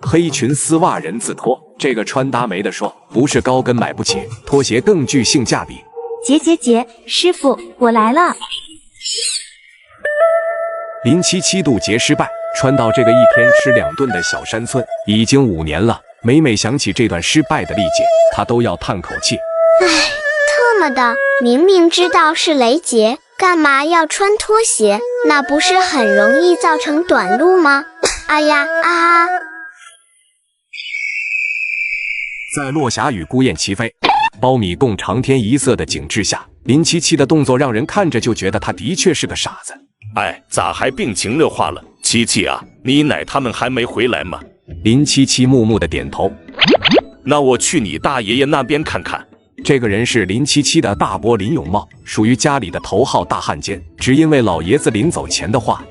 黑裙丝袜人字拖，这个穿搭没得说，不是高跟买不起，拖鞋更具性价比。姐，师傅，我来了。林七七渡劫失败，穿到这个一天吃2顿的小山村，已经5年了。每每想起这段失败的历劫，他都要叹口气。唉，特么的，明明知道是雷劫，干嘛要穿拖鞋？那不是很容易造成短路吗？哎呀啊！在落霞与孤雁齐飞、苞米共长天一色的景致下，林七七的动作让人看着就觉得他的确是个傻子。哎，咋还病情恶化了？七七啊，你奶他们还没回来吗？林七七木木的点头。那我去你大爷爷那边看看。这个人是林七七的大伯林永茂，属于家里的头号大汉奸。只因为老爷子临走前的话：“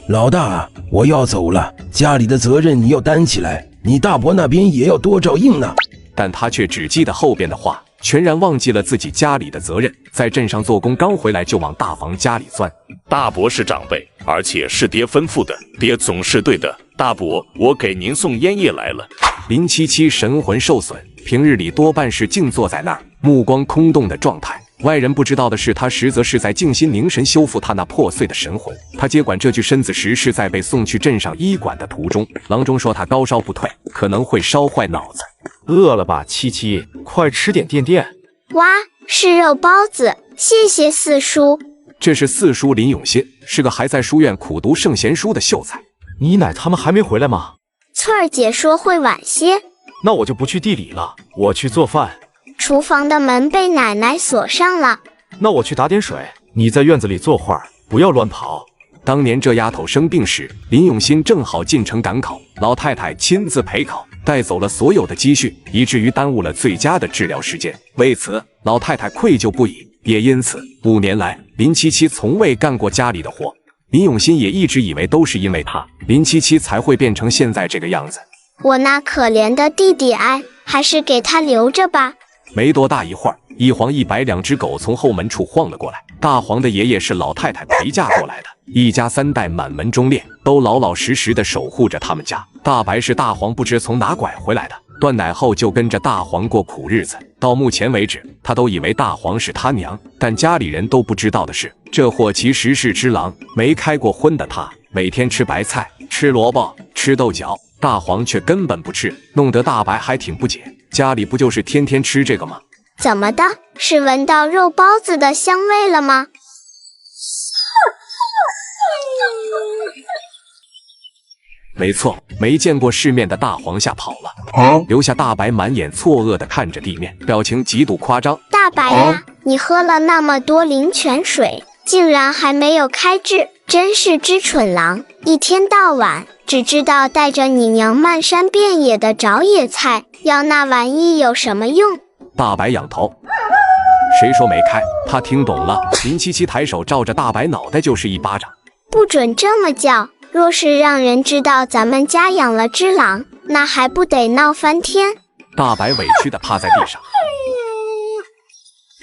老大，我要走了，家里的责任你要担起来，你大伯那边也要多照应呢。”但他却只记得后边的话，全然忘记了自己家里的责任。在镇上做工，刚回来就往大房家里钻。大伯是长辈，而且是爹吩咐的，爹总是对的。大伯，我给您送烟叶来了。林七七神魂受损，平日里多半是静坐在那儿，目光空洞的状态。外人不知道的是，他实则是在静心凝神修复他那破碎的神魂。他接管这具身子时，是在被送去镇上医馆的途中。郎中说他高烧不退，可能会烧坏脑子。饿了吧，七七，快吃点垫垫。哇，是肉包子，谢谢四叔。这是四叔林永新，是个还在书院苦读圣贤书的秀才。你奶他们还没回来吗？翠儿姐说会晚些。那我就不去地里了，我去做饭。厨房的门被奶奶锁上了。那我去打点水，你在院子里坐会儿，不要乱跑。当年这丫头生病时，林永新正好进城赶考，老太太亲自陪考，带走了所有的积蓄，以至于耽误了最佳的治疗时间。为此，老太太愧疚不已，也因此5年来，林七七从未干过家里的活。林永新也一直以为都是因为他，林七七才会变成现在这个样子。我那可怜的弟弟哎，还是给他留着吧。没多大一会儿，一黄一白2只狗从后门处晃了过来。大黄的爷爷是老太太陪嫁过来的，一家3代满门忠烈，都老老实实的守护着他们家。大白是大黄不知从哪拐回来的，断奶后就跟着大黄过苦日子。到目前为止，他都以为大黄是他娘，但家里人都不知道的是，这货其实是只狼。没开过荤的他，每天吃白菜、吃萝卜、吃豆角，大黄却根本不吃，弄得大白还挺不解，家里不就是天天吃这个吗？怎么的？是闻到肉包子的香味了吗？没错，没见过世面的大黄吓跑了，留下大白满眼错愕地看着地面，表情极度夸张。大白啊，你喝了那么多灵泉水，竟然还没有开智，真是只蠢狼！一天到晚只知道带着你娘漫山遍野的找野菜，要那玩意有什么用？大白仰头，谁说没开？他听懂了。林七七抬手照着大白脑袋就是一巴掌。不准这么叫！若是让人知道咱们家养了只狼，那还不得闹翻天？大白委屈地趴在地上，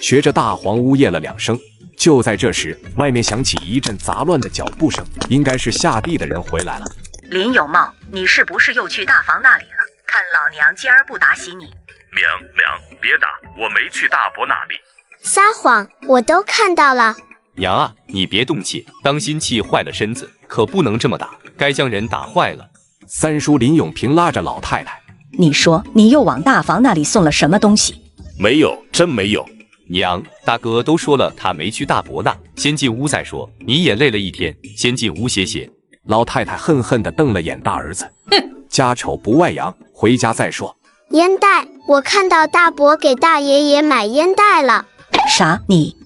学着大黄呜咽了2声。就在这时，外面响起一阵杂乱的脚步声，应该是下地的人回来了。林有茂，你是不是又去大房那里了？看老娘今儿不打死你！娘，别打，我没去大伯那里。撒谎，我都看到了。娘啊，你别动气，当心气坏了身子，可不能这么打，该将人打坏了。三叔林永平拉着老太太，你说你又往大房那里送了什么东西？没有，真没有。娘，大哥都说了他没去大伯那，先进屋再说。你也累了一天，先进屋歇歇。老太太恨恨地瞪了眼大儿子，家丑不外扬，回家再说。烟袋，我看到大伯给大爷爷买烟袋了。啥？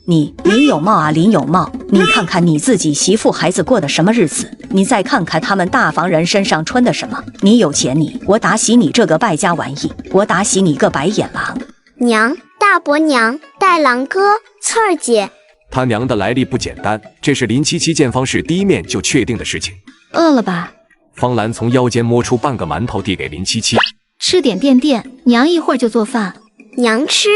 你林有茂啊，林有茂，你看看你自己媳妇孩子过的什么日子，你再看看他们大房人身上穿的什么，你有钱我打死你这个败家玩意，我打死你个白眼狼！娘，大伯娘，带郎哥，翠儿姐，他娘的来历不简单，这是林七七见方氏第一面就确定的事情。饿了吧？方兰从腰间摸出半个馒头递给林七七，吃点垫垫，娘一会儿就做饭。娘吃，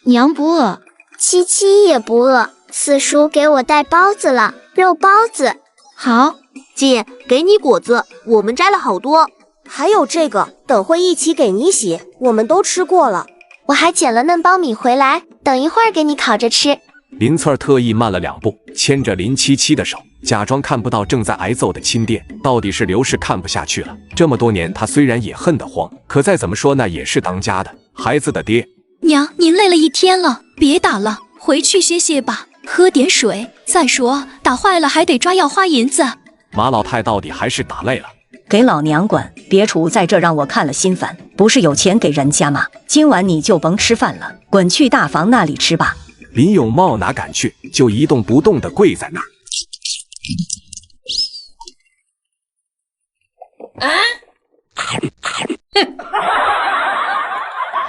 娘不饿。七七也不饿，四叔给我带包子了，肉包子。好，姐，给你果子，我们摘了好多。还有这个，等会一起给你洗，我们都吃过了。我还捡了嫩苞米回来，等一会儿给你烤着吃。林翠儿特意慢了2步，牵着林七七的手，假装看不到正在挨揍的亲爹。到底是刘氏看不下去了，这么多年他虽然也恨得慌，可再怎么说那也是当家的孩子的爹。娘，您累了一天了，别打了，回去歇歇吧，喝点水。再说打坏了还得抓药花银子。马老太到底还是打累了，给老娘滚！别杵在这让我看了心烦。不是有钱给人家吗？今晚你就甭吃饭了，滚去大房那里吃吧。林永茂哪敢去，就一动不动地跪在那儿。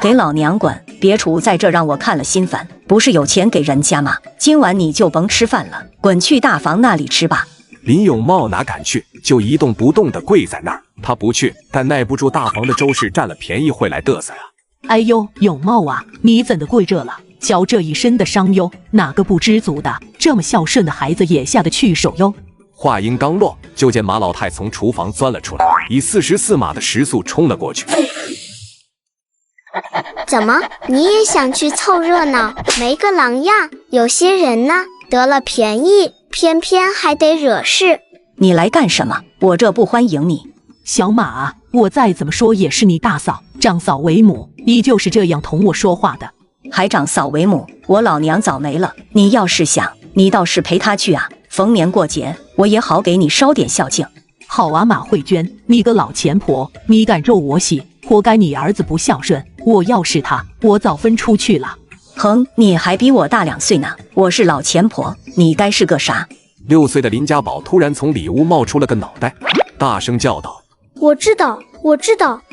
给老娘滚！别杵在这让我看了心烦。不是有钱给人家吗？今晚你就甭吃饭了，滚去大房那里吃吧。林永茂哪敢去，就一动不动地跪在那儿。他不去，但耐不住大房的周氏占了便宜会来嘚瑟呀。哎呦，永茂啊，你怎的跪这了？教这一身的伤哟，哪个不知足的？这么孝顺的孩子也下得去手哟。话音刚落，就见马老太从厨房钻了出来，以44码的时速冲了过去。怎么，你也想去凑热闹？没个狼样！有些人呢，得了便宜，偏偏还得惹事。你来干什么？我这不欢迎你。小马啊，我再怎么说也是你大嫂，长嫂为母，你就是这样同我说话的。还长嫂为母，我老娘早没了。你要是想，你倒是陪她去啊，逢年过节我也好给你捎点孝敬。好啊，马慧娟，你个老钱婆，你敢咒我喜，活该你儿子不孝顺。我要是他，我早分出去了。哼，你还比我大2岁呢，我是老钱婆，你该是个啥？6岁的林家宝突然从里屋冒出了个脑袋，大声叫道：我知道，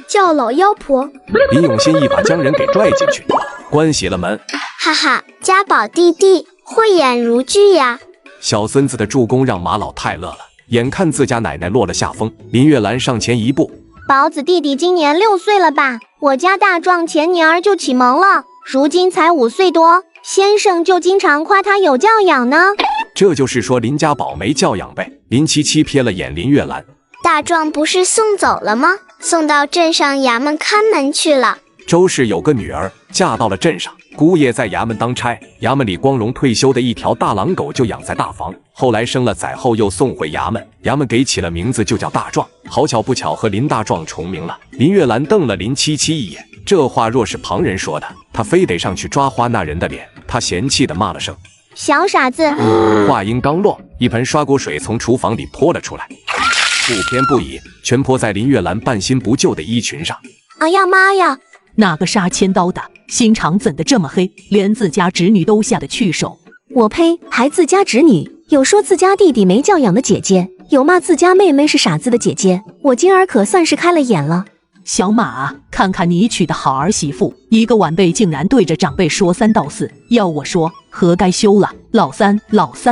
叫老妖婆。林永新一把将人给拽进去，关起了门。哈哈，家宝弟弟慧眼如炬呀！小孙子的助攻让马老太乐了，眼看自家奶奶落了下风，林月兰上前一步：宝子弟弟今年6岁了吧？我家大壮前年儿就启蒙了，如今才5岁多，先生就经常夸他有教养呢。这就是说林家宝没教养呗。林七七瞥了眼林月兰，大壮不是送走了吗？送到镇上衙门看门去了。周氏有个女儿嫁到了镇上，姑爷在衙门当差，衙门里光荣退休的一条大狼狗就养在大房，后来生了崽后又送回衙门，衙门给起了名字就叫大壮。好巧不巧和林大壮重名了。林月兰瞪了林七七一眼，这话若是旁人说的，他非得上去抓花那人的脸。他嫌弃的骂了声小傻子。话音刚落，一盆刷锅水从厨房里泼了出来，不偏不倚，全泼在林月兰半新不旧的衣裙上。哎呀妈呀！哪个杀千刀的，心肠怎的这么黑，连自家侄女都下得去手？我呸，还自家侄女，有说自家弟弟没教养的姐姐，有骂自家妹妹是傻子的姐姐，我今儿可算是开了眼了。小马啊，看看你娶的好儿媳妇，一个晚辈竟然对着长辈说3道4，要我说何该休了。老三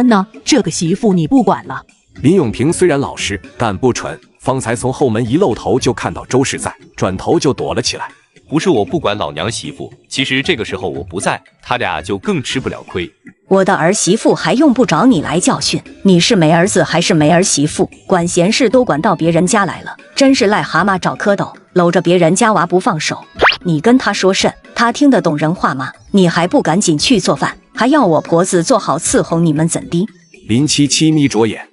呢？这个媳妇你不管了。林永平虽然老实，但不蠢，方才从后门一露头就看到周氏在，转头就躲了起来。不是我不管老娘媳妇，其实这个时候我不在，他俩就更吃不了亏。我的儿媳妇还用不着你来教训，你是没儿子还是没儿媳妇，管闲事都管到别人家来了，真是癞蛤蟆找蝌蚪，搂着别人家娃不放手。你跟他说甚？他听得懂人话吗？你还不赶紧去做饭，还要我婆子做好伺候你们怎的？林七七眯着眼，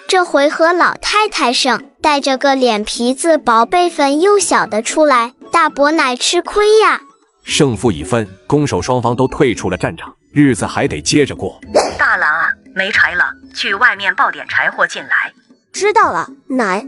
这回合老太太胜，带着个脸皮子薄辈分又小的出来，大伯乃吃亏呀。胜负已分，攻守双方都退出了战场，日子还得接着过。大郎啊，没柴了，去外面抱点柴火进来。知道了，奶。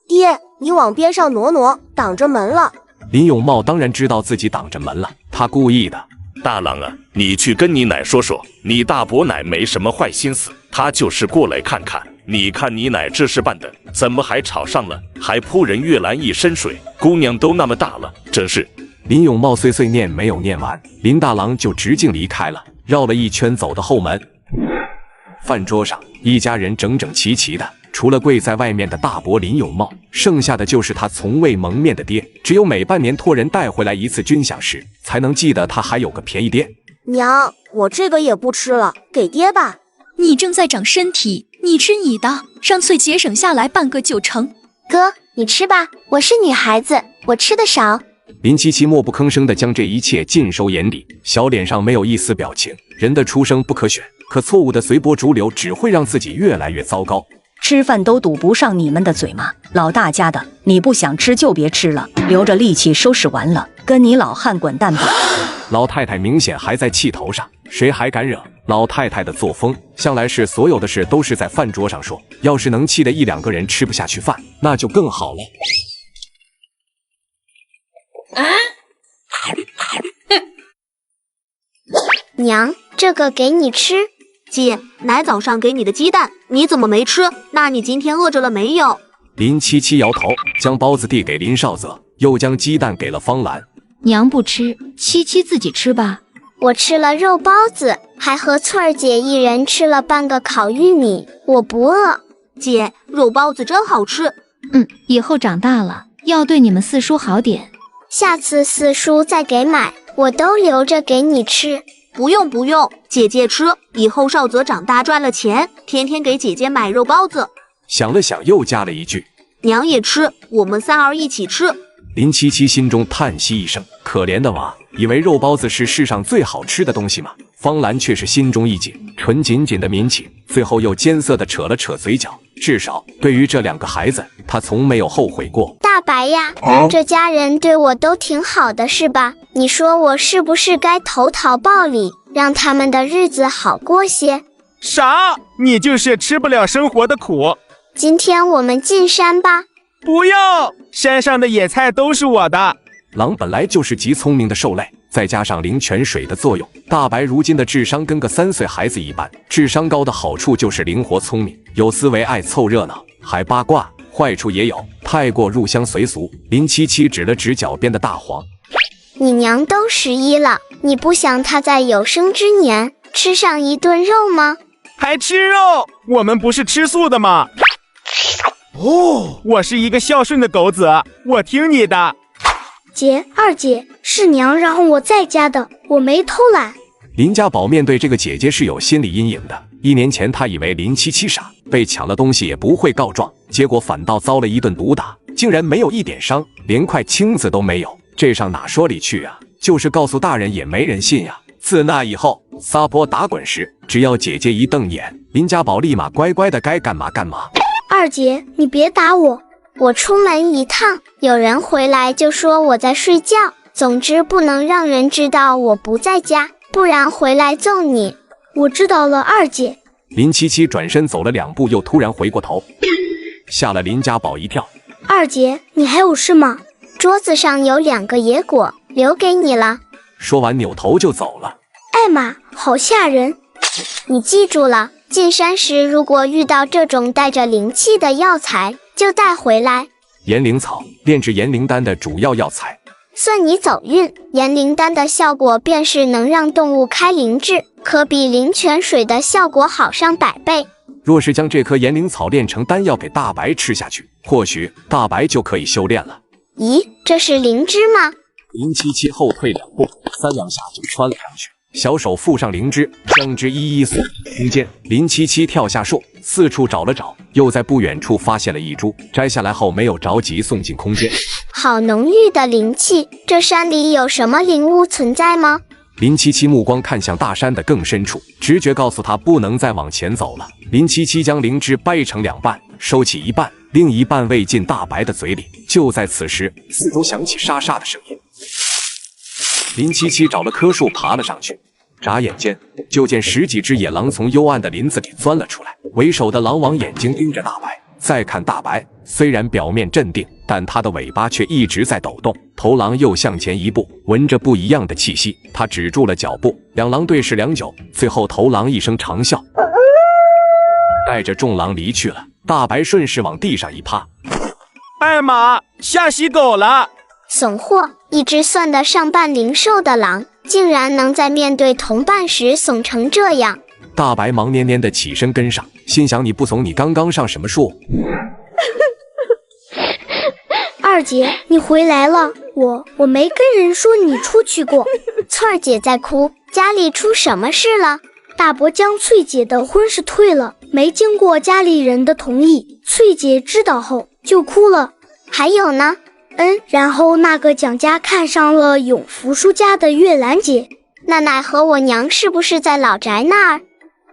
爹，你往边上挪挪，挡着门了。林永茂当然知道自己挡着门了，他故意的。大郎啊，你去跟你奶说说，你大伯奶没什么坏心思，他就是过来看看。你看你奶这事办的，怎么还吵上了，还扑人月兰一身水，姑娘都那么大了，真是。林永茂碎碎念没有念完，林大郎就直径离开了，绕了一圈走到后门。饭桌上一家人整整齐齐的，除了跪在外面的大伯林永茂，剩下的就是他从未蒙面的爹。只有每半年托人带回来一次军饷时，才能记得他还有个便宜爹。娘，我这个也不吃了，给爹吧。你正在长身体，你吃你的，让翠节省下来半个9成。哥，你吃吧，我是女孩子，我吃的少。林七七默不吭声地将这一切尽收眼底，小脸上没有一丝表情。人的出生不可选，可错误的随波逐流只会让自己越来越糟糕。吃饭都堵不上你们的嘴吗？老大家的，你不想吃就别吃了，留着力气收拾完了，跟你老汉滚蛋吧。老太太明显还在气头上，谁还敢惹？老太太的作风向来是所有的事都是在饭桌上说，要是能气得一两个人吃不下去饭，那就更好了。娘，这个给你吃。姐，奶早上给你的鸡蛋，你怎么没吃？那你今天饿着了没有？林七七摇头，将包子递给林少泽，又将鸡蛋给了方兰。娘不吃，七七自己吃吧。我吃了肉包子，还和翠儿姐一人吃了半个烤玉米，我不饿。姐，肉包子真好吃。以后长大了要对你们四叔好点。下次四叔再给买，我都留着给你吃。不用，姐姐吃。以后少泽长大赚了钱，天天给姐姐买肉包子。想了想，又加了一句：娘也吃，我们三儿一起吃。林七七心中叹息一声，可怜的娃，以为肉包子是世上最好吃的东西吗？方兰却是心中一紧，唇紧紧的抿起，最后又艰涩的扯了扯嘴角。至少对于这两个孩子，他从没有后悔过。大白呀，这家人对我都挺好的是吧？你说我是不是该投桃报李，让他们的日子好过些？啥？你就是吃不了生活的苦。今天我们进山吧。不要，山上的野菜都是我的。狼本来就是极聪明的兽类，再加上灵泉水的作用，大白如今的智商跟个3岁孩子一般。智商高的好处就是灵活聪明，有思维，爱凑热闹，还八卦。坏处也有，太过入乡随俗。林七七指了指脚边的大黄，你娘都11了，你不想她在有生之年吃上一顿肉吗？还吃肉？我们不是吃素的吗？我是一个孝顺的狗子，我听你的。姐，二姐，是娘让我在家的，我没偷懒。林家宝面对这个姐姐是有心理阴影的。1年前他以为林七七傻，被抢了东西也不会告状，结果反倒遭了一顿毒打，竟然没有一点伤，连块青子都没有，这上哪说理去啊？就是告诉大人也没人信呀。自那以后，撒泼打滚时，只要姐姐一瞪眼，林家宝立马乖乖的该干嘛干嘛。二姐，你别打我。我出门一趟，有人回来就说我在睡觉。总之不能让人知道我不在家，不然回来揍你。我知道了，二姐。林七七转身走了2步，又突然回过头，吓了林家宝一跳。二姐，你还有事吗？桌子上有2个野果，留给你了。说完扭头就走了。艾玛，好吓人。你记住了，进山时如果遇到这种带着灵气的药材，就带回来。岩灵草，炼制岩灵丹的主要药材。算你走运，岩灵丹的效果便是能让动物开灵智，可比灵泉水的效果好上100倍。若是将这颗岩灵草炼成丹药给大白吃下去，或许大白就可以修炼了。咦，这是灵芝吗？林七七后退2步，3两下就穿了上去，小手附上灵芝，将之一一送空间。林七七跳下树，四处找了找，又在不远处发现了一株，摘下来后没有着急送进空间。好浓郁的灵气，这山里有什么灵物存在吗？林七七目光看向大山的更深处，直觉告诉他不能再往前走了。林七七将灵芝掰成2半，收起一半，另一半喂进大白的嘴里。就在此时，四周响起沙沙的声音。林七七找了棵树爬了上去，眨眼间就见10几只野狼从幽暗的林子里钻了出来。为首的狼王眼睛盯着大白，再看大白，虽然表面镇定，但它的尾巴却一直在抖动。头狼又向前一步，闻着不一样的气息，他止住了脚步。两狼对视良久，最后头狼一声长啸，带着众狼离去了。大白顺势往地上一趴，艾玛，吓死狗了！怂货，一只算得上半灵兽的狼，竟然能在面对同伴时怂成这样。大白忙蔫蔫的起身跟上，心想你不怂，你刚刚上什么树？二姐，你回来了，我没跟人说你出去过。翠儿姐在哭，家里出什么事了？大伯将翠姐的婚事退了，没经过家里人的同意，翠姐知道后就哭了。还有呢？然后那个蒋家看上了永福叔家的月兰姐。那奶和我娘是不是在老宅那儿？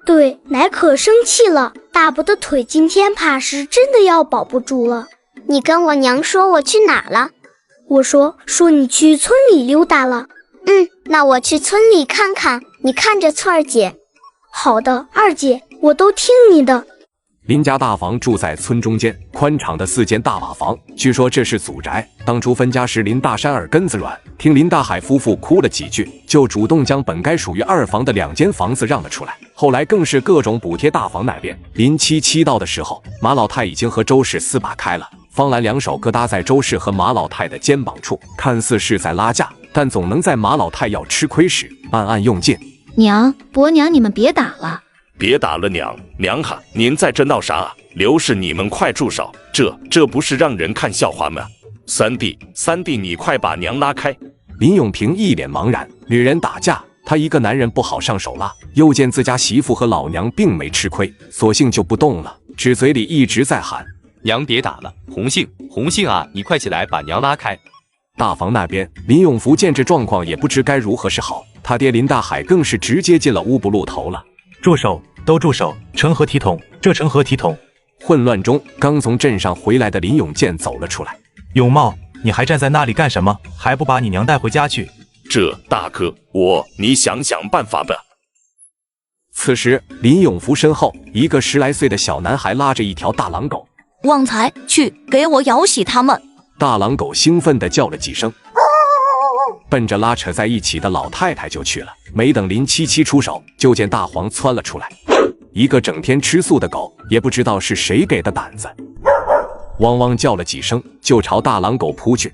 对，奶可生气了，大伯的腿今天怕是真的要保不住了。你跟我娘说我去哪了？我说你去村里溜达了。那我去村里看看，你看着翠儿姐。好的，二姐，我都听你的。林家大房住在村中间，宽敞的4间大瓦房，据说这是祖宅。当初分家时，林大山耳根子软，听林大海夫妇哭了几句，就主动将本该属于2房的2间房子让了出来。后来更是各种补贴大房那边。林77到的时候，马老太已经和周氏撕把开了。方兰2手各搭在周氏和马老太的肩膀处，看似是在拉架，但总能在马老太要吃亏时暗暗用劲。娘、伯娘，你们别打了。别打了，娘哈，您在这闹啥啊？刘氏，你们快住手！这不是让人看笑话吗？三弟，你快把娘拉开！林永平一脸茫然，女人打架，他一个男人不好上手拉。又见自家媳妇和老娘并没吃亏，索性就不动了，只嘴里一直在喊：“娘别打了，红杏啊，你快起来把娘拉开！”大房那边，林永福见这状况也不知该如何是好，他爹林大海更是直接进了屋不露头了。住手！都住手！成何体统？这成何体统？混乱中，刚从镇上回来的林永健走了出来。永茂，你还站在那里干什么？还不把你娘带回家去？这大哥，你想办法吧。此时，林永福身后，一个10来岁的小男孩拉着一条大狼狗。旺财，去给我咬死他们！大狼狗兴奋地叫了几声，奔着拉扯在一起的老太太就去了。没等林77出手，就见大黄窜了出来，一个整天吃素的狗，也不知道是谁给的胆子，汪汪叫了几声，就朝大狼狗扑去。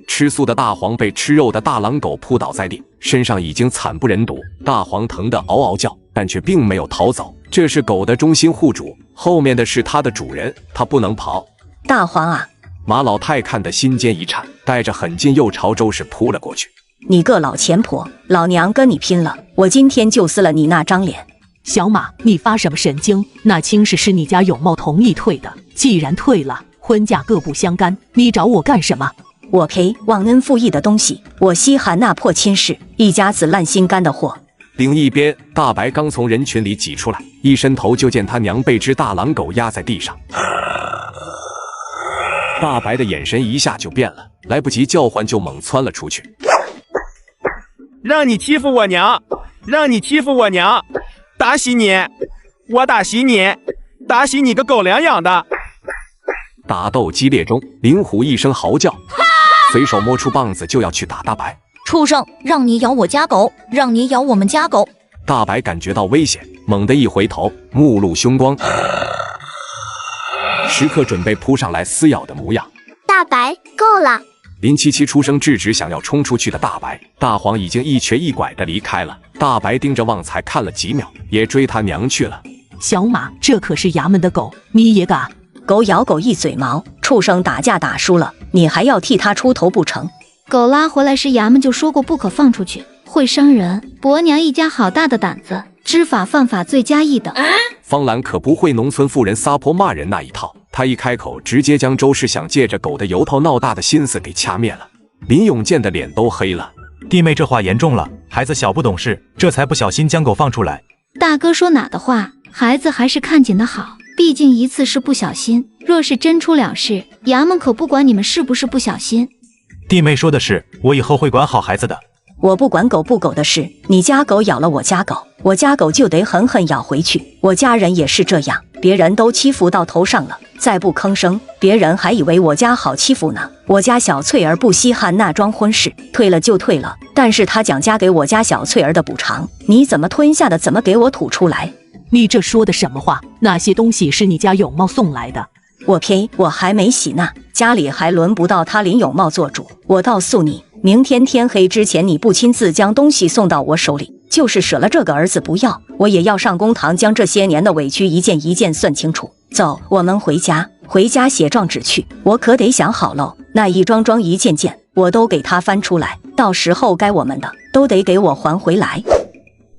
吃素的大黄被吃肉的大狼狗扑倒在地，身上已经惨不忍睹。大黄疼得嗷嗷叫，但却并没有逃走。这是狗的忠心护主，后面的是它的主人，它不能跑。大黄啊！马老太看得心尖一颤，带着狠劲又朝周氏扑了过去。你个老钱婆，老娘跟你拼了！我今天就撕了你那张脸！小马，你发什么神经？那亲事是你家永茂同意退的，既然退了，婚嫁各不相干，你找我干什么？我赔忘恩负义的东西，我稀罕那破亲事，一家子烂心肝的货！另一边，大白刚从人群里挤出来，一伸头就见他娘被只大狼狗压在地上。大白的眼神一下就变了，来不及叫唤就猛窜了出去。让你欺负我娘，让你欺负我娘，打死你！我打死你！打死你个狗粮养的！打斗激烈中，林虎一声嚎叫，随手摸出棒子就要去打大白。畜生，让你咬我家狗，让你咬我们家狗！大白感觉到危险，猛地一回头，目露凶光，时刻准备扑上来撕咬的模样。大白，够了！林77出声制止想要冲出去的大白，大黄已经一瘸一拐地离开了。大白盯着旺财看了几秒，也追他娘去了。小马，这可是衙门的狗，你也敢？狗咬狗一嘴毛，畜生打架打输了，你还要替他出头不成？狗拉回来时，衙门就说过不可放出去，会伤人。伯娘一家好大的胆子，知法犯法罪加一等。方兰可不会农村妇人撒泼骂人那一套，他一开口，直接将周氏想借着狗的由头闹大的心思给掐灭了。林永健的脸都黑了。弟妹这话严重了，孩子小不懂事，这才不小心将狗放出来。大哥说哪的话，孩子还是看紧的好，毕竟一次是不小心，若是真出了事，衙门可不管你们是不是不小心。弟妹说的是，我以后会管好孩子的。我不管狗不狗的事，你家狗咬了我家狗，我家狗就得狠狠咬回去。我家人也是这样，别人都欺负到头上了，再不吭声，别人还以为我家好欺负呢。我家小翠儿不稀罕那桩婚事，退了就退了，但是他讲家给我家小翠儿的补偿，你怎么吞下的怎么给我吐出来。你这说的什么话？那些东西是你家永茂送来的。我呸，我还没洗呢，家里还轮不到他林永茂做主。我告诉你，明天天黑之前你不亲自将东西送到我手里，就是舍了这个儿子不要，我也要上公堂将这些年的委屈一件一件算清楚。走，我们回家，回家写状纸去。我可得想好喽，那一桩桩一件件我都给他翻出来，到时候该我们的都得给我还回来。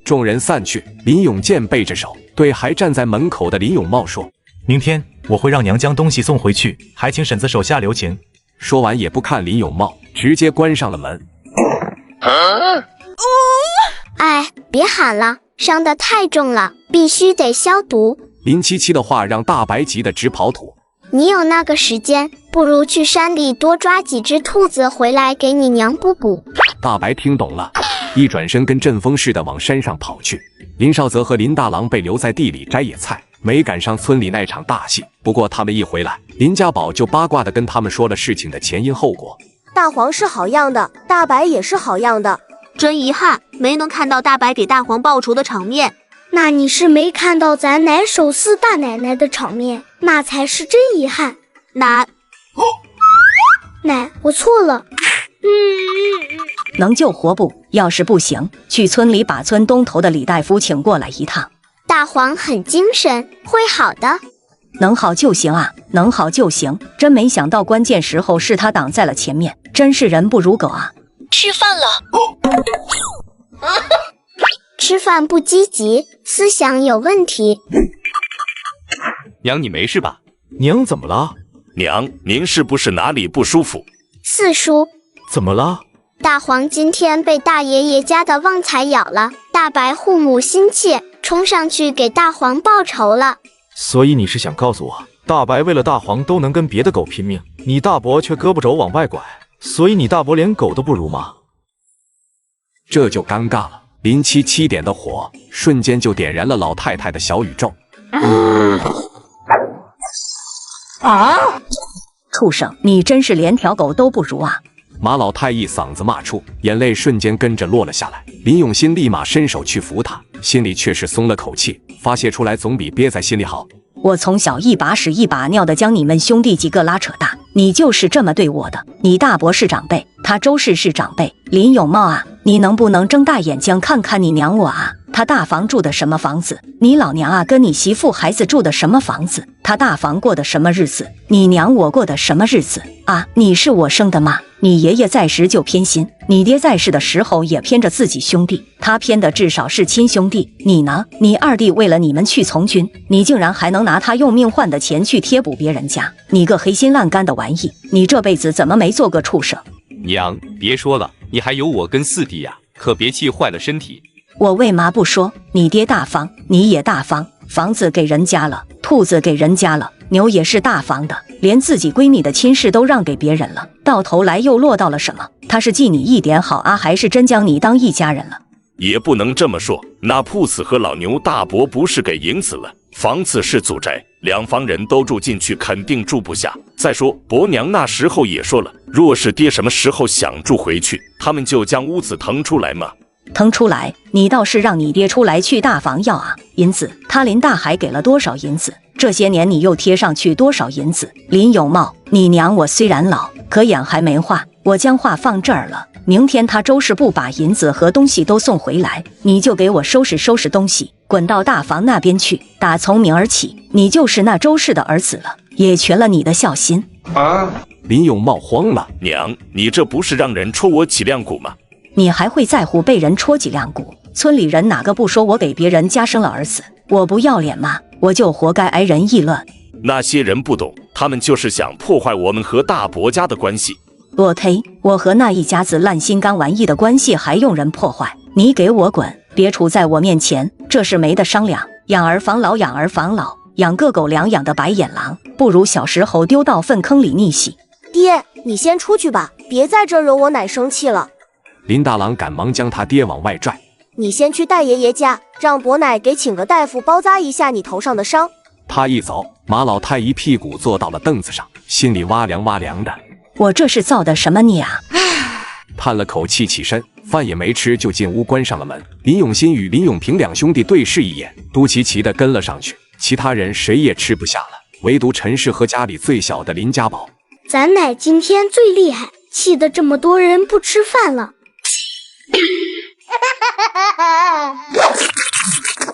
众人散去，林永健背着手对还站在门口的林永茂说：明天我会让娘将东西送回去，还请婶子手下留情。说完也不看林永茂，直接关上了门。哎，别喊了，伤得太重了，必须得消毒。林七七的话让大白急得直跑土。你有那个时间，不如去山里多抓几只兔子回来给你娘补补。大白听懂了，一转身跟阵风似的往山上跑去。林少泽和林大郎被留在地里摘野菜，没赶上村里那场大戏。不过他们一回来，林家宝就八卦地跟他们说了事情的前因后果。大黄是好样的，大白也是好样的，真遗憾没能看到大白给大黄报仇的场面。那你是没看到咱奶手撕大奶奶的场面，那才是真遗憾。奶，我错了。能救活不？要是不行，去村里把村东头的李大夫请过来一趟。大黄很精神，会好的。能好就行啊，能好就行。真没想到关键时候是他挡在了前面，真是人不如狗啊。吃饭了。吃饭不积极，思想有问题。娘，你没事吧？娘怎么了？娘，您是不是哪里不舒服？四叔，怎么了？大黄今天被大爷爷家的旺财咬了，大白护母心切，冲上去给大黄报仇了。所以你是想告诉我，大白为了大黄都能跟别的狗拼命，你大伯却胳膊肘往外拐，所以你大伯连狗都不如吗？这就尴尬了。林七7点的火瞬间就点燃了老太太的小宇宙。畜生，你真是连条狗都不如啊！马老太一嗓子骂出，眼泪瞬间跟着落了下来。林永新立马伸手去扶她，心里却是松了口气，发泄出来总比憋在心里好。我从小一把屎一把尿的将你们兄弟几个拉扯大，你就是这么对我的。你大伯是长辈，他周氏是长辈，林永茂啊，你能不能睁大眼睛看看你娘我啊？他大房住的什么房子？你老娘啊跟你媳妇孩子住的什么房子？他大房过的什么日子？你娘我过的什么日子啊？你是我生的吗？你爷爷在时就偏心，你爹在世的时候也偏着自己兄弟，他偏的至少是亲兄弟。你呢？你二弟为了你们去从军，你竟然还能拿他用命换的钱去贴补别人家，你个黑心烂肝的玩意！你这辈子怎么没做个畜生？娘，别说了，你还有我跟四弟呀，可别气坏了身体。我为嘛不说？你爹大方，你也大方，房子给人家了，兔子给人家了，牛也是大方的，连自己闺蜜的亲事都让给别人了，到头来又落到了什么？他是记你一点好啊，还是真将你当一家人了？也不能这么说，那铺子和老牛大伯不是给赢死了，房子是祖宅，两房人都住进去肯定住不下。再说伯娘那时候也说了，若是爹什么时候想住回去，他们就将屋子腾出来嘛。腾出来？你倒是让你爹出来去大房要啊！银子，他林大海给了多少银子？这些年你又贴上去多少银子？林有茂，你娘我虽然老，可眼还没花，我将话放这儿了。明天他周氏不把银子和东西都送回来，你就给我收拾收拾东西，滚到大房那边去。打从明儿起，你就是那周氏的儿子了，也全了你的孝心啊！林永茂慌了，娘，你这不是让人戳我脊梁骨吗？你还会在乎被人戳脊梁骨？村里人哪个不说我给别人家生了儿子？我不要脸吗？我就活该挨人议论。那些人不懂，他们就是想破坏我们和大伯家的关系。我呸！我和那一家子烂心肝玩意的关系还用人破坏？你给我滚！别杵在我面前，这事没得商量。养儿防老，养儿防老，养个狗粮养的白眼狼，不如小时候丢到粪坑里溺洗。爹，你先出去吧，别在这惹我奶生气了。林大郎赶忙将他爹往外拽。你先去大爷爷家，让伯奶给请个大夫包扎一下你头上的伤。他一走，马老太一屁股坐到了凳子上，心里哇凉哇凉的。我这是造的什么孽啊！叹了口气起身，饭也没吃就进屋关上了门。林永新与林永平两兄弟对视一眼，都齐齐的跟了上去。其他人谁也吃不下了，唯独陈氏和家里最小的林家宝。咱奶今天最厉害，气得这么多人不吃饭了。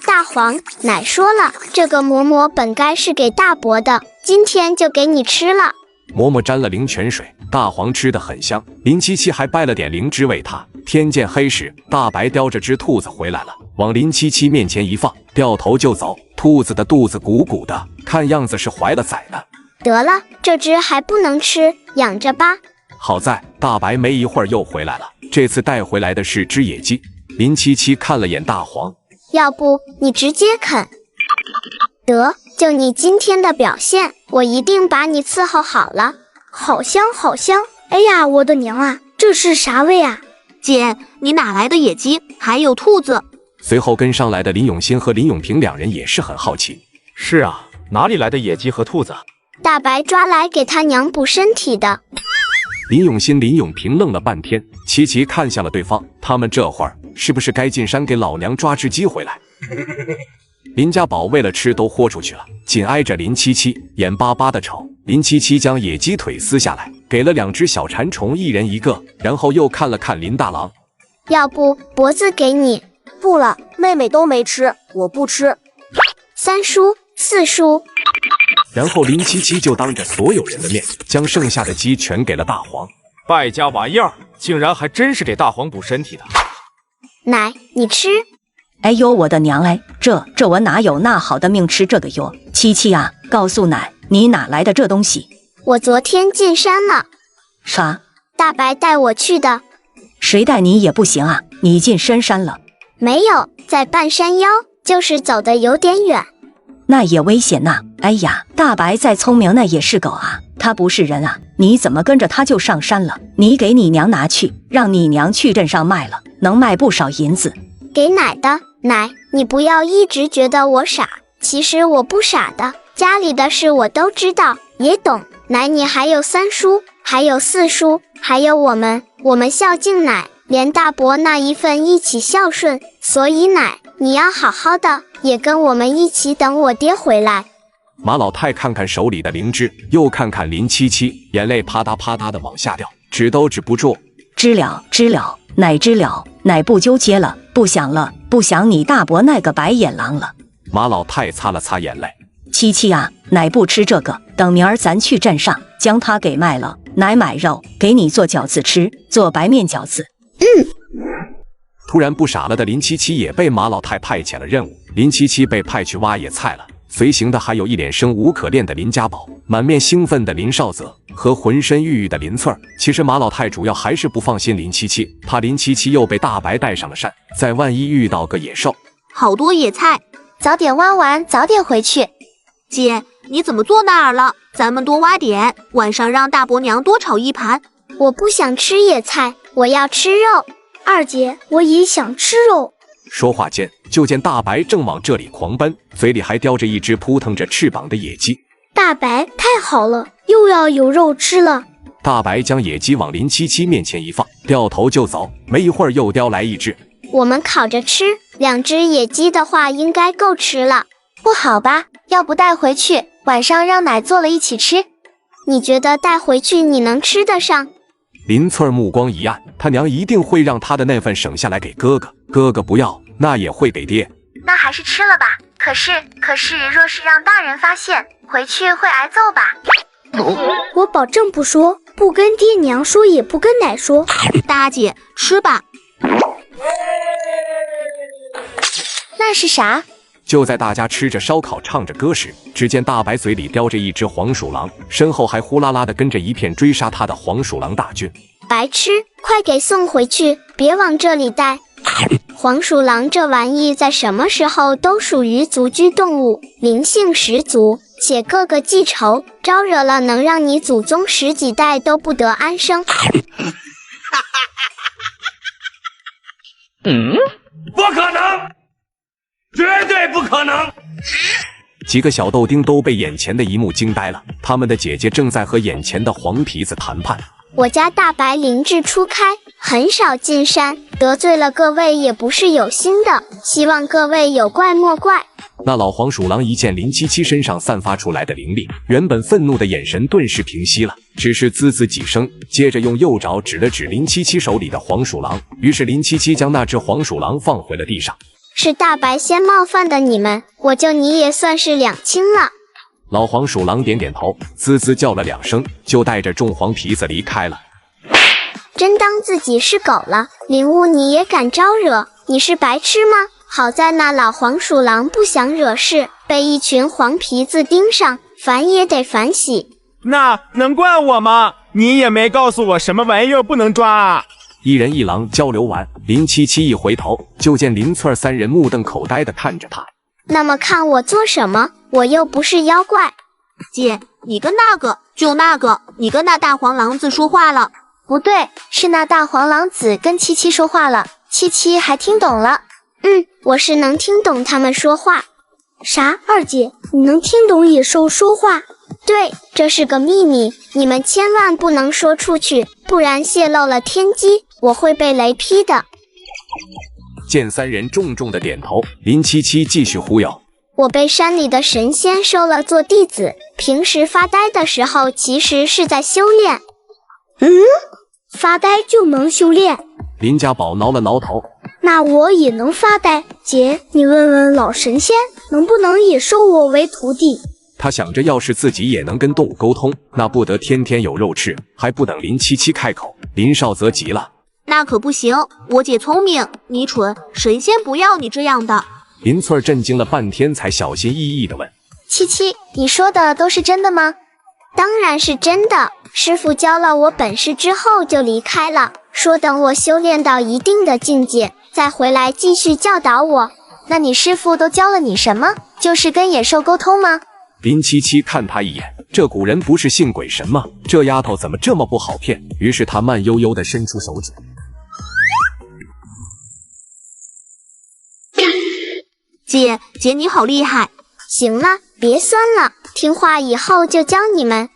大黄，奶说了，这个馍馍本该是给大伯的，今天就给你吃了。馍馍沾了灵泉水，大黄吃得很香。林七七还掰了点灵芝喂他。天渐黑时，大白叼着只兔子回来了。往林七七面前一放，掉头就走。兔子的肚子鼓鼓的，看样子是怀了崽呢。得了，这只还不能吃，养着吧。好在大白没一会儿又回来了，这次带回来的是只野鸡。林七七看了眼大黄，要不你直接啃？得，就你今天的表现，我一定把你伺候好了。好香好香！哎呀，我的娘啊，这是啥味啊？姐，你哪来的野鸡？还有兔子？随后跟上来的林永新和林永平两人也是很好奇。是啊，哪里来的野鸡和兔子？大白抓来给他娘补身体的。林永新、林永平愣了半天，齐齐看向了对方。他们这会儿是不是该进山给老娘抓只鸡回来？林家宝为了吃都豁出去了，紧挨着林七七，眼巴巴的瞅。林七七将野鸡腿撕下来，给了2只小馋虫一人一个，然后又看了看林大郎，要不脖子给你？不了，妹妹都没吃，我不吃。3叔、4叔。然后林七七就当着所有人的面，将剩下的鸡全给了大黄。败家玩意儿，竟然还真是给大黄补身体的。奶，你吃。哎呦我的娘哎，这我哪有那好的命吃这个哟？七七啊，告诉奶，你哪来的这东西？我昨天进山了。啥？大白带我去的。谁带你也不行啊，你进深山了？没有，在半山腰，就是走的有点远。那也危险呐！哎呀，大白再聪明那也是狗啊，他不是人啊！你怎么跟着他就上山了？你给你娘拿去，让你娘去镇上卖了，能卖不少银子。给奶的。奶，你不要一直觉得我傻，其实我不傻的，家里的事我都知道，也懂。奶，你还有3叔，还有4叔，还有我们孝敬奶，连大伯那一份一起孝顺，所以奶，你要好好的，也跟我们一起等我爹回来。马老太看看手里的灵芝，又看看林七七，眼泪啪嗒啪嗒的往下掉，止都止不住。知了，奶知了，奶不纠结了，不想了，不想你大伯那个白眼狼了。马老太擦了擦眼泪，七七啊，奶不吃这个，等明儿咱去镇上将它给卖了，奶买肉给你做饺子吃，做白面饺子。突然不傻了的林七七也被马老太派遣了任务，林七七被派去挖野菜了。随行的还有一脸生无可恋的林家宝，满面兴奋的林少泽和浑身郁郁的林翠儿。其实马老太主要还是不放心林七七，怕林七七又被大白带上了山，再万一遇到个野兽。好多野菜，早点挖完，早点回去。姐，你怎么坐那儿了？咱们多挖点，晚上让大伯娘多炒一盘。我不想吃野菜，我要吃肉。二姐，我也想吃肉。说话间，就见大白正往这里狂奔，嘴里还叼着一只扑腾着翅膀的野鸡。大白，太好了，又要有肉吃了。大白将野鸡往林七七面前一放，掉头就走。没一会儿又叼来一只。我们烤着吃，2只野鸡的话应该够吃了。不好吧？要不带回去，晚上让奶做了一起吃。你觉得带回去你能吃得上？林翠儿目光一暗，他娘一定会让他的那份省下来给哥哥，哥哥不要，那也会给爹。那还是吃了吧。可是，若是让大人发现，回去会挨揍吧？我保证不说，不跟爹娘说，也不跟奶说。大姐，吃吧。那是啥？就在大家吃着烧烤唱着歌时，只见大白嘴里叼着一只黄鼠狼，身后还呼啦啦的跟着一片追杀他的黄鼠狼大军。白痴，快给送回去，别往这里带。黄鼠狼这玩意在什么时候都属于族居动物，灵性十足，且个个记仇，招惹了能让你祖宗10几代都不得安生。不可能，绝对不可能！几个小豆丁都被眼前的一幕惊呆了，他们的姐姐正在和眼前的黄皮子谈判。我家大白灵智初开，很少进山，得罪了各位也不是有心的，希望各位有怪莫怪。那老黄鼠狼一见林七七身上散发出来的灵力，原本愤怒的眼神顿时平息了，只是滋滋几声，接着用右爪指了指林七七手里的黄鼠狼。于是林七七将那只黄鼠狼放回了地上。是大白先冒犯的你们，我救你也算是两清了。老黄鼠狼点点头，滋滋叫了2声，就带着众黄皮子离开了。真当自己是狗了，林雾你也敢招惹？你是白痴吗？好在那老黄鼠狼不想惹事，被一群黄皮子盯上，烦也得反洗。那能怪我吗？你也没告诉我什么玩意儿不能抓啊！一人一狼交流完，林七七一回头，就见林翠儿三人目瞪口呆地看着他。那么看我做什么？我又不是妖怪。姐，你跟那个，就那个，你跟那大黄狼子说话了。不对，是那大黄狼子跟七七说话了，七七还听懂了。我是能听懂他们说话。啥？二姐，你能听懂野兽说话？对，这是个秘密，你们千万不能说出去，不然泄露了天机，我会被雷劈的。见三人重重的点头，林七七继续忽悠。我被山里的神仙收了做弟子，平时发呆的时候其实是在修炼。发呆就能修炼？林家宝挠了挠头。那我也能发呆。姐，你问问老神仙，能不能也收我为徒弟？他想着，要是自己也能跟动物沟通，那不得天天有肉吃。还不等林七七开口，林少则急了：“那可不行，我姐聪明，你蠢，神仙不要你这样的。”林翠儿震惊了半天，才小心翼翼地问：“七七，你说的都是真的吗？”当然是真的，师傅教了我本事之后就离开了，说等我修炼到一定的境界，再回来继续教导我。那你师傅都教了你什么？就是跟野兽沟通吗？林七七看他一眼，这古人不是信鬼神吗？这丫头怎么这么不好骗？于是他慢悠悠地伸出手指。姐你好厉害！行了，别酸了，听话以后就教你们。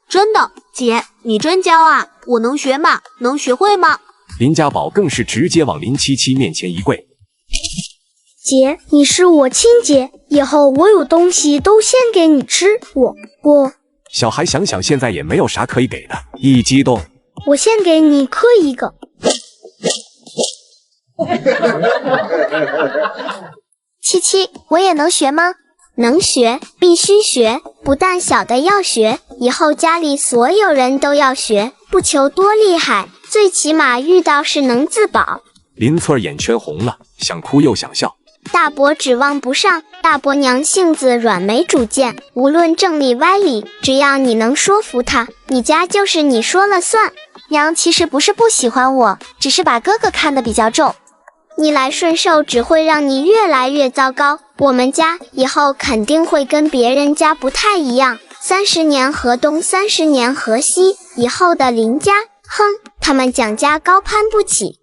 真的，姐，你真教啊？我能学吗？能学会吗？林家宝更是直接往林七七面前一跪。姐，你是我亲姐，以后我有东西都先给你吃。我……小孩想想现在也没有啥可以给的，一激动，我先给你磕一个。七七，我也能学吗？能学，必须学，不但小的要学，以后家里所有人都要学，不求多厉害，最起码遇到是能自保。林翠儿眼圈红了，想哭又想笑。大伯指望不上，大伯娘性子软没主见，无论正理歪理，只要你能说服她，你家就是你说了算。娘其实不是不喜欢我，只是把哥哥看得比较重。逆来顺受只会让你越来越糟糕，我们家以后肯定会跟别人家不太一样，30年河东30年河西，以后的林家，哼，他们蒋家高攀不起。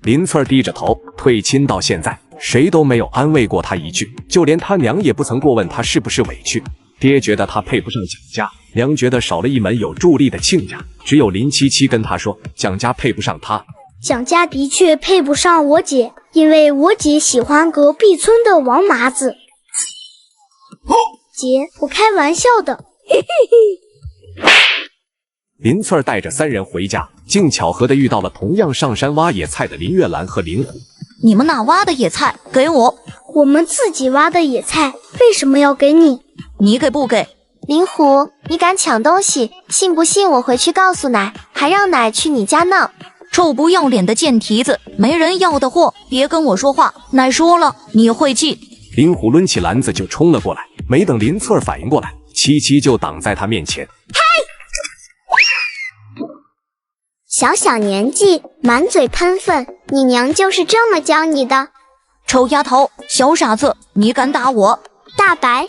林翠儿低着头，退亲到现在，谁都没有安慰过他一句，就连他娘也不曾过问他是不是委屈。爹觉得他配不上蒋家，娘觉得少了一门有助力的亲家，只有林七七跟他说蒋家配不上他。蒋家的确配不上我姐，因为我姐喜欢隔壁村的王麻子。姐，我开玩笑的，嘿嘿嘿。林翠儿带着3人回家，竟巧合地遇到了同样上山挖野菜的林月兰和林虎。你们哪挖的野菜？给我！我们自己挖的野菜，为什么要给你？你给不给？林虎，你敢抢东西，信不信我回去告诉奶，还让奶去你家闹？臭不要脸的贱蹄子，没人要的货，别跟我说话。奶说了，你会气。林虎抡起篮子就冲了过来，没等林翠儿反应过来，七七就挡在他面前。小小年纪，满嘴喷粪，你娘就是这么教你的？臭丫头，小傻子，你敢打我？大白，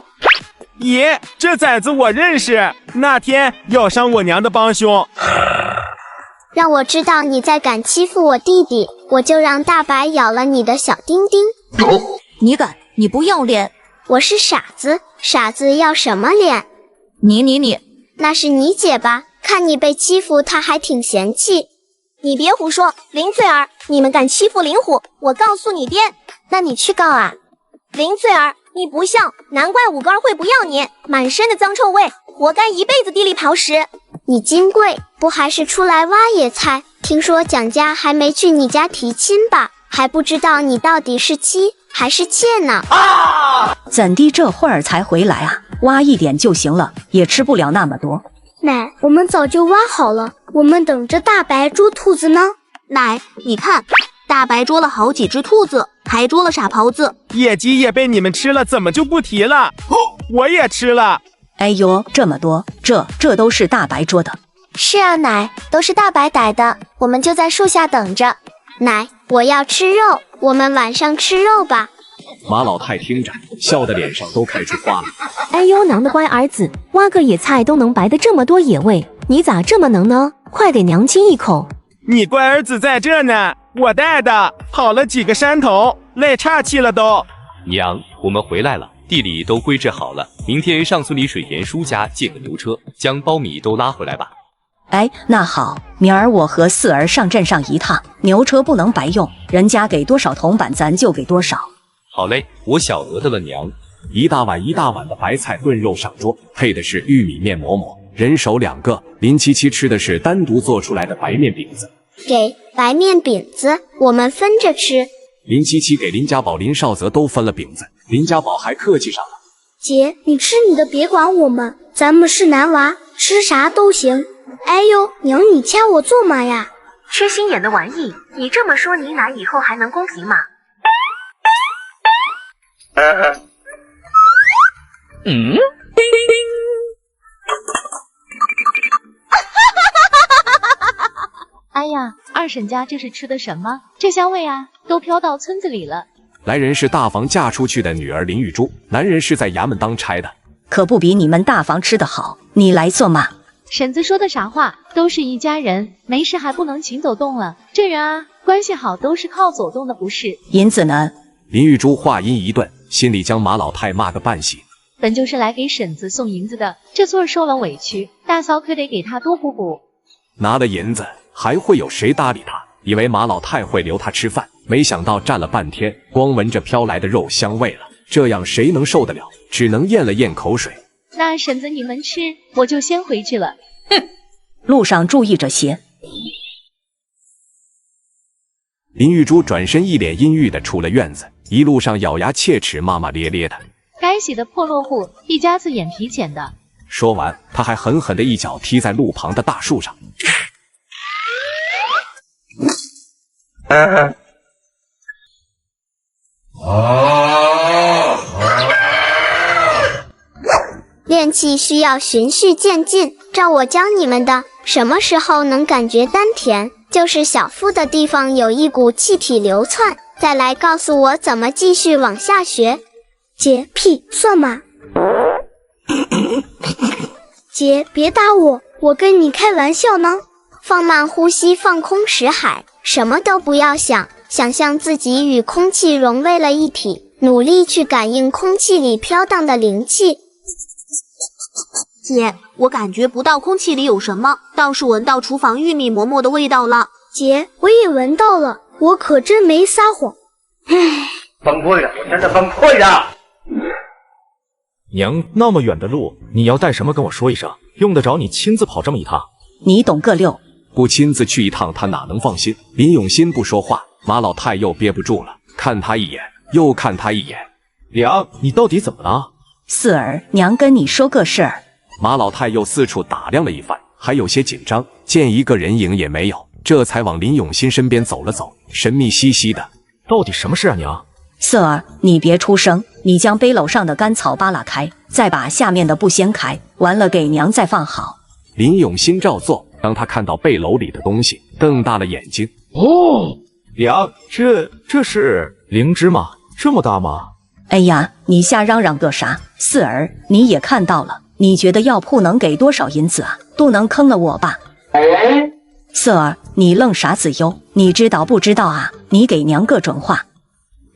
爷，这崽子我认识，那天要伤我娘的帮凶。让我知道你再敢欺负我弟弟，我就让大白咬了你的小丁丁。你敢？你不要脸！我是傻子，傻子要什么脸？你，那是你姐吧？看你被欺负，她还挺嫌弃。你别胡说，林翠儿，你们敢欺负林虎，我告诉你爹。那你去告啊！林翠儿，你不孝，难怪五哥会不要你，满身的脏臭味，活该一辈子地里刨食。你金贵，不还是出来挖野菜？听说蒋家还没去你家提亲吧？还不知道你到底是妻还是妾呢？怎地这会儿才回来啊？挖一点就行了，也吃不了那么多。奶，我们早就挖好了，我们等着大白捉兔子呢。奶，你看，大白捉了好几只兔子，抬桌了，傻狍子！野鸡也被你们吃了，怎么就不提了？我也吃了。哎呦，这么多，这都是大白捉的。是啊，奶，都是大白逮的，我们就在树下等着。奶，我要吃肉，我们晚上吃肉吧。马老太听着，笑得脸上都开出花了。哎呦，娘的乖儿子，挖个野菜都能白得这么多野味，你咋这么能呢？快给娘亲一口！你乖儿子在这呢，我带的，跑了几个山头，累岔气了都。娘，我们回来了，地里都归置好了，明天上村里水田叔家借个牛车，将苞米都拉回来吧。哎，那好，明儿我和四儿上镇上一趟，牛车不能白用，人家给多少铜板咱就给多少。好嘞，我晓得的了，娘。一大碗的白菜炖肉上桌，配的是玉米面馍馍，人手2个。林七七吃的是单独做出来的白面饼子。给白面饼子，我们分着吃。林七七给林家宝、林少泽都分了饼子，林家宝还客气上了。姐，你吃你的，别管我们，咱们是男娃，吃啥都行。哎呦，娘，你掐我做嘛呀？缺心眼的玩意！你这么说，你奶以后还能公平吗？哎呀，二婶家这是吃的什么？这香味啊，都飘到村子里了。来人是大房嫁出去的女儿林玉珠，男人是在衙门当差的，可不比你们大房吃的好。你来做嘛？婶子说的啥话？都是一家人，没事还不能勤走动了。这人啊，关系好都是靠走动的，不是？银子呢？林玉珠话音一顿，心里将马老太骂个半醒。本就是来给婶子送银子的，这错受了委屈，大嫂可得给他多补补。拿了银子，还会有谁搭理他？以为马老太会留他吃饭，没想到站了半天，光闻着飘来的肉香味了，这样谁能受得了？只能咽了咽口水。那婶子你们吃，我就先回去了。哼，路上注意着些。林玉珠转身一脸阴郁的出了院子，一路上咬牙切齿，骂骂咧咧的。该死的破落户，一家子眼皮浅的。说完，他还狠狠的一脚踢在路旁的大树上。练气需要循序渐进，照我教你们的。什么时候能感觉丹田，就是小腹的地方有一股气体流窜，再来告诉我怎么继续往下学。姐，屁算嘛？姐，别打我，我跟你开玩笑呢。放慢呼吸，放空识海，什么都不要想，想象自己与空气融为了一体，努力去感应空气里飘荡的灵气。姐，我感觉不到空气里有什么，倒是闻到厨房玉米馍馍的味道了。姐，我也闻到了，我可真没撒谎。唉，崩溃了，我真的崩溃了。娘，那么远的路，你要带什么跟我说一声，用得着你亲自跑这么一趟？你懂个六。不亲自去一趟，他哪能放心？林永新不说话，马老太又憋不住了，看他一眼，又看他一眼。娘，你到底怎么了？四儿，娘跟你说个事儿。马老太又四处打量了一番，还有些紧张，见一个人影也没有，这才往林永新身边走了走，神秘兮兮的。到底什么事啊，娘？四儿，你别出声，你将背篓上的干草扒拉开，再把下面的布掀开，完了给娘再放好。林永新照做，当他看到背篓里的东西，瞪大了眼睛。哦，娘，这是灵芝吗？这么大吗？哎呀，你瞎嚷嚷个啥？四儿，你也看到了，你觉得药铺能给多少银子啊？不能坑了我吧？四儿，你愣啥子哟？你知道不知道啊？你给娘个准话。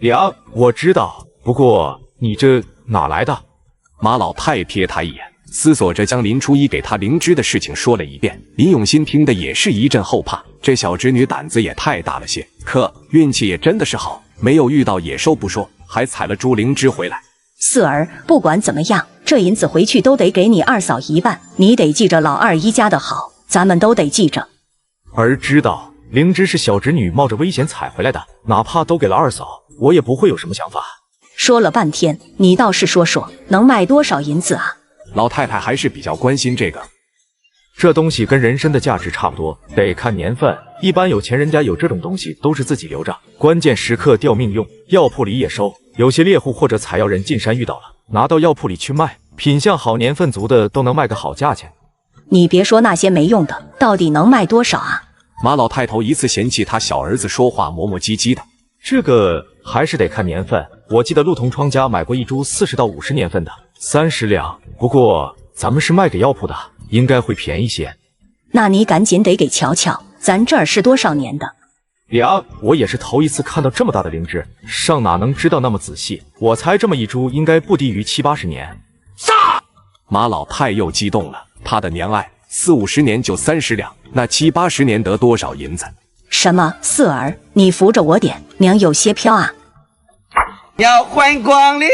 娘，我知道，不过你这哪来的？马老太瞥他一眼，思索着将林初一给他灵芝的事情说了一遍。林永新听的也是一阵后怕，这小侄女胆子也太大了些，可运气也真的是好，没有遇到野兽不说，还采了株灵芝回来。四儿，不管怎么样，这银子回去都得给你二嫂一半，你得记着老二姨家的好，咱们都得记着。儿知道，灵芝是小侄女冒着危险采回来的，哪怕都给了二嫂，我也不会有什么想法。说了半天，你倒是说说，能卖多少银子啊？老太太还是比较关心这个。这东西跟人参的价值差不多，得看年份。一般有钱人家有这种东西都是自己留着，关键时刻吊命用。药铺里也收，有些猎户或者采药人进山遇到了，拿到药铺里去卖，品相好、年份足的都能卖个好价钱。你别说那些没用的，到底能卖多少啊？马老太头一次嫌弃他小儿子说话磨磨唧唧的。这个还是得看年份，我记得陆同窗家买过一株40到50年份的，30两。不过咱们是卖给药铺的，应该会便宜些。那你赶紧得给瞧瞧，咱这儿是多少年的？娘，我也是头一次看到这么大的灵芝，上哪能知道那么仔细？我猜这么一株应该不低于70、80年。杀！马老太又激动了，他的娘爱，40、50年就30两，那70、80年得多少银子？什么？四儿，你扶着我点，娘有些飘啊。要欢迎光临。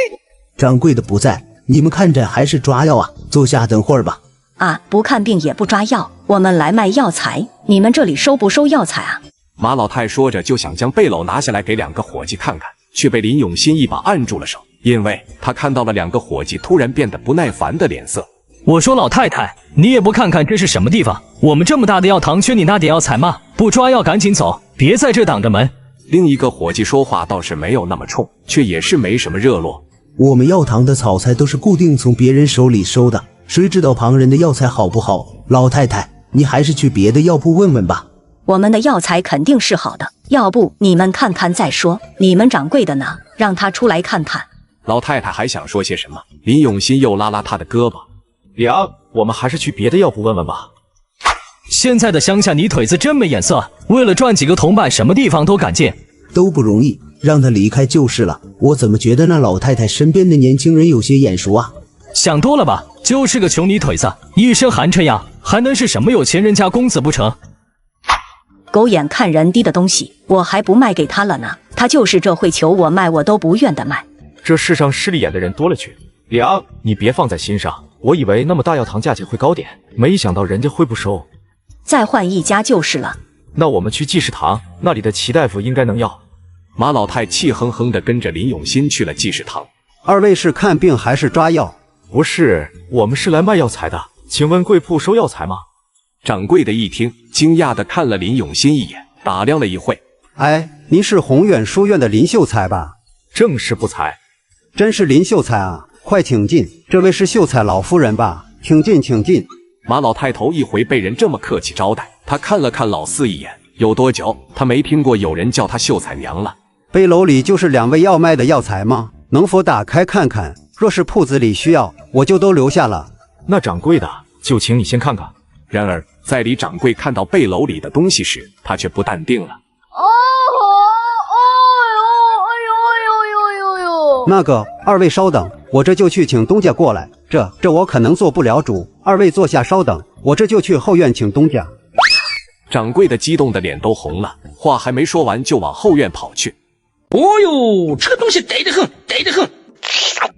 掌柜的不在，你们看诊还是抓药啊？坐下等会儿吧。啊，不看病也不抓药，我们来卖药材，你们这里收不收药材啊？马老太说着就想将背篓拿下来给2个伙计看看，却被林永新一把按住了手，因为他看到了2个伙计突然变得不耐烦的脸色。我说老太太，你也不看看这是什么地方？我们这么大的药堂，缺你那点药材吗？不抓药赶紧走，别在这挡着门。另一个伙计说话倒是没有那么冲，却也是没什么热络。我们药堂的草材都是固定从别人手里收的，谁知道旁人的药材好不好？老太太，你还是去别的药铺问问吧。我们的药材肯定是好的，要不你们看看再说。你们掌柜的呢？让他出来看看。老太太还想说些什么，林永新又拉拉他的胳膊。娘，我们还是去别的药铺问问吧。现在的乡下泥腿子真没眼色，为了赚几个铜板，什么地方都敢进，都不容易，让他离开就是了。我怎么觉得那老太太身边的年轻人有些眼熟啊？想多了吧，就是个穷泥腿子，一身寒碜样，还能是什么有钱人家公子不成？狗眼看人低的东西，我还不卖给他了呢。他就是这会求我卖，我都不愿的卖。这世上势利眼的人多了去。娘，你别放在心上，我以为那么大药堂价钱会高点，没想到人家会不收。再换一家就是了。那我们去济世堂，那里的齐大夫应该能要。马老太气哼哼地跟着林永新去了济世堂。二位是看病还是抓药？不是，我们是来卖药材的，请问贵铺收药材吗？掌柜的一听，惊讶地看了林永新一眼，打量了一会。哎，您是宏远书院的林秀才吧？正是不才。真是林秀才啊，快请进。这位是秀才老夫人吧？请进，请进。马老太头一回被人这么客气招待，他看了看老四一眼。有多久他没听过有人叫他秀才娘了？背篓里就是2位要卖的药材吗？能否打开看看？若是铺子里需要，我就都留下了。那掌柜的，就请你先看看。然而在李掌柜看到背篓里的东西时，他却不淡定了。那个，二位稍等，我这就去请东家过来。这我可能做不了主，二位坐下稍等，我这就去后院请东家。掌柜的激动的脸都红了，话还没说完就往后院跑去。哦呦，这东西得很，得很。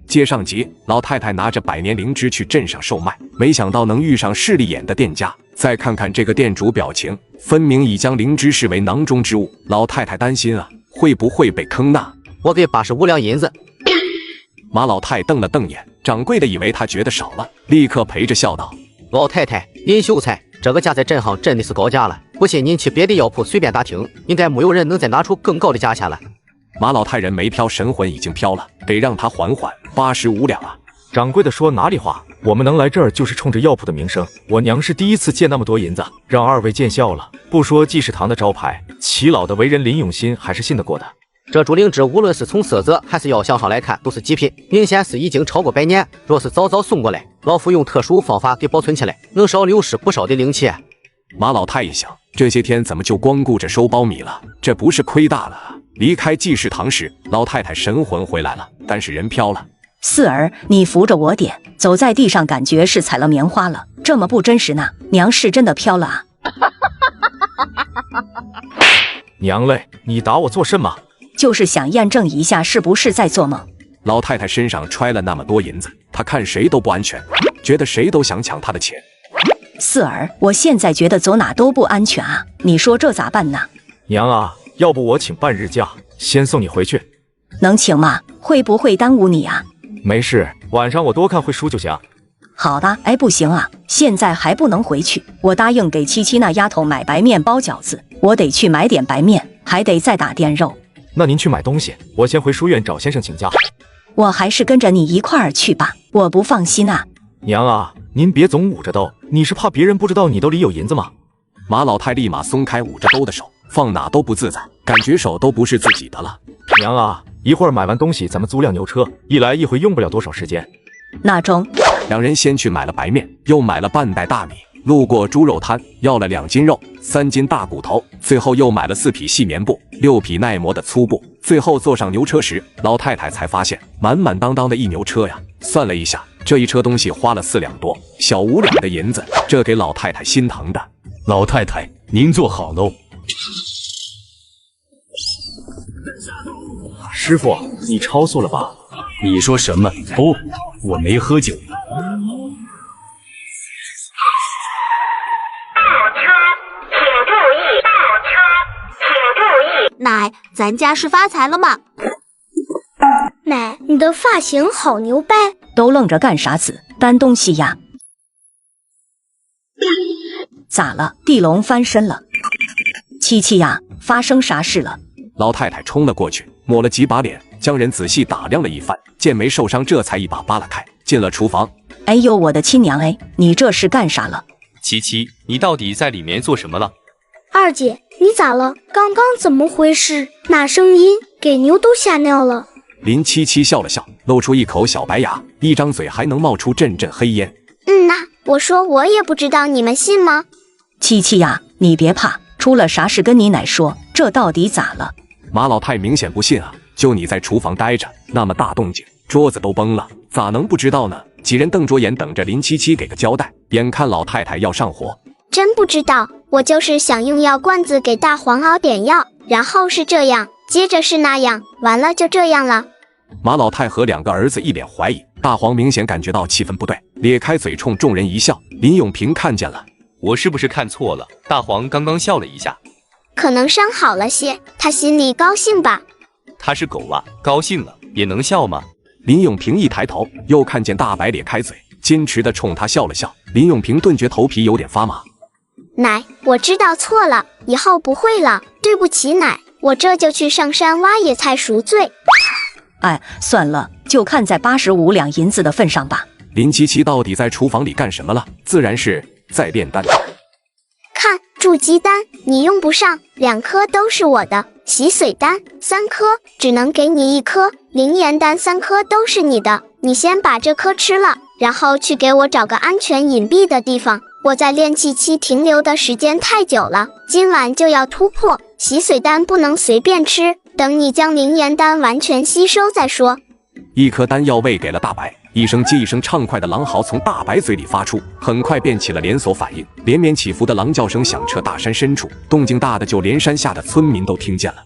接上集，老太太拿着100年灵芝去镇上售卖，没想到能遇上势利眼的店家。再看看这个店主表情，分明已将灵芝视为囊中之物。老太太担心啊，会不会被坑呢？我给85两银子。马老太瞪了瞪眼，掌柜的以为他觉得少了，立刻陪着笑道：“老太太，林秀才，这个价在镇上真的是高价了。不信您去别的药铺随便打听，应该没有人能再拿出更高的价钱来。”马老太人没飘，神魂已经飘了，得让他缓缓。85两啊！掌柜的说哪里话？我们能来这儿就是冲着药铺的名声。我娘是第一次见那么多银子，让二位见笑了。不说济世堂的招牌，齐老的为人林永新还是信得过的。这株灵芝无论是从色泽还是药香上来看，都是极品，明显是已经超过100年。若是早早送过来，老夫用特殊方法给保存起来，能少流失不少的灵气。马老太一想，这些天怎么就光顾着收苞米了？这不是亏大了啊！离开济世堂时，老太太神魂回来了，但是人飘了。四儿，你扶着我点，走在地上感觉是踩了棉花了，这么不真实呢。娘是真的飘了啊！娘嘞，你打我做甚么？就是想验证一下是不是在做梦。老太太身上揣了那么多银子，她看谁都不安全，觉得谁都想抢她的钱。四儿，我现在觉得走哪都不安全啊，你说这咋办呢？娘啊，要不我请半日假，先送你回去。能请吗？会不会耽误你啊？没事，晚上我多看会书就行。好的，哎，不行啊，现在还不能回去。我答应给七七那丫头买白面包饺子，我得去买点白面，还得再打点肉。那您去买东西，我先回书院找先生请假。我还是跟着你一块儿去吧，我不放心啊。娘啊，您别总捂着兜，你是怕别人不知道你兜里有银子吗？马老太立马松开捂着兜的手，放哪都不自在，感觉手都不是自己的了。娘啊，一会儿买完东西咱们租辆牛车，一来一回用不了多少时间。那中，两人先去买了白面，又买了半袋大米，路过猪肉摊要了2斤肉、3斤大骨头，最后又买了4匹细棉布、6匹耐磨的粗布。最后坐上牛车时，老太太才发现满满当当的一牛车呀！算了一下，这一车东西花了4两多，小5两的银子，这给老太太心疼的。老太太，您坐好喽。师傅，你超速了吧？你说什么？不，我没喝酒。奶，咱家是发财了吗？奶，你的发型好牛掰！都愣着干啥子？搬东西呀！咋了？地龙翻身了？七七呀，发生啥事了？老太太冲了过去，抹了几把脸，将人仔细打量了一番，见没受伤，这才一把扒拉开，进了厨房。哎呦，我的亲娘哎，你这是干啥了？七七，你到底在里面做什么了？二姐，你咋了？刚刚怎么回事？那声音给牛都吓尿了。林七七笑了笑，露出一口小白牙，一张嘴还能冒出阵阵黑烟。那我说我也不知道，你们信吗？七七呀，你别怕，出了啥事跟你奶说，这到底咋了？马老太明显不信啊，就你在厨房待着，那么大动静，桌子都崩了，咋能不知道呢？几人瞪着眼等着林七七给个交代，眼看老太太要上火。真不知道，我就是想用药罐子给大黄熬点药，然后是这样，接着是那样，完了就这样了。马老太和2个儿子一脸怀疑，大黄明显感觉到气氛不对，咧开嘴冲众人一笑。林永平看见了，我是不是看错了？大黄刚刚笑了一下，可能伤好了些，他心里高兴吧。他是狗啊，高兴了也能笑吗？林永平一抬头，又看见大白咧开嘴，矜持地冲他笑了笑。林永平顿觉头皮有点发麻。奶，我知道错了，以后不会了，对不起奶，我这就去上山挖野菜赎罪。哎，算了，就看在85两银子的份上吧。林七七到底在厨房里干什么了？自然是在炼丹。看，筑基丹你用不上，2颗都是我的；洗髓丹3颗，只能给你1颗；灵岩丹3颗都是你的。你先把这颗吃了，然后去给我找个安全隐蔽的地方。我在炼气期停留的时间太久了，今晚就要突破。洗髓丹不能随便吃，等你将灵岩丹完全吸收再说。1颗丹药喂给了大白，一声接一声畅快的狼嚎从大白嘴里发出，很快便起了连锁反应，连绵起伏的狼叫声响彻大山深处，动静大的就连山下的村民都听见了。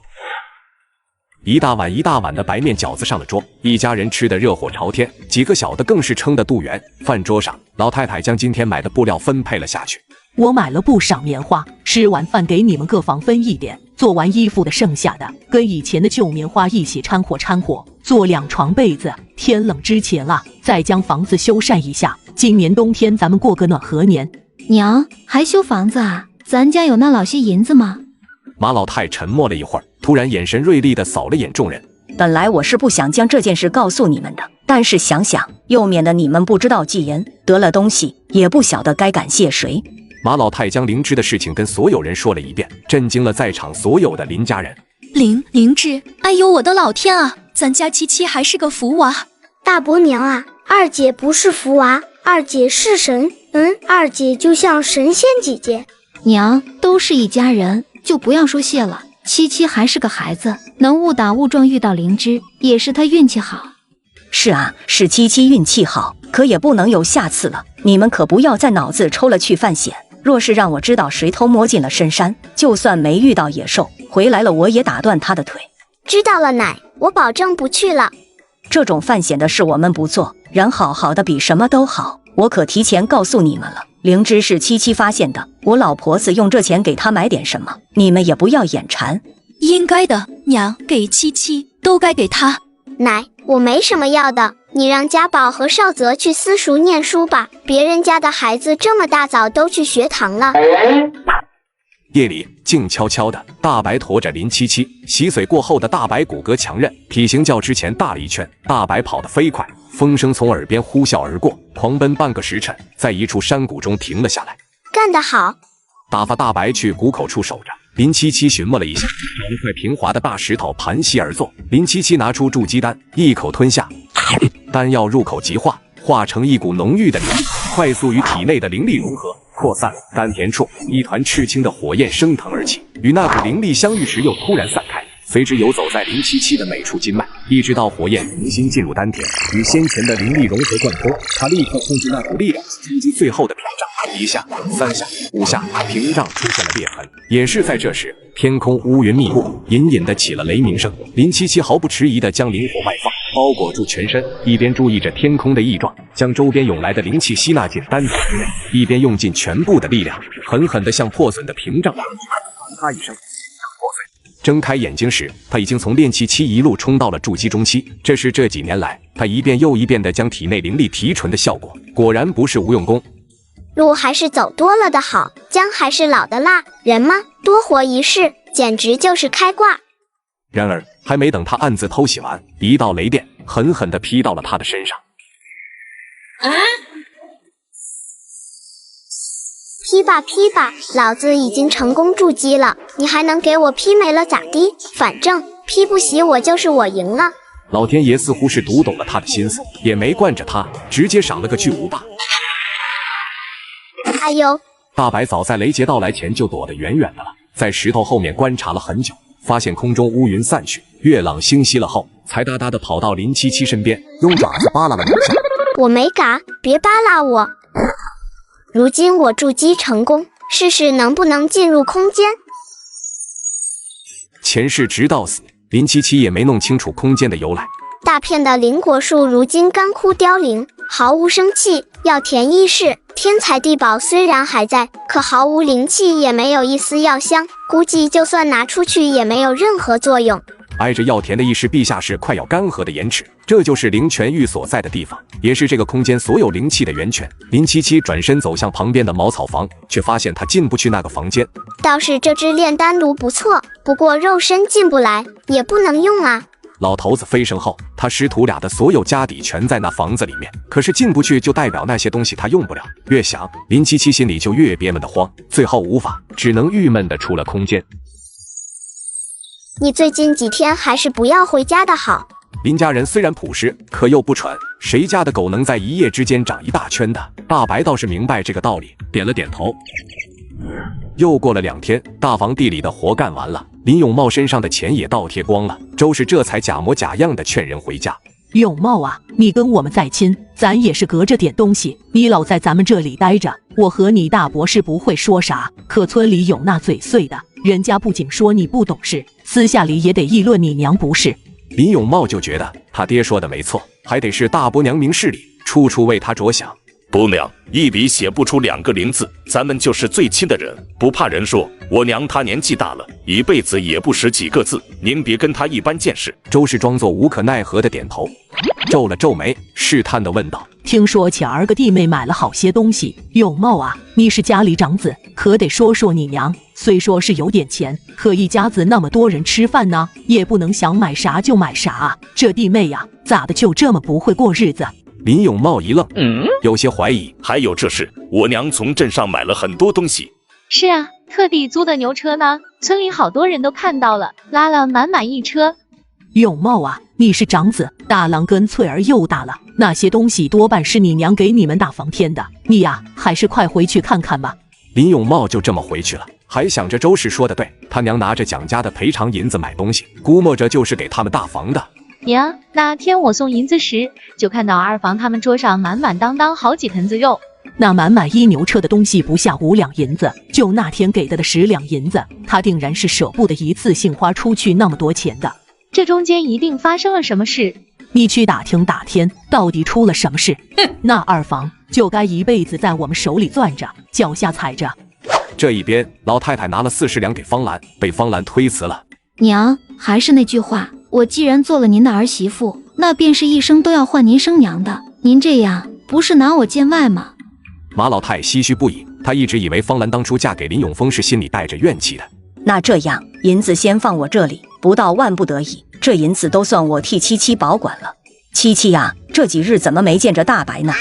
一大碗一大碗的白面饺子上了桌，一家人吃得热火朝天，几个小的更是撑得肚圆。饭桌上，老太太将今天买的布料分配了下去。我买了不少棉花，吃完饭给你们各房分一点，做完衣服的剩下的跟以前的旧棉花一起掺和，做2床被子。天冷之前了，再将房子修缮一下，今年冬天咱们过个暖和年。娘，还修房子啊？咱家有那老些银子吗？马老太沉默了一会儿，突然眼神锐利地扫了眼众人。本来我是不想将这件事告诉你们的，但是想想又免得你们不知道忌言，得了东西也不晓得该感谢谁。马老太将灵芝的事情跟所有人说了一遍，震惊了在场所有的林家人。灵芝，哎呦我的老天啊，咱家七七还是个福娃。大伯娘啊，二姐不是福娃，二姐是神，二姐就像神仙姐姐。娘，都是一家人，就不要说谢了。七七还是个孩子，能误打误撞遇到灵芝，也是她运气好。是啊，是七七运气好，可也不能有下次了。你们可不要在脑子抽了去犯险。若是让我知道谁偷摸进了深山，就算没遇到野兽，回来了我也打断他的腿。知道了奶，我保证不去了。这种犯险的事我们不做，人好好的比什么都好。我可提前告诉你们了，灵芝是七七发现的，我老婆子用这钱给她买点什么，你们也不要眼馋。应该的，娘，给七七都该给她。奶，我没什么要的，你让家宝和少泽去私塾念书吧，别人家的孩子这么大早都去学堂了。夜里静悄悄的，大白驮着林七七，洗髓过后的大白骨骼强韧，体型较之前大了一圈。大白跑得飞快，风声从耳边呼啸而过，狂奔半个时辰，在一处山谷中停了下来。干得好！打发大白去谷口处守着。林七七寻摸了一下，一块平滑的大石头盘膝而坐。林七七拿出筑基丹，一口吞下，丹药入口即化，化成一股浓郁的灵力，快速与体内的灵力融合扩散。丹田处一团赤青的火焰升腾而起，与那股灵力相遇时又突然散开，随之游走在林七七的每处经脉，一直到火焰重新进入丹田，与先前的灵力融合贯通。他立刻控制那股力量，冲击最后的屏障。1下、3下、5下，屏障出现了裂痕。也是在这时，天空乌云密布，隐隐的起了雷鸣声。林七七毫不迟疑地将灵火外放，包裹住全身，一边注意着天空的异状，将周边涌来的灵气吸纳进丹田之内，一边用尽全部的力量，狠狠地向破损的屏障打去。咔一声，破碎。睁开眼睛时，他已经从炼气期一路冲到了筑基中期。这是这几年来他一遍又一遍地将体内灵力提纯的效果，果然不是无用功。路还是走多了的好，姜还是老的辣，人嘛，多活一世，简直就是开挂。然而，还没等他暗自偷袭完，一道雷电狠狠地劈到了他的身上。劈吧劈吧，老子已经成功筑基了，你还能给我劈没了咋地？反正劈不熄我就是我赢了。老天爷似乎是读懂了他的心思，也没惯着他，直接赏了个巨无霸。哎呦！大白早在雷劫到来前就躲得远远的了，在石头后面观察了很久，发现空中乌云散去，月朗星稀了后，才哒哒的跑到林七七身边，用爪子扒拉了两下。我没嘎，别扒拉我。如今我筑基成功，试试能不能进入空间。前世直到死，林七七也没弄清楚空间的由来。大片的灵果树如今干枯凋零，毫无生气，药田易逝。天材地宝虽然还在，可毫无灵气，也没有一丝药香，估计就算拿出去也没有任何作用。挨着药田的一石陛下是快要干涸的岩齿，这就是灵泉域所在的地方，也是这个空间所有灵气的源泉。林七七转身走向旁边的茅草房，却发现他进不去那个房间。倒是这只炼丹炉不错，不过肉身进不来，也不能用啊。老头子飞升后，他师徒俩的所有家底全在那房子里面，可是进不去就代表那些东西他用不了。越想，林七七心里就越憋闷的慌，最后无法，只能郁闷的出了空间。你最近几天还是不要回家的好。林家人虽然朴实，可又不蠢，谁家的狗能在一夜之间长一大圈的？大白倒是明白这个道理，点了点头。又过了2天，大房地里的活干完了，林永茂身上的钱也倒贴光了，周氏这才假模假样的劝人回家。永茂啊，你跟我们再亲，咱也是隔着点东西，你老在咱们这里待着，我和你大伯是不会说啥，可村里有那嘴碎的，人家不仅说你不懂事，私下里也得议论你娘不是。林永茂就觉得他爹说的没错，还得是大伯娘明事理，处处为他着想。伯娘，一笔写不出2个灵字，咱们就是最亲的人，不怕人说我娘她年纪大了，一辈子也不识几个字，您别跟她一般见识。周氏装作无可奈何的点头，皱了皱眉，试探的问道：听说前儿个弟妹买了好些东西，永茂啊，你是家里长子，可得说说你娘，虽说是有点钱，可一家子那么多人吃饭呢，也不能想买啥就买啥啊，这弟妹呀，咋的就这么不会过日子？林永茂一愣，有些怀疑。还有这事，我娘从镇上买了很多东西。是啊，特地租的牛车呢，村里好多人都看到了，拉了满满一车。永茂啊，你是长子，大郎跟翠儿又大了，那些东西多半是你娘给你们大房添的，你呀，还是快回去看看吧。林永茂就这么回去了，还想着周氏说的对，他娘拿着蒋家的赔偿银子买东西，估摸着就是给他们大房的。娘，那天我送银子时，就看到二房他们桌上满满当当好几盆子肉。那满满1牛车的东西不下5两银子，就那天给的10两银子，他定然是舍不得一次性花出去那么多钱的。这中间一定发生了什么事，你去打听打听，到底出了什么事？那二房就该一辈子在我们手里攥着，脚下踩着。这一边，老太太拿了40两给方兰，被方兰推辞了。娘，还是那句话，我既然做了您的儿媳妇，那便是一生都要换您生娘的。您这样不是拿我见外吗？马老太唏嘘不已，她一直以为方兰当初嫁给林永峰是心里带着怨气的。那这样，银子先放我这里，不到万不得已，这银子都算我替七七保管了。七七呀，这几日怎么没见着大白呢？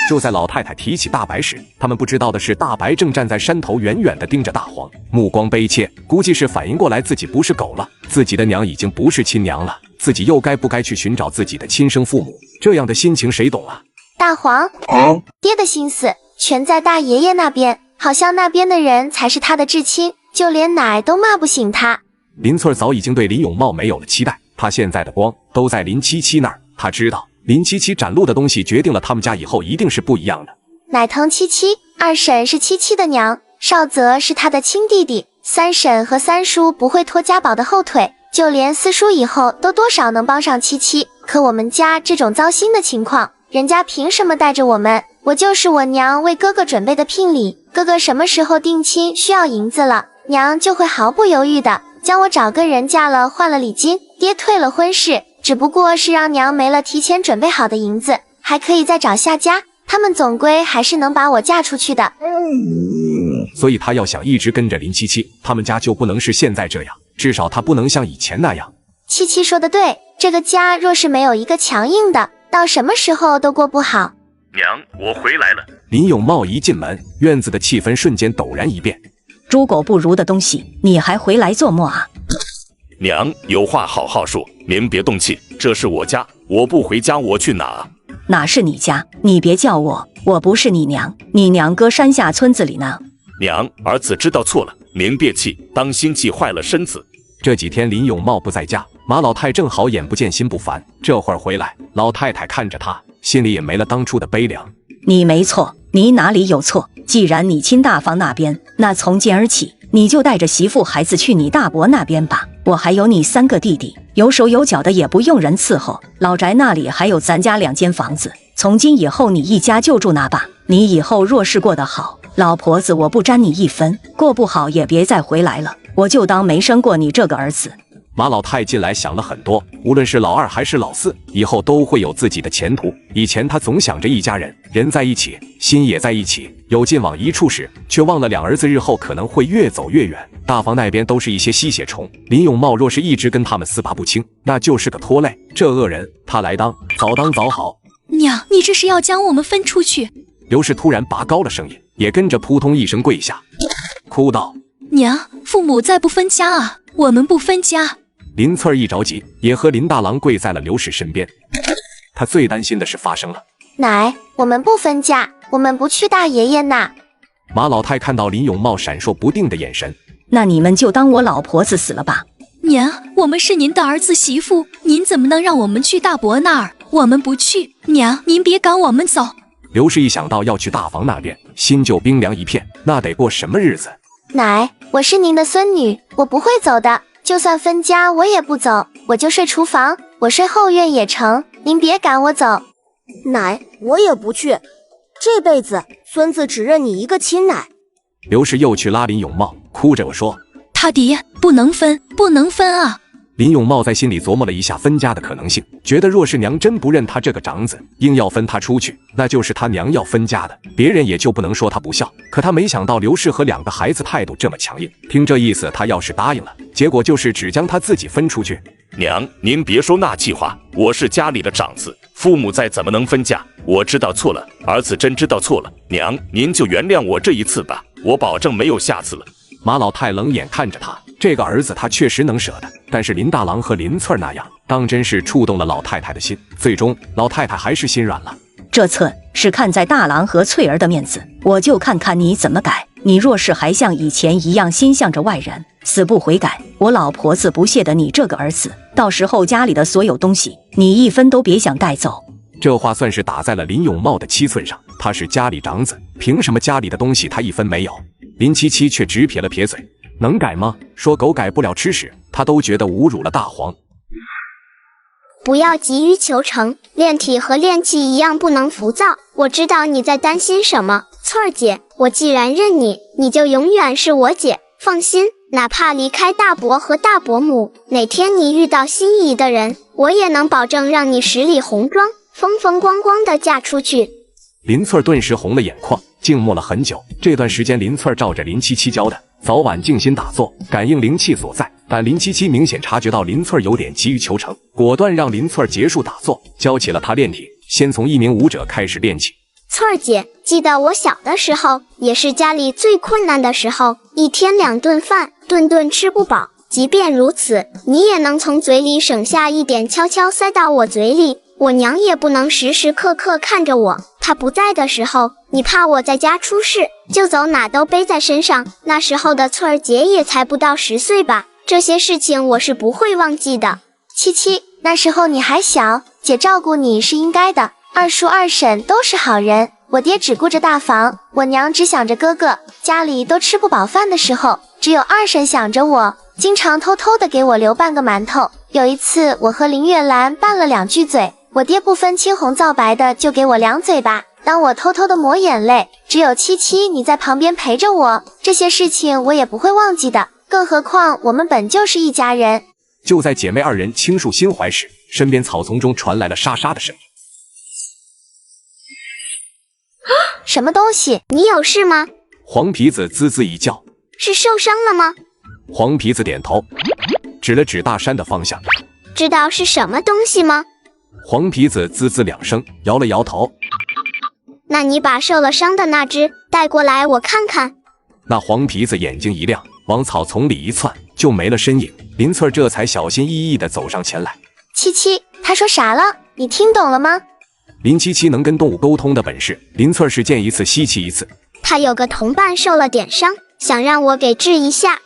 就在老太太提起大白时，他们不知道的是，大白正站在山头远远地盯着大黄，目光悲切，估计是反应过来自己不是狗了，自己的娘已经不是亲娘了，自己又该不该去寻找自己的亲生父母？这样的心情谁懂啊？大黄，爹的心思全在大爷爷那边，好像那边的人才是他的至亲，就连奶都骂不醒他。林翠早已经对林永茂没有了期待，他现在的光都在林七七那儿，他知道林七七展露的东西决定了他们家以后一定是不一样的。奶疼七七，二婶是七七的娘，少泽是他的亲弟弟，三婶和三叔不会拖家宝的后腿，就连四叔以后都多少能帮上七七。可我们家这种糟心的情况，人家凭什么带着我们？我就是我娘为哥哥准备的聘礼，哥哥什么时候定亲需要银子了，娘就会毫不犹豫的将我找个人嫁了，换了礼金，爹退了婚事，只不过是让娘没了提前准备好的银子，还可以再找下家，他们总归还是能把我嫁出去的。所以他要想一直跟着林七七，他们家就不能是现在这样，至少他不能像以前那样。七七说的对，这个家若是没有一个强硬的，到什么时候都过不好。娘，我回来了。林永茂一进门，院子的气氛瞬间陡然一变。猪狗不如的东西，你还回来做么啊？娘，有话好好说，您别动气，这是我家，我不回家我去哪？哪是你家？你别叫我，我不是你娘，你娘搁山下村子里呢。娘，儿子知道错了，您别气，当心气坏了身子。这几天林永茂不在家，马老太正好眼不见心不烦，这会儿回来，老太太看着他，心里也没了当初的悲凉。你没错，你哪里有错？既然你亲大房那边，那从今儿起，你就带着媳妇孩子去你大伯那边吧。我还有你3个弟弟，有手有脚的也不用人伺候。老宅那里还有咱家2间房子，从今以后你一家就住那吧。你以后若是过得好，老婆子我不沾你一分；过不好也别再回来了，我就当没生过你这个儿子。马老太近来想了很多，无论是老二还是老四，以后都会有自己的前途。以前他总想着一家人，人在一起，心也在一起，有劲往一处使，却忘了2儿子日后可能会越走越远。大房那边都是一些吸血虫，林永茂若是一直跟他们撕拔不清，那就是个拖累。这恶人，他来当，早当早好。娘，你这是要将我们分出去？刘氏突然拔高了声音，也跟着扑通一声跪下，哭道：娘，父母再不分家啊，我们不分家。林翠儿一着急，也和林大郎跪在了刘氏身边。他最担心的是发生了。奶，我们不分家，我们不去大爷爷那。马老太看到林永茂闪烁不定的眼神，那你们就当我老婆子死了吧。娘，我们是您的儿子媳妇，您怎么能让我们去大伯那儿？我们不去。娘，您别赶我们走。刘氏一想到要去大房那边，心就冰凉一片，那得过什么日子？奶，我是您的孙女，我不会走的。就算分家我也不走，我就睡厨房，我睡后院也成，您别赶我走。奶，我也不去，这辈子孙子只认你一个亲奶。刘氏又去拉林永茂，哭着说：他爹，不能分，不能分啊！林永茂在心里琢磨了一下分家的可能性，觉得若是娘真不认他这个长子，硬要分他出去，那就是他娘要分家的，别人也就不能说他不孝。可他没想到刘氏和2个孩子态度这么强硬，听这意思，他要是答应了，结果就是只将他自己分出去。娘，您别说那气话，我是家里的长子，父母再怎么能分家？我知道错了，儿子真知道错了，娘，您就原谅我这一次吧，我保证没有下次了。马老太冷眼看着他，这个儿子他确实能舍得，但是林大郎和林翠儿那样，当真是触动了老太太的心。最终，老太太还是心软了。这次是看在大郎和翠儿的面子，我就看看你怎么改。你若是还像以前一样心向着外人，死不悔改，我老婆子不屑的你这个儿子，到时候家里的所有东西，你一分都别想带走。这话算是打在了林永茂的7寸上，他是家里长子，凭什么家里的东西他一分没有？林七七却直撇了撇嘴，能改吗？说狗改不了吃屎，他都觉得侮辱了大黄。不要急于求成，炼体和炼气一样不能浮躁。我知道你在担心什么，翠儿姐，我既然认你，你就永远是我姐。放心，哪怕离开大伯和大伯母，哪天你遇到心仪的人，我也能保证让你十里红妆，风风光光的嫁出去。林翠儿顿时红了眼眶，静默了很久。这段时间，林翠儿照着林七七教的，早晚静心打坐，感应灵气所在。但林七七明显察觉到林翠儿有点急于求成，果断让林翠儿结束打坐，教起了她练体，先从一名舞者开始练起。翠儿姐，记得我小的时候，也是家里最困难的时候，一天2顿饭，顿顿吃不饱。即便如此，你也能从嘴里省下一点，悄悄塞到我嘴里。我娘也不能时时刻刻看着我，她不在的时候，你怕我在家出事，就走哪都背在身上。那时候的翠儿姐也才不到10岁吧，这些事情我是不会忘记的。七七，那时候你还小，姐照顾你是应该的。二叔二婶都是好人，我爹只顾着大房，我娘只想着哥哥，家里都吃不饱饭的时候，只有二婶想着我，经常偷偷的给我留半个馒头。有一次我和林月兰拌了2句嘴，我爹不分青红皂白的就给我2嘴巴，当我偷偷的抹眼泪，只有七七你在旁边陪着我，这些事情我也不会忘记的，更何况我们本就是一家人。就在姐妹2人倾诉心怀时，身边草丛中传来了沙沙的声音。什么东西？你有事吗？黄皮子滋滋一叫。是受伤了吗？黄皮子点头，指了指大山的方向。知道是什么东西吗？黄皮子滋滋2声，摇了摇头。那你把受了伤的那只带过来我看看。那黄皮子眼睛一亮，往草丛里一窜，就没了身影。林翠儿这才小心翼翼地走上前来。七七，他说啥了？你听懂了吗？林七七能跟动物沟通的本事，林翠儿是见一次稀奇一次。他有个同伴受了点伤，想让我给治一下。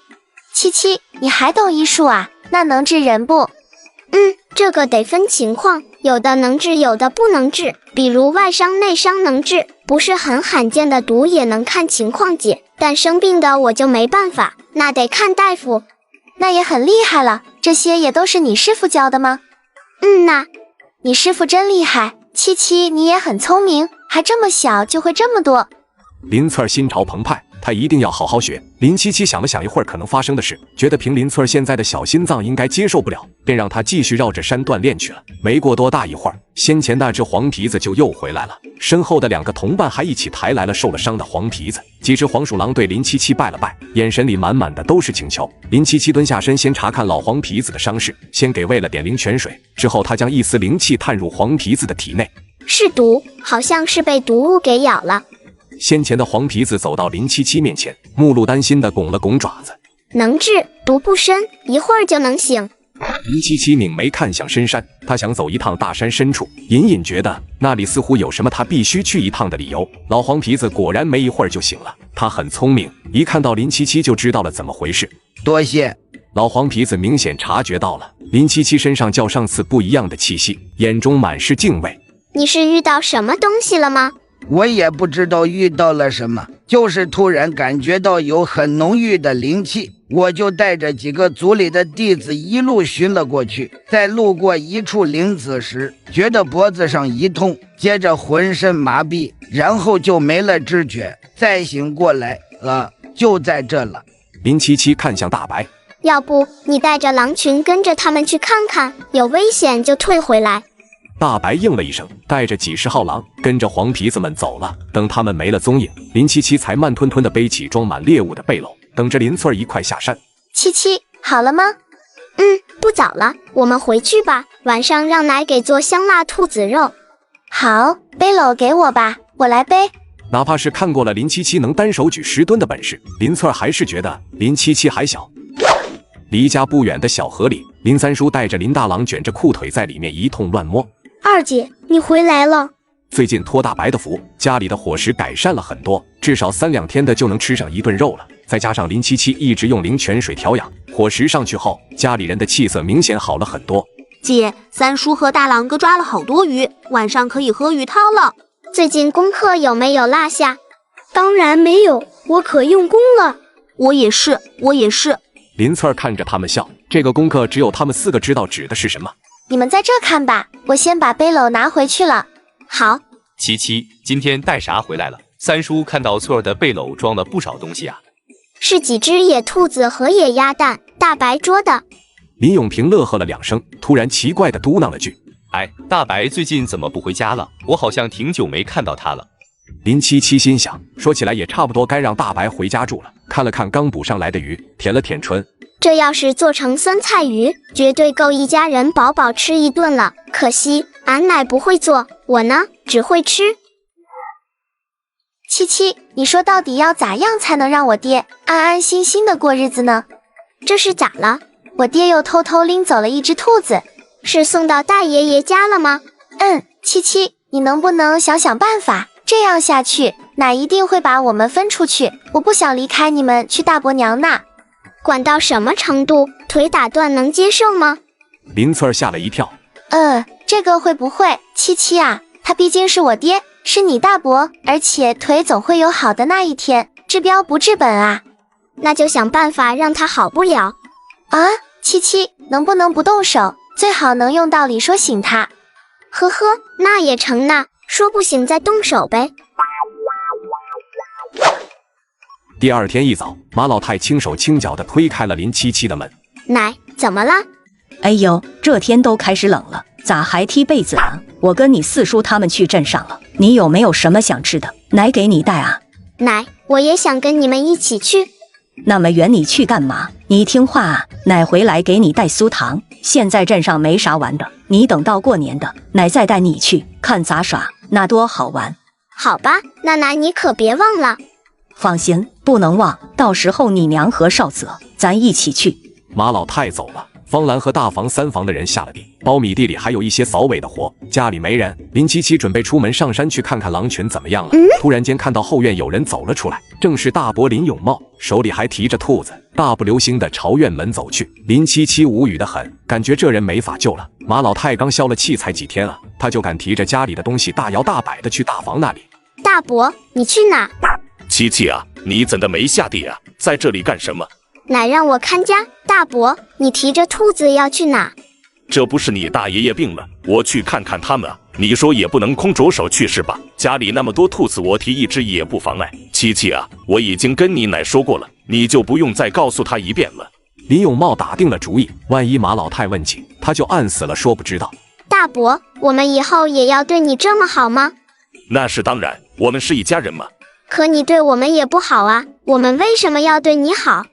七七，你还懂医术啊？那能治人不？这个得分情况，有的能治，有的不能治。比如外伤内伤能治，不是很罕见的毒也能看情况解，但生病的我就没办法，那得看大夫。那也很厉害了，这些也都是你师傅教的吗？那你师傅真厉害。七七，你也很聪明，还这么小就会这么多。林翠儿心潮澎湃，她一定要好好学。林七七想了想一会儿可能发生的事，觉得凭林翠儿现在的小心脏应该接受不了，便让她继续绕着山锻炼去了。没过多大一会儿，先前那只黄皮子就又回来了，身后的2个同伴还一起抬来了受了伤的黄皮子。几只黄鼠狼对林七七拜了拜，眼神里满满的都是请求。林七七蹲下身，先查看老黄皮子的伤势，先给喂了点灵泉水，之后他将一丝灵气探入黄皮子的体内。是毒，好像是被毒物给咬了。先前的黄皮子走到林七七面前，目露担心地拱了拱爪子。能治，毒不深，一会儿就能醒。林七七拧眉看向深山，他想走一趟大山深处，隐隐觉得那里似乎有什么他必须去一趟的理由。老黄皮子果然没一会儿就醒了，他很聪明，一看到林七七就知道了怎么回事。多谢。老黄皮子明显察觉到了林七七身上较上次不一样的气息，眼中满是敬畏。你是遇到什么东西了吗？我也不知道遇到了什么，就是突然感觉到有很浓郁的灵气，我就带着几个族里的弟子一路寻了过去。在路过一处林子时，觉得脖子上一痛，接着浑身麻痹，然后就没了知觉。再醒过来，就在这了。林七七看向大白，要不你带着狼群跟着他们去看看，有危险就退回来。大白应了一声，带着几十号狼跟着黄皮子们走了。等他们没了踪影，林七七才慢吞吞地背起装满猎物的背篓，等着林翠儿一块下山。七七，好了吗？不早了，我们回去吧。晚上让奶给做香辣兔子肉。好，背篓给我吧，我来背。哪怕是看过了林七七能单手举10吨的本事，林翠儿还是觉得林七七还小。离家不远的小河里，林三叔带着林大郎卷着裤腿在里面一通乱摸。二姐，你回来了。最近托大白的福，家里的伙食改善了很多，至少3、2天的就能吃上1顿肉了。再加上林七七一直用灵泉水调养，伙食上去后，家里人的气色明显好了很多。姐，三叔和大郎哥抓了好多鱼，晚上可以喝鱼汤了。最近功课有没有落下？当然没有，我可用功了。我也是。林翠儿看着他们笑，这个功课只有他们4个知道指的是什么。你们在这看吧，我先把背篓拿回去了。好。七七，今天带啥回来了？三叔看到翠儿的背篓装了不少东西啊。是几只野兔子和野鸭蛋，大白捉的。林永平乐呵了2声，突然奇怪地嘟囔了句：“哎，大白最近怎么不回家了？我好像挺久没看到他了。”林七七心想，说起来也差不多该让大白回家住了。看了看刚捕上来的鱼，舔了舔唇，这要是做成酸菜鱼，绝对够一家人饱饱吃一顿了。可惜俺奶不会做，我呢只会吃。七七，你说到底要咋样才能让我爹安安心心的过日子呢？这是咋了？我爹又偷偷拎走了一只兔子，是送到大爷爷家了吗？七七，你能不能想想办法？这样下去，奶一定会把我们分出去。我不想离开你们去大伯娘那。管到什么程度？腿打断能接受吗？林翠儿吓了一跳。这个会不会？七七啊，他毕竟是我爹，是你大伯，而且腿总会有好的那一天，治标不治本啊。那就想办法让他好不了。啊，七七，能不能不动手？最好能用道理说醒他。呵呵，那也成呐，说不醒再动手呗。第2天一早，马老太轻手轻脚地推开了林七七的门。奶，怎么了？哎呦，这天都开始冷了，咋还踢被子呢？我跟你四叔他们去镇上了，你有没有什么想吃的？奶给你带啊。奶，我也想跟你们一起去。那么远你去干嘛？你听话啊，奶回来给你带酥糖。现在镇上没啥玩的，你等到过年的，奶再带你去看杂耍，那多好玩。好吧，那奶你可别忘了。放心，不能忘，到时候你娘和少泽咱一起去。马老太走了，方兰和大房3房的人下了地，苞米地里还有一些扫尾的活，家里没人。林七七准备出门上山去看看狼群怎么样了，突然间看到后院有人走了出来，正是大伯林永茂，手里还提着兔子，大步流星的朝院门走去。林七七无语的很，感觉这人没法救了。马老太刚消了气才几天啊，他就敢提着家里的东西大摇大摆的去大房那里。大伯，你去哪？七七啊，你怎的没下地啊？在这里干什么？奶让我看家。大伯，你提着兔子要去哪？这不是你大爷爷病了，我去看看他们啊。你说也不能空着手去是吧？家里那么多兔子，我提一只也不妨碍。七七啊，我已经跟你奶说过了，你就不用再告诉他一遍了。林永茂打定了主意，万一马老太问起，他就按死了说不知道。大伯，我们以后也要对你这么好吗？那是当然，我们是一家人嘛。可你对我们也不好啊，我们为什么要对你好？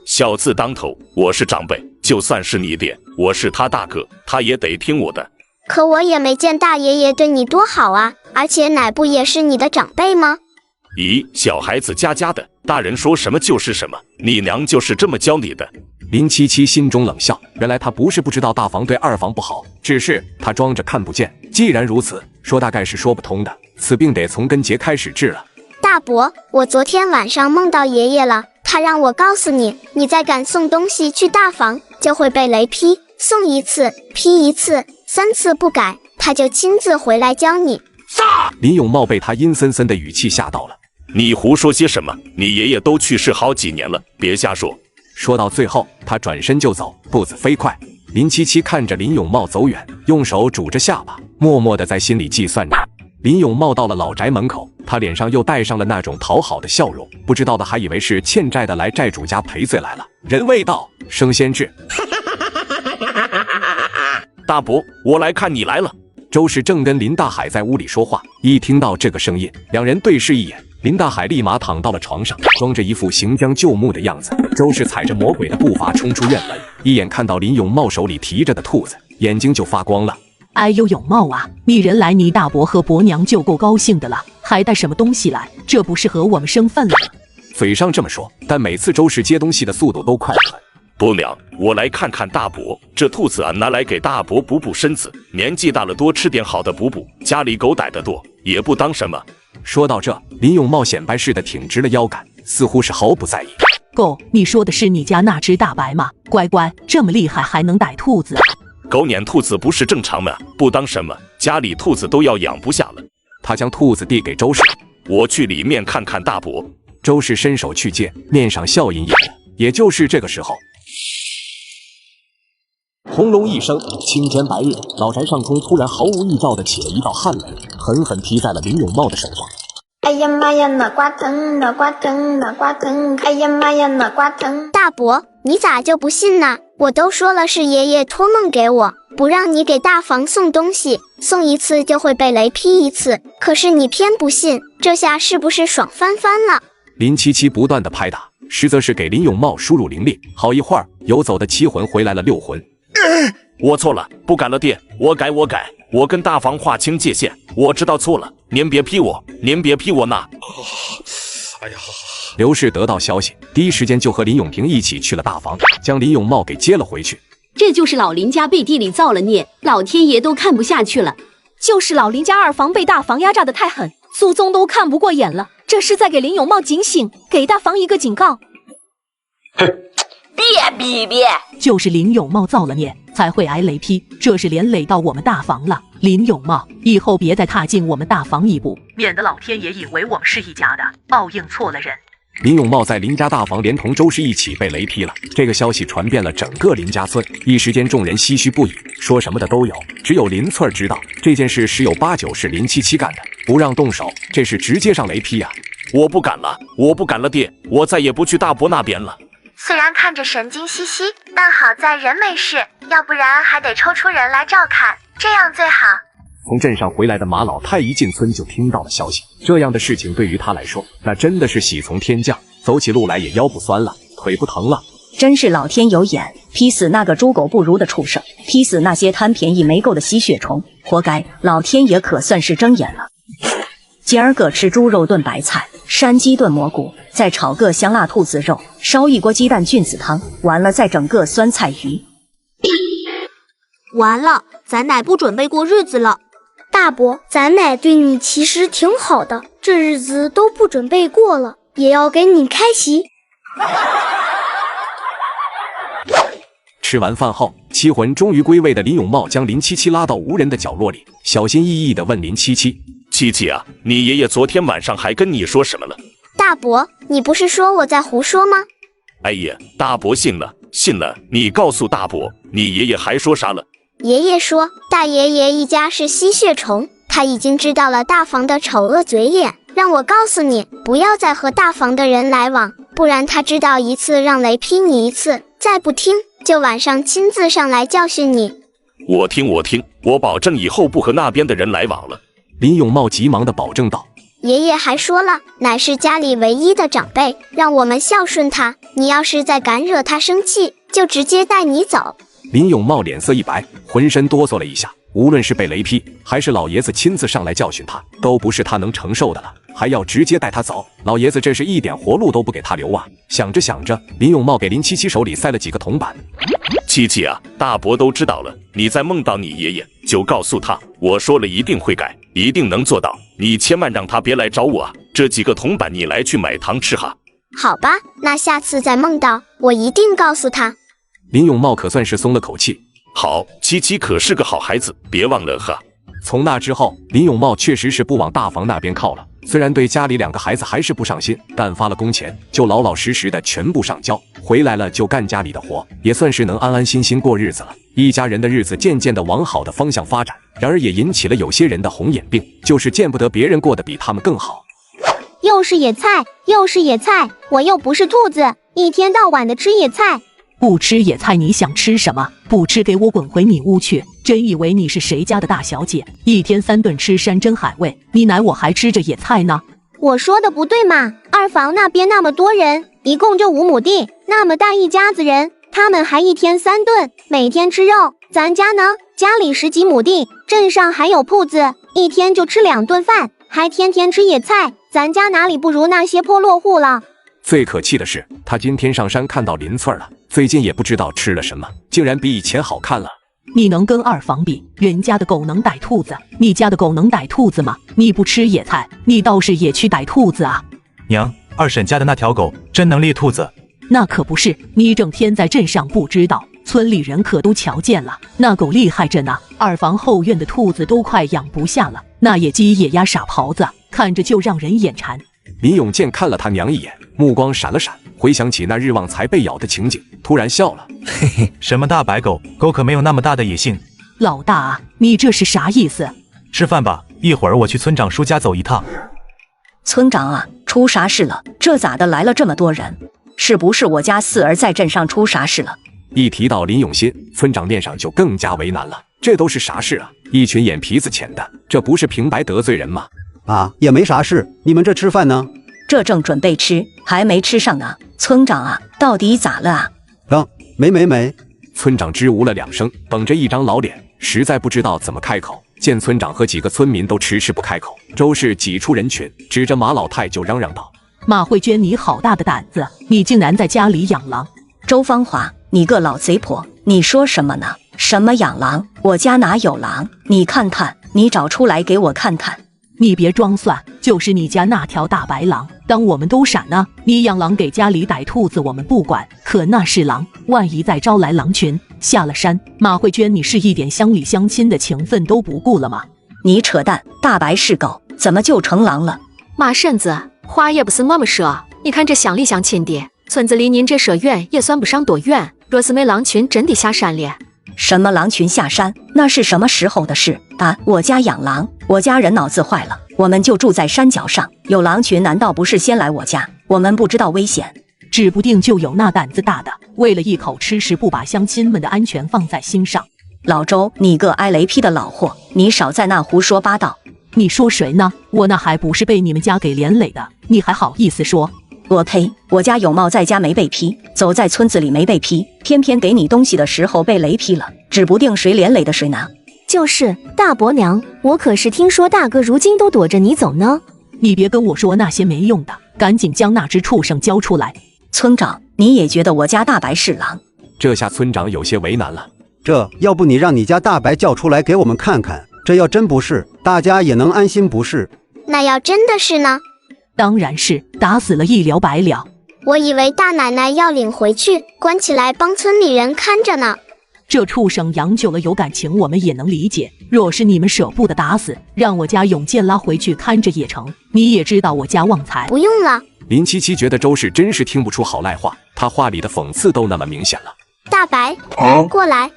小字当头，我是长辈，就算是你爹，我是他大哥，他也得听我的。可我也没见大爷爷对你多好啊，而且奶不也是你的长辈吗？咦，小孩子家家的，大人说什么就是什么，你娘就是这么教你的。林七七心中冷笑，原来他不是不知道大房对2房不好，只是他装着看不见。既然如此，说大概是说不通的，此病得从根结开始治了。大伯，我昨天晚上梦到爷爷了，他让我告诉你，你再敢送东西去大房，就会被雷劈，送一次劈一次，3次不改，他就亲自回来教你。林永茂被他阴森森的语气吓到了。你胡说些什么？你爷爷都去世好几年了，别瞎说。说到最后，他转身就走，步子飞快。林七七看着林永茂走远，用手拄着下巴，默默地在心里计算着。林永茂到了老宅门口，他脸上又带上了那种讨好的笑容，不知道的还以为是欠债的来债主家赔罪来了。人未到，升仙至。大伯，我来看你来了。周氏正跟林大海在屋里说话，一听到这个声音，两人对视一眼，林大海立马躺到了床上，装着一副行将就木的样子。周氏踩着魔鬼的步伐冲出院门，一眼看到林永茂手里提着的兔子，眼睛就发光了。哎呦，永茂啊，你人来，你大伯和伯娘就够高兴的了，还带什么东西来？这不是和我们生分了吗？嘴上这么说，但每次周氏接东西的速度都快得很。伯娘，我来看看大伯，这兔子啊，拿来给大伯补补身子，年纪大了多吃点好的补补，家里狗逮得多，也不当什么。说到这，林永茂显摆似的挺直了腰杆，似乎是毫不在意。狗，你说的是你家那只大白吗？乖乖，这么厉害还能逮兔子？狗撵兔子不是正常吗？不当什么，家里兔子都要养不下了。他将兔子递给周氏，我去里面看看大伯。周氏伸手去接，面上笑吟吟的。也就是这个时候，轰隆一声，青天白日，老宅上空突然毫无预兆的起了一道旱雷，狠狠劈在了林永茂的手上。哎呀妈呀，脑瓜疼，脑瓜疼，脑瓜疼！哎呀妈呀，脑瓜疼！大伯，你咋就不信呢？我都说了是爷爷托梦给我，不让你给大房送东西，送一次就会被雷劈一次。可是你偏不信，这下是不是爽翻翻了？林七七不断的拍打，实则是给林永茂输入灵力。好一会儿，游走的7魂回来了6魂。我错了，不敢了爹，我改，我跟大房划清界限，我知道错了，您别批我，您别批我呐。哎呀，刘氏得到消息，第一时间就和林永平一起去了大房，将林永茂给接了回去。这就是老林家背地里造了孽，老天爷都看不下去了。就是老林家二房被大房压榨得太狠，苏宗都看不过眼了，这是在给林永茂警醒，给大房一个警告。别，就是林永茂造了孽，才会挨雷劈，这是连累到我们大房了。林永茂，以后别再踏进我们大房一步，免得老天爷以为我们是一家的，报应错了人。林永茂在林家大房连同周氏一起被雷劈了，这个消息传遍了整个林家村，一时间众人唏嘘不已，说什么的都有，只有林翠儿知道这件事十有八九是林七七干的，不让动手，这是直接上雷劈啊！我不敢了，爹，我再也不去大伯那边了。虽然看着神经兮兮，但好在人没事，要不然还得抽出人来照看，这样最好。从镇上回来的马老太一进村就听到了消息，这样的事情对于他来说，那真的是喜从天降，走起路来也腰不酸了，腿不疼了。真是老天有眼，劈死那个猪狗不如的畜生，劈死那些贪便宜没够的吸血虫，活该！老天爷可算是睁眼了。今儿个吃猪肉炖白菜，山鸡炖蘑菇，再炒个香辣兔子肉，烧一锅鸡蛋菌子汤，完了再整个酸菜鱼。完了，咱奶不准备过日子了。大伯，咱奶对你其实挺好的，这日子都不准备过了，也要给你开席。吃完饭后，7魂终于归位的林永茂将林七七拉到无人的角落里，小心翼翼地问林七七：“七七啊，你爷爷昨天晚上还跟你说什么了？”大伯，你不是说我在胡说吗？哎呀，大伯信了，你告诉大伯，你爷爷还说啥了？爷爷说，大爷爷一家是吸血虫，他已经知道了大房的丑恶嘴脸，让我告诉你，不要再和大房的人来往，不然他知道一次让雷劈你一次，再不听就晚上亲自上来教训你。我听，我保证以后不和那边的人来往了。林永茂急忙地保证道。爷爷还说了，乃是家里唯一的长辈，让我们孝顺他，你要是再敢惹他生气，就直接带你走。林永茂脸色一白，浑身哆嗦了一下，无论是被雷劈，还是老爷子亲自上来教训他，都不是他能承受的了，还要直接带他走，老爷子这是一点活路都不给他留啊！想着想着，林永茂给林七七手里塞了几个铜板。七七啊，大伯都知道了，你再梦到你爷爷，就告诉他，我说了一定会改，一定能做到，你千万让他别来找我啊！这几个铜板你来去买糖吃哈。好吧，那下次再梦到，我一定告诉他。林永茂可算是松了口气。好，七七可是个好孩子，别忘了哈。从那之后，林永茂确实是不往大房那边靠了。虽然对家里2个孩子还是不上心，但发了工钱就老老实实的全部上交，回来了就干家里的活，也算是能安安心心过日子了。一家人的日子渐渐的往好的方向发展，然而也引起了有些人的红眼病，就是见不得别人过得比他们更好。又是野菜，我又不是兔子，一天到晚的吃野菜。不吃野菜你想吃什么？不吃给我滚回你屋去！真以为你是谁家的大小姐，一天3顿吃山珍海味，你奶我还吃着野菜呢。我说的不对嘛，二房那边那么多人，一共就5亩地，那么大一家子人，他们还一天3顿，每天吃肉。咱家呢，家里10几亩地，镇上还有铺子，一天就吃2顿饭，还天天吃野菜，咱家哪里不如那些破落户了？最可气的是，他今天上山看到林翠儿了，最近也不知道吃了什么，竟然比以前好看了。你能跟二房比？人家的狗能逮兔子，你家的狗能逮兔子吗？你不吃野菜，你倒是也去逮兔子啊！娘，二婶家的那条狗真能猎兔子？那可不是，你整天在镇上不知道，村里人可都瞧见了，那狗厉害着呢。二房后院的兔子都快养不下了，那野鸡野鸭傻狍子，看着就让人眼馋。林永健看了他娘一眼，目光闪了闪，回想起那日旺财被咬的情景，突然笑了。嘿嘿，什么大白狗，狗可没有那么大的野性。老大啊，你这是啥意思？吃饭吧，一会儿我去村长叔家走一趟。村长啊，出啥事了？这咋的来了这么多人？是不是我家四儿在镇上出啥事了？一提到林永新，村长面上就更加为难了。这都是啥事啊？一群眼皮子浅的，这不是平白得罪人吗？啊，也没啥事。你们这吃饭呢？这正准备吃，还没吃上呢。村长啊，到底咋了啊？没。村长支吾了2声，绷着一张老脸，实在不知道怎么开口。见村长和几个村民都迟迟不开口，周氏挤出人群，指着马老太就嚷嚷道：“马慧娟，你好大的胆子！你竟然在家里养狼！”周芳华，你个老贼婆，你说什么呢？什么养狼？我家哪有狼？你看看，你找出来给我看看。你别装蒜，就是你家那条大白狼，当我们都傻呢？你养狼给家里逮兔子我们不管，可那是狼，万一再招来狼群，下了山，马慧娟，你是一点乡里乡亲的情分都不顾了吗？你扯淡，大白是狗，怎么就成狼了？马婶子，话也不是那么说，你看这乡里乡亲的，村子离您这舍远也算不上多远，若是没狼群真的下山了。什么狼群下山？那是什么时候的事啊？我家养狼，我家人脑子坏了，我们就住在山脚上，有狼群难道不是先来我家？我们不知道危险，指不定就有那胆子大的，为了一口吃食不把乡亲们的安全放在心上。老周，你个挨雷劈的老货，你少在那胡说八道。你说谁呢？我那还不是被你们家给连累的，你还好意思说？我呸！我家有猫在家没被劈，走在村子里没被劈，偏偏给你东西的时候被雷劈了，指不定谁连累的谁呢。就是大伯娘，我可是听说大哥如今都躲着你走呢。你别跟我说那些没用的，赶紧将那只畜生交出来。村长，你也觉得我家大白是狼？这下村长有些为难了。这要不你让你家大白叫出来给我们看看，这要真不是，大家也能安心不是？那要真的是呢？当然是，打死了一了百了。我以为大奶奶要领回去关起来帮村里人看着呢。这畜生养久了有感情我们也能理解，若是你们舍不得打死，让我家永健拉回去看着也成。你也知道我家旺财。不用了。林七七觉得周氏真是听不出好赖话，他话里的讽刺都那么明显了。大白，过来。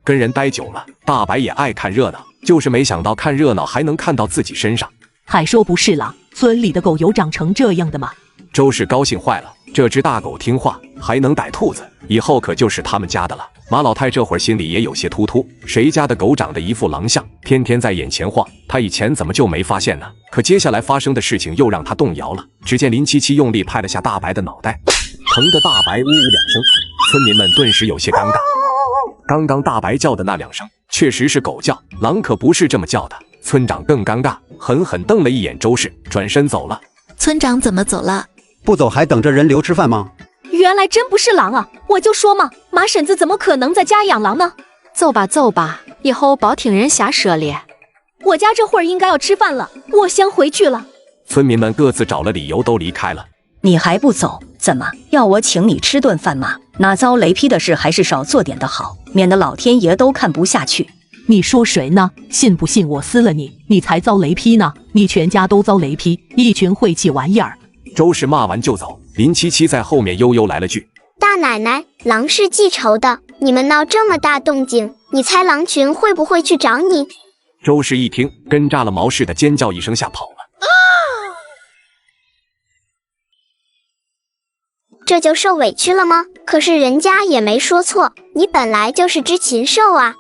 跟人待久了，大白也爱看热闹，就是没想到看热闹还能看到自己身上。还说不是狼，村里的狗有长成这样的吗？周氏高兴坏了，这只大狗听话，还能逮兔子，以后可就是他们家的了。马老太这会儿心里也有些突突，谁家的狗长得一副狼相，天天在眼前晃，他以前怎么就没发现呢？可接下来发生的事情又让他动摇了。只见林七七用力拍了下大白的脑袋，疼得大白呜呜2声，村民们顿时有些尴尬。刚刚大白叫的那2声确实是狗叫，狼可不是这么叫的。村长更尴尬，狠狠瞪了一眼周氏，转身走了。村长怎么走了？不走还等着人流吃饭吗？原来真不是狼啊！我就说嘛，马婶子怎么可能在家养狼呢？走吧走吧，以后别听人瞎说了。我家这会儿应该要吃饭了，我先回去了。村民们各自找了理由都离开了。你还不走？怎么要我请你吃顿饭吗？那遭雷劈的事还是少做点的好，免得老天爷都看不下去。你说谁呢？信不信我撕了你，你才遭雷劈呢？你全家都遭雷劈，一群晦气玩意儿！周氏骂完就走，林七七在后面悠悠来了句：“大奶奶，狼是记仇的，你们闹这么大动静，你猜狼群会不会去找你？”周氏一听，跟炸了毛似的尖叫一声吓跑了。这就受委屈了吗？可是人家也没说错，你本来就是只禽兽啊！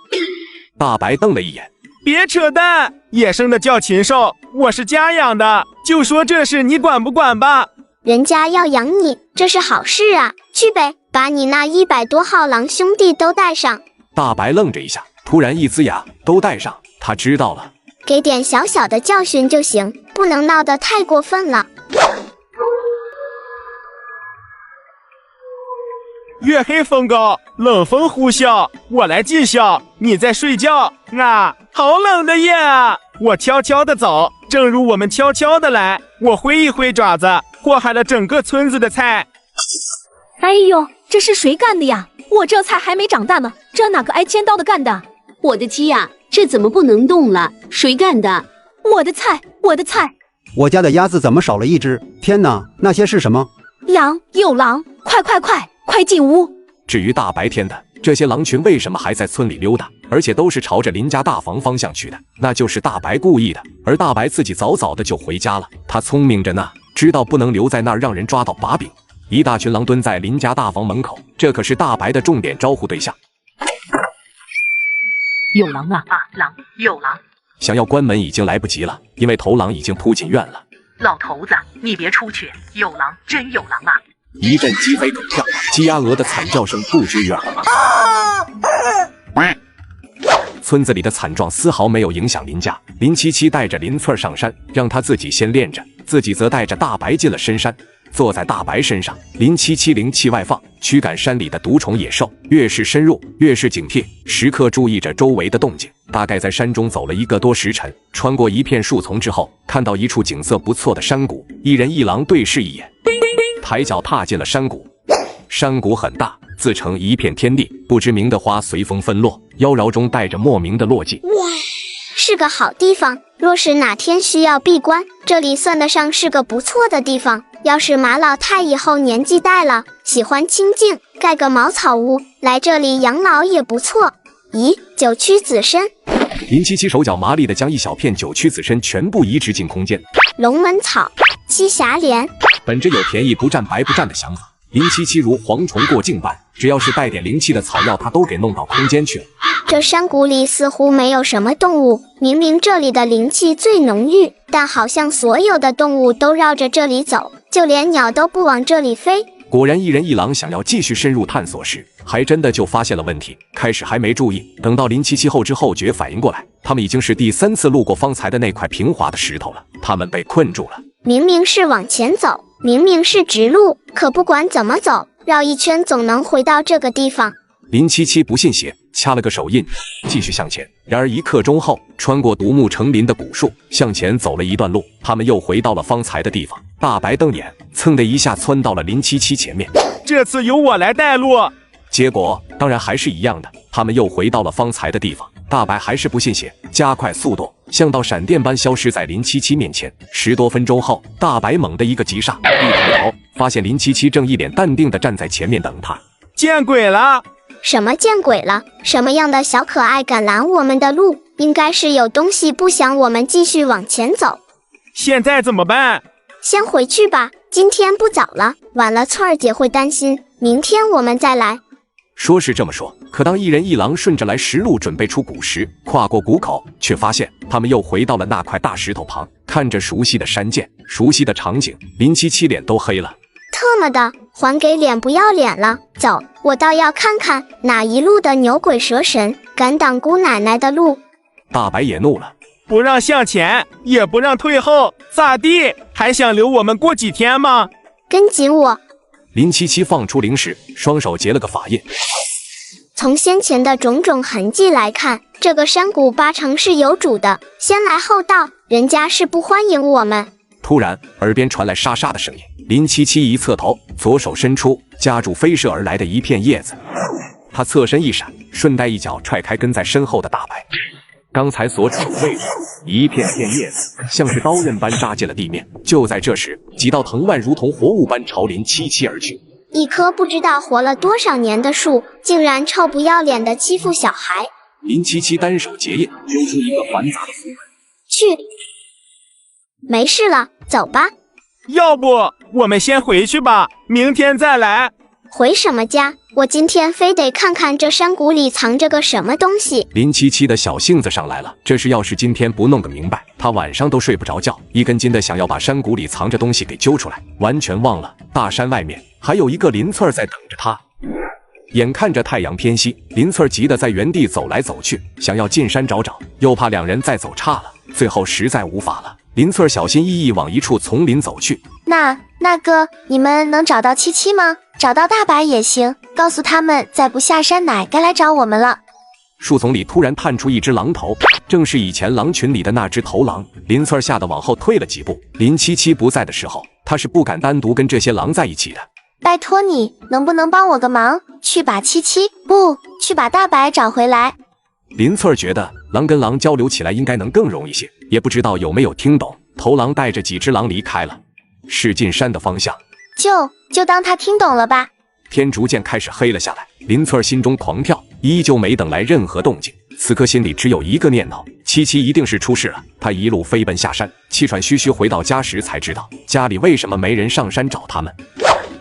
大白瞪了一眼，别扯淡，野生的叫禽兽，我是家养的，就说这事你管不管吧？人家要养你，这是好事啊！去呗，把你那100多号狼兄弟都带上。大白愣着一下，突然一呲牙，都带上，他知道了，给点小小的教训就行，不能闹得太过分了。月黑风高，冷风呼啸，我来尽孝，你在睡觉啊！好冷的夜啊！我悄悄的走，正如我们悄悄的来。我挥一挥爪子，祸害了整个村子的菜。哎呦，这是谁干的呀？我这菜还没长大呢，这哪个挨千刀的干的？我的鸡呀，这怎么不能动了？谁干的？我的菜，我的菜！我家的鸭子怎么少了一只？天哪，那些是什么？狼，有狼！快进屋！至于大白天的，这些狼群为什么还在村里溜达，而且都是朝着林家大房方向去的？那就是大白故意的。而大白自己早早的就回家了，他聪明着呢，知道不能留在那儿让人抓到把柄。一大群狼蹲在林家大房门口，这可是大白的重点招呼对象。有狼啊！狼，有狼！想要关门已经来不及了，因为头狼已经扑进院了。老头子，你别出去，有狼，真有狼啊！一阵鸡飞狗跳、鸡鸭鹅的惨叫声不绝于耳。村子里的惨状丝毫没有影响林家。林七七带着林翠儿上山，让他自己先练着，自己则带着大白进了深山。坐在大白身上，林七七灵气外放，驱赶山里的毒虫野兽。越是深入，越是警惕，时刻注意着周围的动静。大概在山中走了1个多时辰，穿过一片树丛之后，看到一处景色不错的山谷，一人一狼对视一眼，抬脚踏进了山谷。山谷很大，自成一片天地，不知名的花随风纷落，妖娆中带着莫名的落寂。是个好地方，若是哪天需要闭关，这里算得上是个不错的地方。要是马老太以后年纪大了，喜欢清静，盖个茅草屋，来这里养老也不错。咦，9曲子参。林七七手脚麻利地将一小片9曲子参全部移植进空间。龙门草、栖霞莲。本着有便宜不占白不占的想法，林七七如蝗虫过境般，只要是带点灵气的草药，他都给弄到空间去了。这山谷里似乎没有什么动物，明明这里的灵气最浓郁，但好像所有的动物都绕着这里走，就连鸟都不往这里飞。果然，一人一狼想要继续深入探索时，还真的就发现了问题。开始还没注意，等到林七七后知后觉反应过来，他们已经是第3次路过方才的那块平滑的石头了。他们被困住了。明明是往前走，明明是直路，可不管怎么走，绕一圈总能回到这个地方。林七七不信邪，掐了个手印，继续向前。然而1刻钟后，穿过独木成林的古树，向前走了一段路，他们又回到了方才的地方。大白瞪眼，噌的一下窜到了林七七前面。这次由我来带路。结果当然还是一样的，他们又回到了方才的地方。大白还是不信邪，加快速度，像道闪电般消失在林七七面前。10多分钟后，大白猛地一个急刹，一抬头发现林七七正一脸淡定地站在前面等他。见鬼了！什么见鬼了？什么样的小可爱敢拦我们的路？应该是有东西不想我们继续往前走。现在怎么办？先回去吧，今天不早了，晚了翠儿姐会担心，明天我们再来。说是这么说，可当一人一狼顺着来时路准备出谷时，跨过谷口，却发现他们又回到了那块大石头旁。看着熟悉的山涧，熟悉的场景，林七七脸都黑了。特么的，还给脸不要脸了！走，我倒要看看哪一路的牛鬼蛇神敢挡姑奶奶的路。大白也怒了，不让向前，也不让退后，咋地？还想留我们过几天吗？跟紧我！林七七放出灵石，双手结了个法印。从先前的种种痕迹来看，这个山谷8成是有主的，先来后到，人家是不欢迎我们。突然，耳边传来沙沙的声音。林七七一侧头，左手伸出，夹住飞射而来的一片叶子。他侧身一闪，顺带一脚踹开跟在身后的大白。刚才所指的位置，一片片叶子像是刀刃般扎进了地面。就在这时，几道藤蔓如同活物般朝林七七而去。一棵不知道活了多少年的树，竟然臭不要脸的欺负小孩。林七七单手结印，丢出一个繁杂的符文。去，没事了，走吧。要不我们先回去吧，明天再来。回什么家？我今天非得看看这山谷里藏着个什么东西。林七七的小性子上来了，这事要是今天不弄个明白，他晚上都睡不着觉，一根筋的想要把山谷里藏着东西给揪出来，完全忘了大山外面还有一个林翠儿在等着他。眼看着太阳偏西，林翠儿急得在原地走来走去，想要进山找找，又怕两人再走差了，最后实在无法了。林翠儿小心翼翼往一处丛林走去。那个，你们能找到七七吗？找到大白也行，告诉他们再不下山奶该来找我们了。树丛里突然探出一只狼头，正是以前狼群里的那只头狼。林翠儿吓得往后退了几步。林七七不在的时候，他是不敢单独跟这些狼在一起的。拜托你，能不能帮我个忙，去把七七，不，去把大白找回来。林翠儿觉得狼跟狼交流起来应该能更容易些，也不知道有没有听懂。头狼带着几只狼离开了，是进山的方向。就当他听懂了吧。天逐渐开始黑了下来。林翠儿心中狂跳，依旧没等来任何动静。此刻心里只有一个念头：七七一定是出事了。他一路飞奔下山，气喘吁吁回到家时才知道，家里为什么没人上山找他们。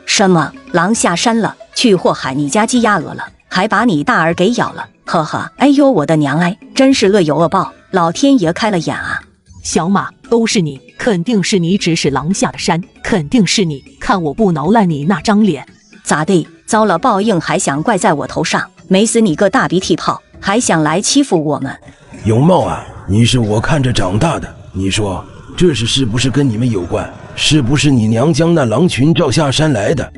什么？狼下山了，去祸害你家鸡鸭鹅了，还把你大儿给咬了，呵呵！哎呦我的娘哎，真是恶有恶报，老天爷开了眼啊！小马，都是你，肯定是你指使狼下的山，肯定是你，看我不挠烂你那张脸！咋地？遭了报应还想怪在我头上？没死你个大鼻涕泡，还想来欺负我们？永茂啊，你是我看着长大的，你说这事是不是跟你们有关？是不是你娘将那狼群召下山来的？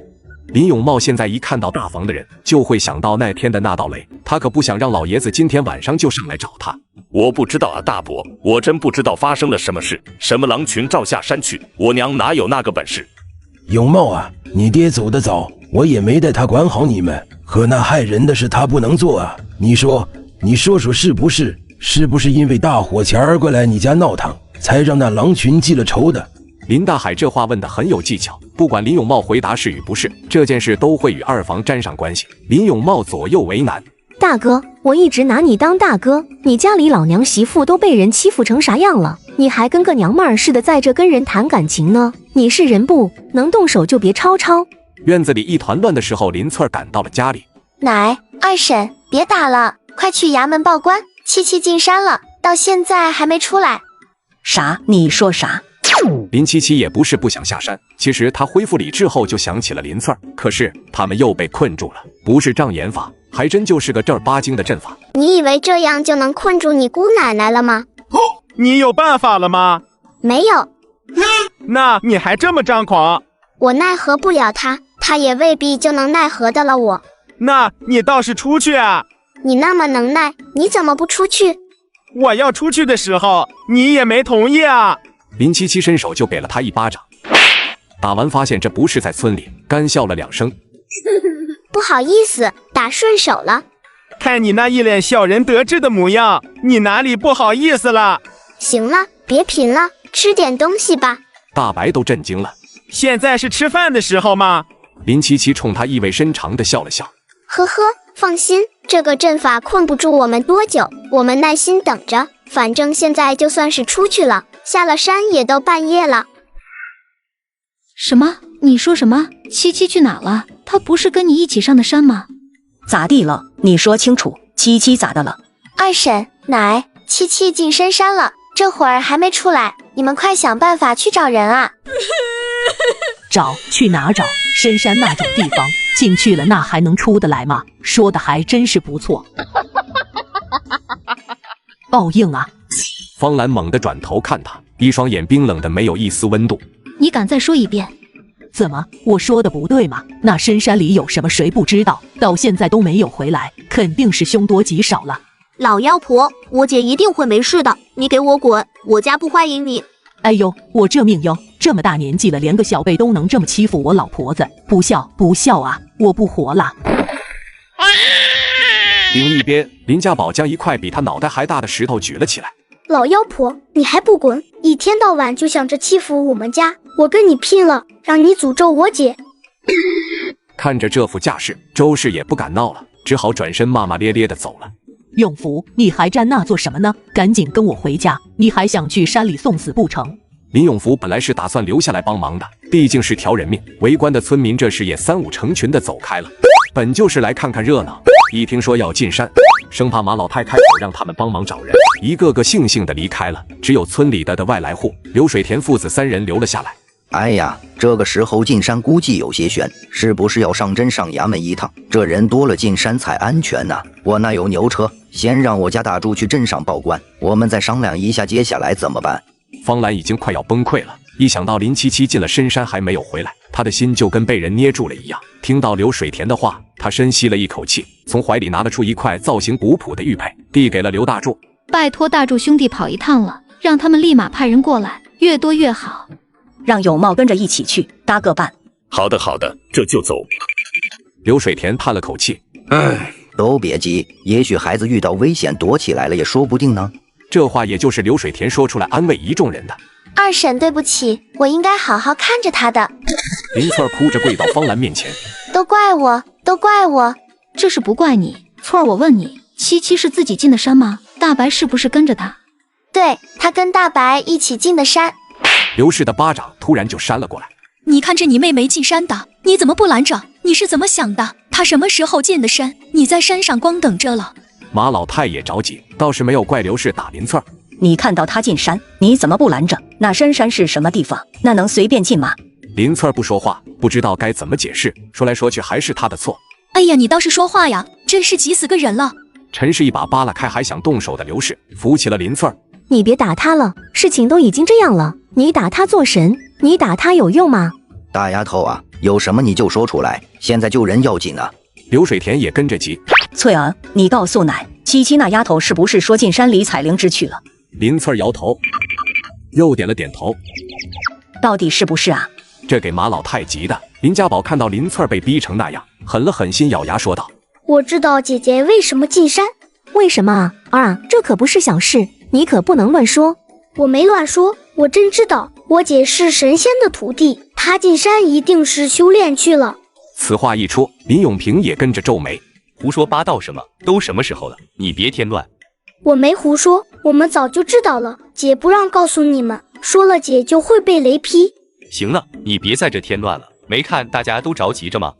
林永茂现在一看到大房的人，就会想到那天的那道雷，他可不想让老爷子今天晚上就上来找他。我不知道啊，大伯，我真不知道发生了什么事。什么狼群召下山去，我娘哪有那个本事？永茂啊，你爹走得早，我也没带他管好你们，可那害人的事他不能做啊。你说是不是？是不是因为大伙前儿过来你家闹腾，才让那狼群记了仇的？林大海这话问得很有技巧，不管林永茂回答是与不是，这件事都会与二房沾上关系。林永茂左右为难。大哥，我一直拿你当大哥，你家里老娘媳妇都被人欺负成啥样了，你还跟个娘们儿似的在这跟人谈感情呢？你是人不能动手就别吵吵。院子里一团乱的时候，林翠儿赶到了家里。奶，二婶，别打了，快去衙门报官，七七进山了，到现在还没出来。啥？你说啥？林七七也不是不想下山，其实他恢复理智后就想起了林翠儿，可是他们又被困住了，不是障眼法，还真就是个正儿八经的阵法。你以为这样就能困住你姑奶奶了吗？你有办法了吗？没有。那你还这么张狂？我奈何不了她，她也未必就能奈何得了我。那你倒是出去啊！你那么能耐，你怎么不出去？我要出去的时候，你也没同意啊！林七七伸手就给了他一巴掌，打完发现这不是在村里，干笑了2声。不好意思，打顺手了。看你那一脸小人得志的模样，你哪里不好意思了？行了，别贫了，吃点东西吧。大白都震惊了。现在是吃饭的时候吗？林七七冲他意味深长地笑了笑。呵呵，放心，这个阵法困不住我们多久，我们耐心等着。反正现在就算是出去了，下了山也都半夜了。什么？你说什么？七七去哪了？她不是跟你一起上的山吗？咋地了？你说清楚，七七咋的了？二婶，奶，七七进深山了，这会儿还没出来，你们快想办法去找人啊！找？去哪找？深山那种地方，进去了那还能出得来吗？说的还真是不错。报应啊！方兰猛地转头看他，一双眼冰冷的没有一丝温度。你敢再说一遍？怎么，我说的不对吗？那深山里有什么谁不知道？到现在都没有回来，肯定是凶多吉少了。老妖婆，我姐一定会没事的，你给我滚，我家不欢迎你。哎呦，我这命哟，这么大年纪了，连个小辈都能这么欺负我老婆子，不孝不孝啊！我不活了。另一边，林家宝将一块比他脑袋还大的石头举了起来。老妖婆，你还不滚！一天到晚就想着欺负我们家，我跟你拼了，让你诅咒我姐！看着这副架势，周氏也不敢闹了，只好转身骂骂咧咧的走了。永福，你还站那做什么呢？赶紧跟我回家！你还想去山里送死不成？林永福本来是打算留下来帮忙的，毕竟是条人命。围观的村民这时也3、5成群的走开了，本就是来看看热闹。一听说要进山，生怕马老太开口让他们帮忙找人，一个个悻悻的离开了。只有村里的外来户刘水田父子3人留了下来。哎呀，这个时候进山估计有些悬，是不是要上镇上衙门一趟？这人多了进山才安全呐。我那有牛车，先让我家大柱去镇上报官，我们再商量一下接下来怎么办。方兰已经快要崩溃了，一想到林七七进了深山还没有回来，他的心就跟被人捏住了一样。听到刘水田的话，他深吸了一口气，从怀里拿了出一块造型古朴的玉佩，递给了刘大柱。拜托大柱兄弟跑一趟了，让他们立马派人过来，越多越好。让有茂跟着一起去搭个伴。好的好的，这就走。刘水田叹了口气，唉，都别急，也许孩子遇到危险躲起来了也说不定呢。这话也就是刘水田说出来安慰一众人的。二婶，对不起，我应该好好看着她的。林翠儿哭着跪到方兰面前，都怪我，都怪我。这是不怪你，翠儿，我问你，七七是自己进的山吗？大白是不是跟着他？对，他跟大白一起进的山。刘氏的巴掌突然就扇了过来。你看着你妹妹进山的，你怎么不拦着？你是怎么想的？她什么时候进的山？你在山上光等着了。马老太也着急，倒是没有怪刘氏打林翠儿。你看到他进山，你怎么不拦着？那深山是什么地方？那能随便进吗？林翠儿不说话，不知道该怎么解释，说来说去还是他的错。哎呀，你倒是说话呀！真是急死个人了。陈氏一把扒拉开还想动手的刘氏，扶起了林翠儿。你别打他了，事情都已经这样了，你打他做神？你打他有用吗？大丫头啊，有什么你就说出来，现在救人要紧啊！刘水田也跟着急。翠儿，你告诉奶，七七那丫头是不是说进山里采灵芝去了？林翠儿摇头，又点了点头。到底是不是啊？这给马老太急的。林家宝看到林翠儿被逼成那样，狠了狠心，咬牙说道：“我知道姐姐为什么进山。为什么啊？儿啊，这可不是小事，你可不能乱说。我没乱说，我真知道，我姐是神仙的徒弟，她进山一定是修炼去了。”此话一出，林永平也跟着皱眉：“胡说八道什么？都什么时候了？你别添乱。”我没胡说，我们早就知道了，姐不让告诉你们，说了姐就会被雷劈。行了，你别在这添乱了，没看大家都着急着吗？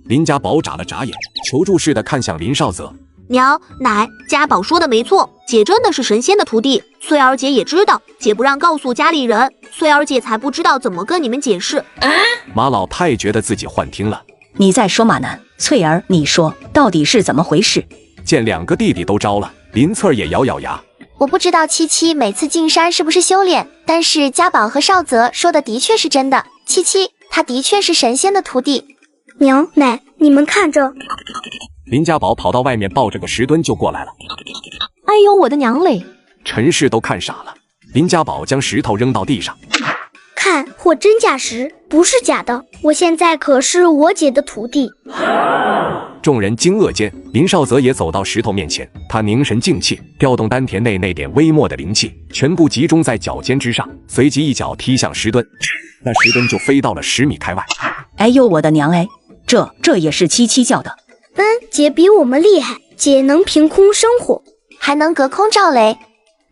林家宝眨了眨眼，求助似的看向林少泽。娘奶，家宝说的没错，姐真的是神仙的徒弟。翠儿姐也知道，姐不让告诉家里人，翠儿姐才不知道怎么跟你们解释。马老太觉得自己幻听了。你在说嘛呢？翠儿，你说到底是怎么回事？见两个弟弟都招了，林翠儿也咬咬牙。我不知道七七每次进山是不是修炼，但是家宝和少泽说的的确是真的。七七，他的确是神仙的徒弟。娘奶，你们看着。林家宝跑到外面抱着个石墩就过来了。哎呦我的娘嘞！陈氏都看傻了。林家宝将石头扔到地上，看，货真价实，不是假的。我现在可是我姐的徒弟。众人惊愕间，林少泽也走到石头面前，他凝神静气，调动丹田内那点微末的灵气，全部集中在脚尖之上，随即一脚踢向石墩，那石墩就飞到了10米开外。哎呦我的娘哎，这也是七七教的。姐比我们厉害，姐能凭空生火，还能隔空照雷。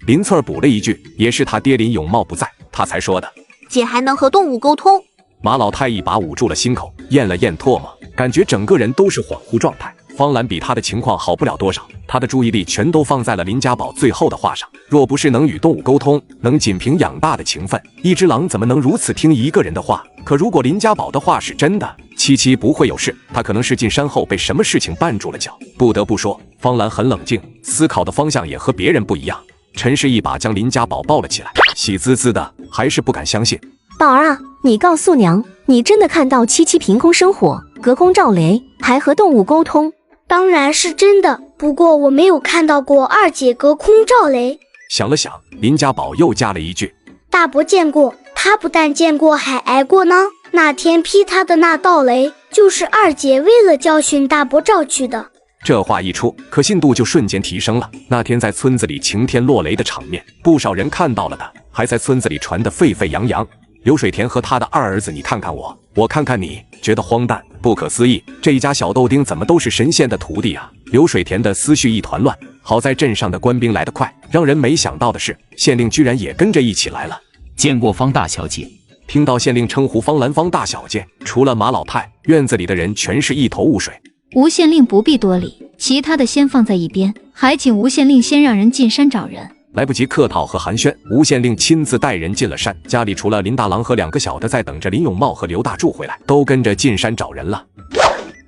林翠儿补了一句，也是他爹林永茂不在，他才说的。姐还能和动物沟通。马老太一把捂住了心口，咽了咽唾沫，感觉整个人都是恍惚状态。方兰比他的情况好不了多少，他的注意力全都放在了林家宝最后的话上。若不是能与动物沟通，能仅凭养大的情分，一只狼怎么能如此听一个人的话？可如果林家宝的话是真的，七七不会有事，他可能是进山后被什么事情绊住了脚。不得不说，方兰很冷静，思考的方向也和别人不一样。陈氏一把将林家宝抱了起来，喜滋滋的，还是不敢相信。宝儿啊，你告诉娘，你真的看到七七凭空生火，隔空照雷，还和动物沟通？当然是真的，不过我没有看到过二姐隔空照雷。想了想，林家宝又加了一句：大伯见过，他不但见过，还挨过呢。那天劈他的那道雷，就是二姐为了教训大伯照去的。这话一出，可信度就瞬间提升了。那天在村子里晴天落雷的场面，不少人看到了的，还在村子里传得沸沸扬扬。刘水田和他的二儿子，你看看我，我看看你，觉得荒诞、不可思议。这一家小豆丁怎么都是神仙的徒弟啊？刘水田的思绪一团乱。好在镇上的官兵来得快，让人没想到的是，县令居然也跟着一起来了。见过方大小姐。听到县令称呼方兰芳大小姐，除了马老太，院子里的人全是一头雾水。吴县令不必多礼，其他的先放在一边，还请吴县令先让人进山找人。来不及客套和寒暄，吴县令亲自带人进了山。家里除了林大郎和2个小的在等着林永茂和刘大柱回来，都跟着进山找人了。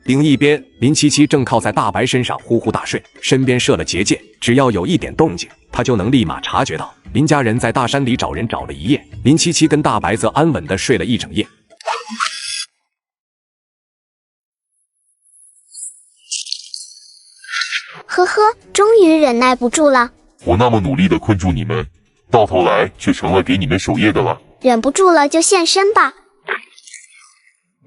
另一边，林七七正靠在大白身上呼呼大睡，身边设了结界，只要有一点动静，他就能立马察觉到。林家人在大山里找人找了一夜，林七七跟大白则安稳地睡了一整夜。呵呵，终于忍耐不住了。我那么努力地困住你们，到头来却成了给你们守夜的了。忍不住了就现身吧。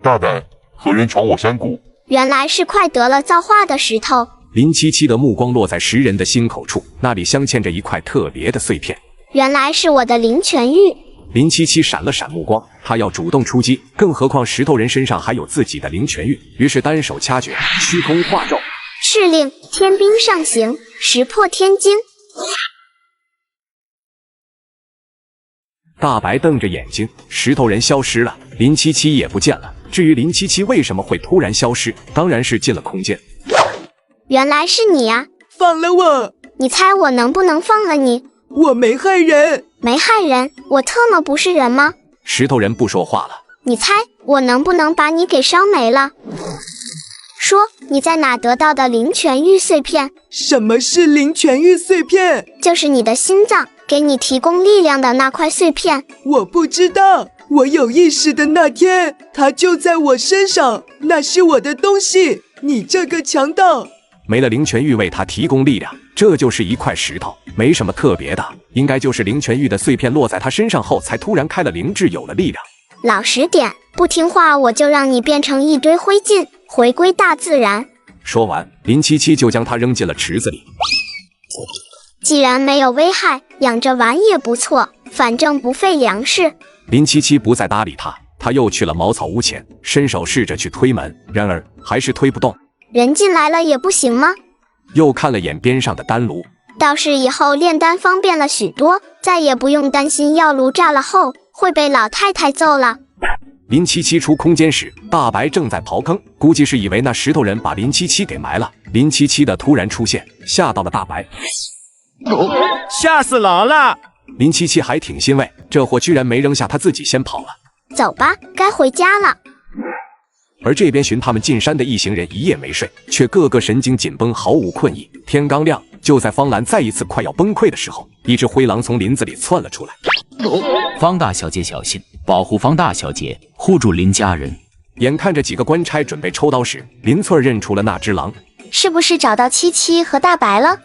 大胆，何人闯我山谷？原来是快得了造化的石头。林七七的目光落在10人的心口处，那里镶嵌着一块特别的碎片。原来是我的灵泉玉。林七七闪了闪目光，他要主动出击，更何况石头人身上还有自己的灵泉玉，于是单手掐诀，虚空化咒。是令，天兵上行，石破天惊。大白瞪着眼睛，石头人消失了，林七七也不见了。至于林七七为什么会突然消失，当然是进了空间。原来是你呀！放了我！你猜我能不能放了你？我没害人，没害人，我特么不是人吗？石头人不说话了。你猜我能不能把你给烧没了？说你在哪得到的灵泉玉碎片？什么是灵泉玉碎片？就是你的心脏给你提供力量的那块碎片。我不知道，我有意识的那天，它就在我身上，那是我的东西。你这个强盗！没了灵泉玉为他提供力量，这就是一块石头，没什么特别的，应该就是灵泉玉的碎片落在他身上后，才突然开了灵智，有了力量。老实点，不听话我就让你变成一堆灰烬，回归大自然。说完，林七七就将它扔进了池子里。既然没有危害，养着玩也不错，反正不费粮食。林七七不再搭理他，他又去了茅草屋前，伸手试着去推门，然而还是推不动。人进来了也不行吗？又看了眼边上的丹炉，倒是以后炼丹方便了许多，再也不用担心药炉炸了后会被老太太揍了。林七七出空间时，大白正在刨坑，估计是以为那石头人把林七七给埋了。林七七的突然出现，吓到了大白，吓死狼了！林七七还挺欣慰，这货居然没扔下他自己先跑了。走吧，该回家了。而这边寻他们进山的一行人一夜没睡，却个个神经紧绷，毫无困意。天刚亮，就在方兰再一次快要崩溃的时候，一只灰狼从林子里窜了出来。方大小姐小心，保护方大小姐，护住林家人。眼看着几个官差准备抽刀时，林翠儿认出了那只狼。是不是找到七七和大白了？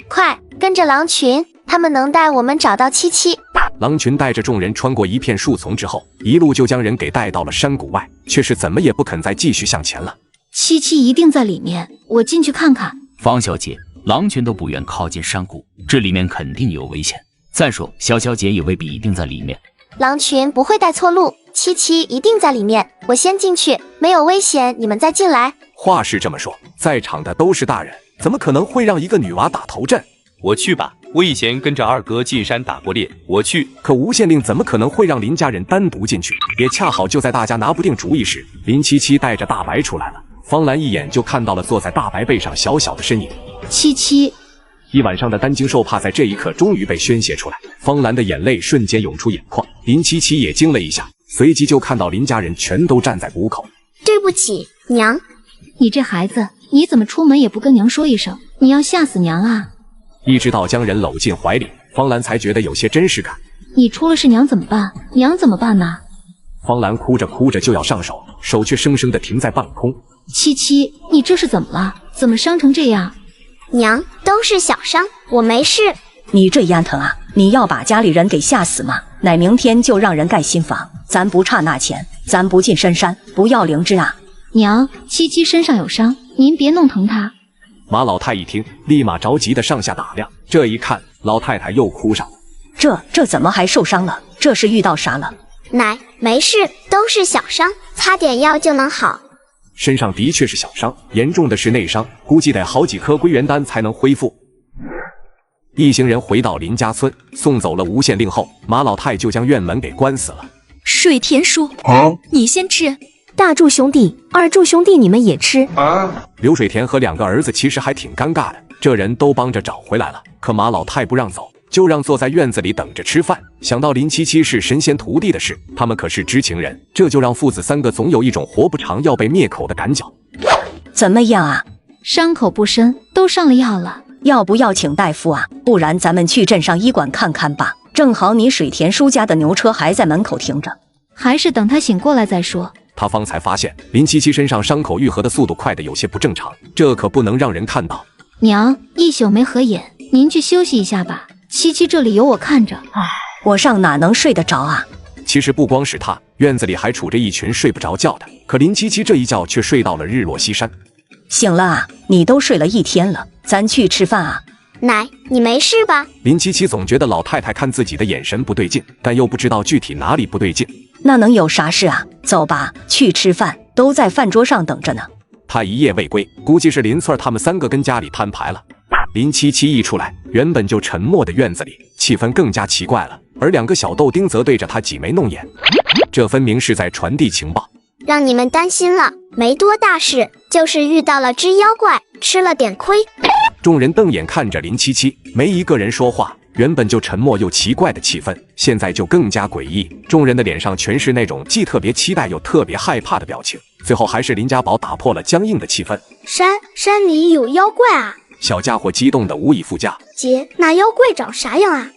快跟着狼群，他们能带我们找到七七。狼群带着众人穿过一片树丛之后，一路就将人给带到了山谷外，却是怎么也不肯再继续向前了。七七一定在里面，我进去看看。方小姐，狼群都不愿靠近山谷，这里面肯定有危险。再说，小小姐也未必一定在里面。狼群不会带错路，七七一定在里面。我先进去，没有危险，你们再进来。话是这么说，在场的都是大人，怎么可能会让一个女娃打头阵？我去吧，我以前跟着二哥进山打过猎，我去。可无限令怎么可能会让林家人单独进去？也恰好就在大家拿不定主意时，林七七带着大白出来了。方兰一眼就看到了坐在大白背上小小的身影。七七，一晚上的担惊受怕在这一刻终于被宣泄出来，方兰的眼泪瞬间涌出眼眶。林七七也惊了一下，随即就看到林家人全都站在谷口。对不起，娘。你这孩子，你怎么出门也不跟娘说一声？你要吓死娘啊！一直到将人搂进怀里，方兰才觉得有些真实感。你出了事娘怎么办？娘怎么办呢？方兰哭着哭着就要上手，手却生生的停在半空。七七，你这是怎么了？怎么伤成这样？娘，都是小伤，我没事。你这丫头啊，你要把家里人给吓死吗？乃明天就让人盖新房，咱不差那钱，咱不进深山，不要灵芝啊。娘，七七身上有伤，您别弄疼她。马老太一听，立马着急的上下打量，这一看，老太太又哭上了。这怎么还受伤了？这是遇到啥了？奶，没事，都是小伤，擦点药就能好。身上的确是小伤，严重的是内伤，估计得好几颗归元丹才能恢复。一行人回到林家村，送走了无限令后，马老太就将院门给关死了。水田叔，你先吃。大柱兄弟、二柱兄弟，你们也吃啊！刘水田和两个儿子其实还挺尴尬的，这人都帮着找回来了，可马老太不让走，就让坐在院子里等着吃饭。想到林七七是神仙徒弟的事，他们可是知情人，这就让父子三个总有一种活不长要被灭口的赶脚。怎么样啊？伤口不深，都上了药了。要不要请大夫啊？不然咱们去镇上医馆看看吧。正好你水田叔家的牛车还在门口停着，还是等他醒过来再说。他方才发现林七七身上伤口愈合的速度快得有些不正常，这可不能让人看到。娘，一宿没合眼，您去休息一下吧。七七这里有我看着。我上哪能睡得着啊？其实不光是他，院子里还杵着一群睡不着觉的，可林七七这一觉却睡到了日落西山。醒了啊，你都睡了一天了，咱去吃饭啊。奶，你没事吧？林七七总觉得老太太看自己的眼神不对劲，但又不知道具体哪里不对劲。那能有啥事啊？走吧，去吃饭，都在饭桌上等着呢。他一夜未归，估计是林翠儿他们3个跟家里摊牌了。林七七一出来，原本就沉默的院子里气氛更加奇怪了，而2个小豆丁则对着他挤眉弄眼，这分明是在传递情报。让你们担心了，没多大事，就是遇到了只妖怪，吃了点亏。众人瞪眼看着林七七，没一个人说话。原本就沉默又奇怪的气氛，现在就更加诡异。众人的脸上全是那种既特别期待又特别害怕的表情。最后还是林家宝打破了僵硬的气氛。山里有妖怪啊！小家伙激动的无以复加。姐，那妖怪长啥样啊？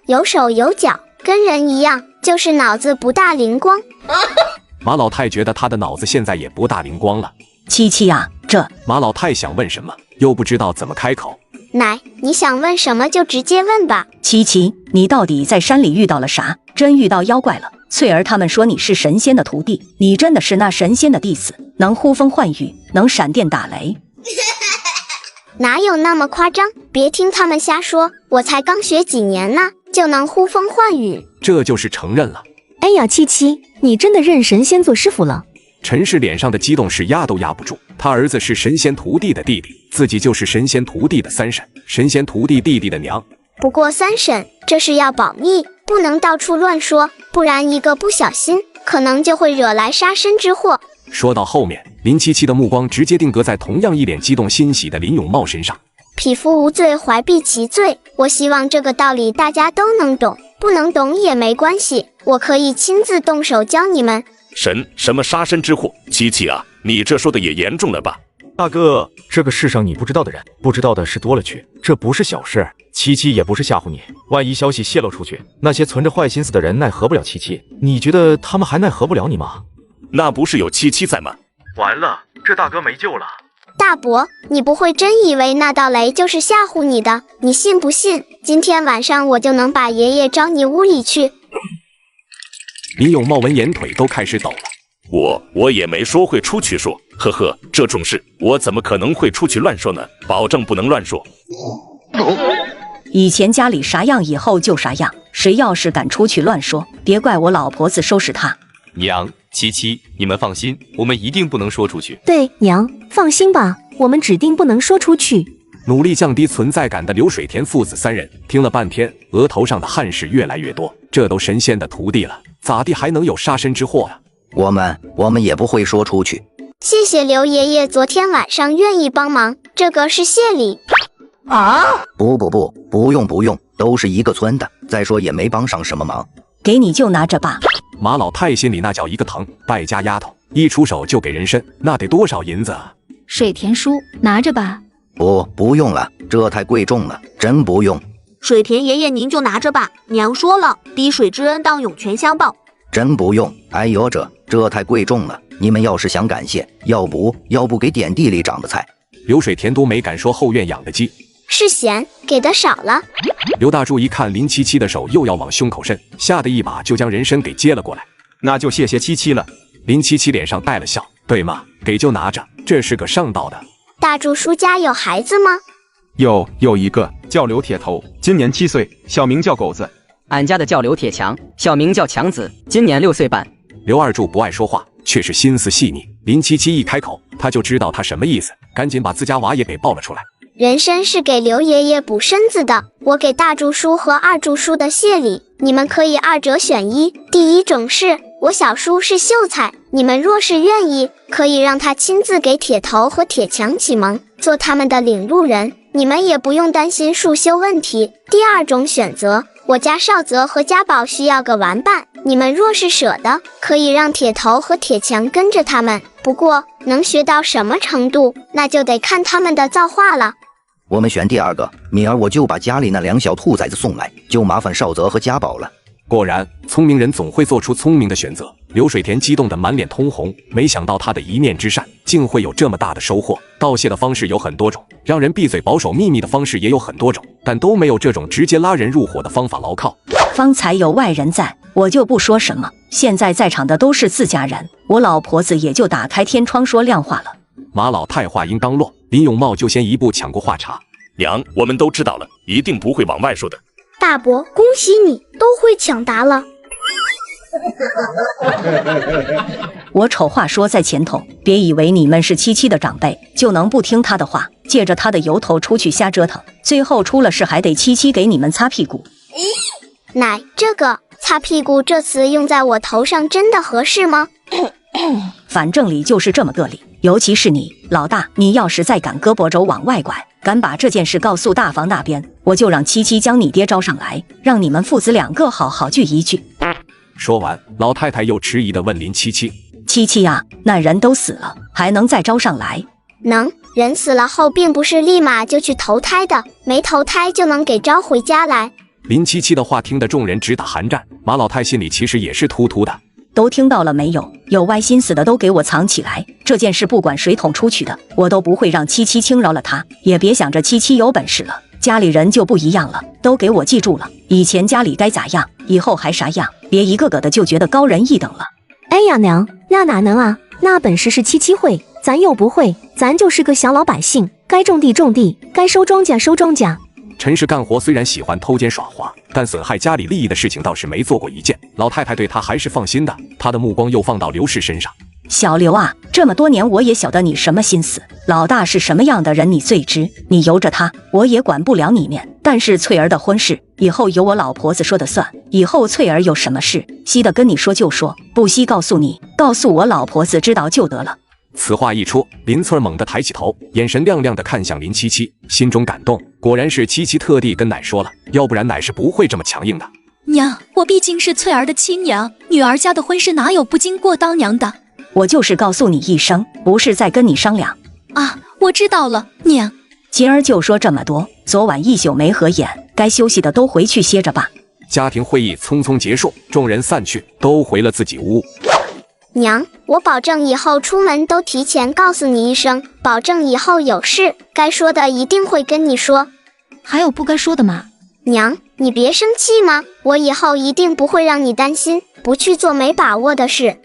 有手有脚，跟人一样，就是脑子不大灵光。马老太觉得他的脑子现在也不大灵光了。七七啊，这……马老太想问什么，又不知道怎么开口。奶，你想问什么就直接问吧。七七，你到底在山里遇到了啥？真遇到妖怪了？翠儿他们说你是神仙的徒弟，你真的是那神仙的弟子，能呼风唤雨，能闪电打雷？哪有那么夸张？别听他们瞎说，我才刚学几年呢，就能呼风唤雨。这就是承认了。哎呀，七七，你真的认神仙做师傅了？陈氏脸上的激动是压都压不住，他儿子是神仙徒弟的弟弟，自己就是神仙徒弟的三婶，神仙徒弟弟弟的娘。不过三婶，这事要保密，不能到处乱说，不然一个不小心，可能就会惹来杀身之祸。说到后面，林七七的目光直接定格在同样一脸激动欣喜的林永茂身上。匹夫无罪，怀璧其罪。我希望这个道理大家都能懂，不能懂也没关系，我可以亲自动手教你们。什么杀身之祸？七七啊，你这说的也严重了吧？大哥，这个世上你不知道的人，不知道的事多了去，这不是小事。七七也不是吓唬你，万一消息泄露出去，那些存着坏心思的人奈何不了七七，你觉得他们还奈何不了你吗？那不是有七七在吗？完了，这大哥没救了。大伯，你不会真以为那道雷就是吓唬你的？你信不信？今天晚上我就能把爷爷招你屋里去。林永茂闻言腿都开始抖了。我也没说会出去说，呵呵，这种事我怎么可能会出去乱说呢？保证不能乱说。以前家里啥样，以后就啥样，谁要是敢出去乱说，别怪我老婆子收拾他。娘，七七，你们放心，我们一定不能说出去。对，娘，放心吧，我们指定不能说出去。努力降低存在感的刘水田父子3人听了半天，额头上的汗是越来越多。这都神仙的徒弟了，咋地还能有杀身之祸啊？我们也不会说出去。谢谢刘爷爷昨天晚上愿意帮忙，这个是谢礼。啊？不用，都是一个村的，再说也没帮上什么忙。给你就拿着吧。马老太心里那叫一个疼，败家丫头，一出手就给人参，那得多少银子啊？水田叔，拿着吧。不用了，这太贵重了，真不用。水田爷爷您就拿着吧，娘说了，滴水之恩当涌泉相报。真不用，哎呦这太贵重了，你们要是想感谢，要不给点地里长的菜。刘水田都没敢说后院养的鸡，是嫌给的少了。刘大柱一看林七七的手又要往胸口伸，吓得一把就将人参给接了过来。那就谢谢七七了。林七七脸上带了笑，对吗？给就拿着，这是个上道的。大柱叔家有孩子吗？有一个叫刘铁头，今年7岁，小名叫狗子。俺家的叫刘铁强，小名叫强子，今年6岁半。刘二柱不爱说话，却是心思细腻。林七七一开口，他就知道他什么意思，赶紧把自家娃也给抱了出来。人参是给刘爷爷补身子的，我给大柱叔和二柱叔的谢礼，你们可以2者选一。第一种是我小叔是秀才，你们若是愿意，可以让他亲自给铁头和铁强启蒙，做他们的领路人，你们也不用担心束修问题。第二种选择，我家少泽和家宝需要个玩伴，你们若是舍得，可以让铁头和铁强跟着他们，不过能学到什么程度，那就得看他们的造化了。我们选第2个，明儿我就把家里那2小兔崽子送来，就麻烦少泽和家宝了。果然，聪明人总会做出聪明的选择。刘水田激动得满脸通红，没想到他的一念之善竟会有这么大的收获。道谢的方式有很多种，让人闭嘴保守秘密的方式也有很多种，但都没有这种直接拉人入伙的方法牢靠。方才有外人在，我就不说什么。现在在场的都是自家人，我老婆子也就打开天窗说亮话了。马老太话音刚落，林永茂就先一步抢过话茬。娘，我们都知道了，一定不会往外说的。大伯，恭喜你，都会抢答了。我丑话说在前头，别以为你们是七七的长辈就能不听他的话，借着他的由头出去瞎折腾，最后出了事还得七七给你们擦屁股。奶，这个擦屁股这词用在我头上真的合适吗？反正理就是这么个理，尤其是你老大，你要是再敢胳膊肘往外拐，敢把这件事告诉大房那边，我就让七七将你爹招上来，让你们父子两个好好聚一聚。说完，老太太又迟疑地问林七七：“七七啊，那人都死了，还能再招上来？”能，人死了后并不是立马就去投胎的，没投胎就能给招回家来。林七七的话听得众人直打寒战，马老太心里其实也是突突的。都听到了没有？有歪心思的都给我藏起来！这件事不管谁捅出去的，我都不会让七七轻饶了他。也别想着七七有本事了，家里人就不一样了。都给我记住了，以前家里该咋样，以后还啥样，别一个个的就觉得高人一等了。哎呀娘，那哪能啊？那本事是七七会，咱又不会，咱就是个小老百姓，该种地种地，该收庄稼收庄稼。陈氏干活虽然喜欢偷奸耍滑，但损害家里利益的事情倒是没做过一件。老太太对他还是放心的，她的目光又放到刘氏身上。小刘啊，这么多年我也晓得你什么心思，老大是什么样的人你最知，你由着他，我也管不了你面。但是翠儿的婚事以后由我老婆子说的算，以后翠儿有什么事，惜的跟你说就说，不惜告诉你，告诉我老婆子知道就得了。此话一出，林翠儿猛地抬起头，眼神亮亮地看向林七七，心中感动，果然是七七特地跟奶说了，要不然奶是不会这么强硬的。娘，我毕竟是翠儿的亲娘，女儿家的婚事哪有不经过当娘的？我就是告诉你一声，不是在跟你商量。啊，我知道了，娘。今儿就说这么多，昨晚一宿没合眼，该休息的都回去歇着吧。家庭会议匆匆结束，众人散去，都回了自己屋。娘，我保证以后出门都提前告诉你一声，保证以后有事该说的一定会跟你说。还有不该说的吗？娘，你别生气嘛，我以后一定不会让你担心，不去做没把握的事。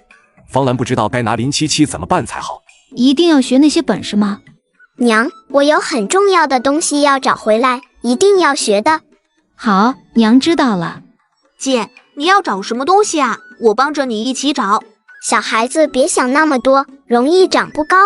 方兰不知道该拿林七七怎么办才好。一定要学那些本事吗？娘，我有很重要的东西要找回来，一定要学的。好，娘知道了。姐，你要找什么东西啊？我帮着你一起找。小孩子别想那么多，容易长不高。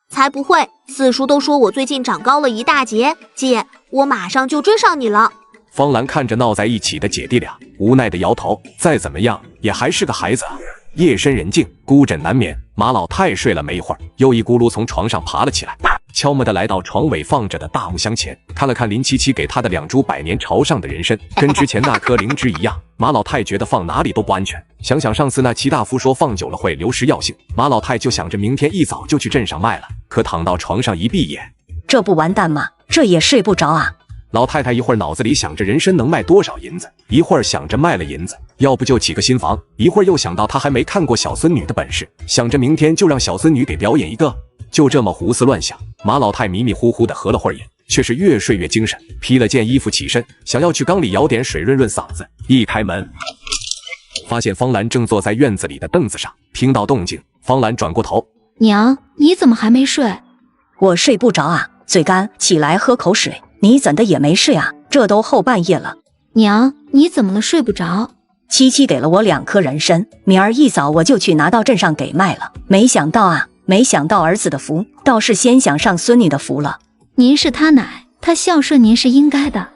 才不会，四叔都说我最近长高了一大截。姐，我马上就追上你了。方兰看着闹在一起的姐弟俩，无奈的摇头，再怎么样也还是个孩子啊。夜深人静，孤枕难眠，马老太睡了没一会儿，又一咕噜从床上爬了起来，悄默地来到床尾放着的大木箱前，看了看林七七给他的2株百年朝上的人参，跟之前那颗灵芝一样。马老太觉得放哪里都不安全，想想上次那齐大夫说放久了会流失药性，马老太就想着明天一早就去镇上卖了。可躺到床上一闭眼，这不完蛋吗？这也睡不着啊。老太太一会儿脑子里想着人参能卖多少银子，一会儿想着卖了银子要不就起个新房，一会儿又想到她还没看过小孙女的本事，想着明天就让小孙女给表演一个。就这么胡思乱想，马老太迷迷糊糊的合了会儿眼，却是越睡越精神，披了件衣服起身，想要去缸里舀点水润润嗓子。一开门，发现方兰正坐在院子里的凳子上。听到动静，方兰转过头：“娘，你怎么还没睡？”“我睡不着啊，嘴干，起来喝口水。你怎的也没睡啊？这都后半夜了。”“娘，你怎么了？睡不着？”“七七给了我2颗人参，明儿一早我就去拿到镇上给卖了。没想到儿子的福，倒是先想上孙女的福了。”“您是他奶，他孝顺您是应该的。”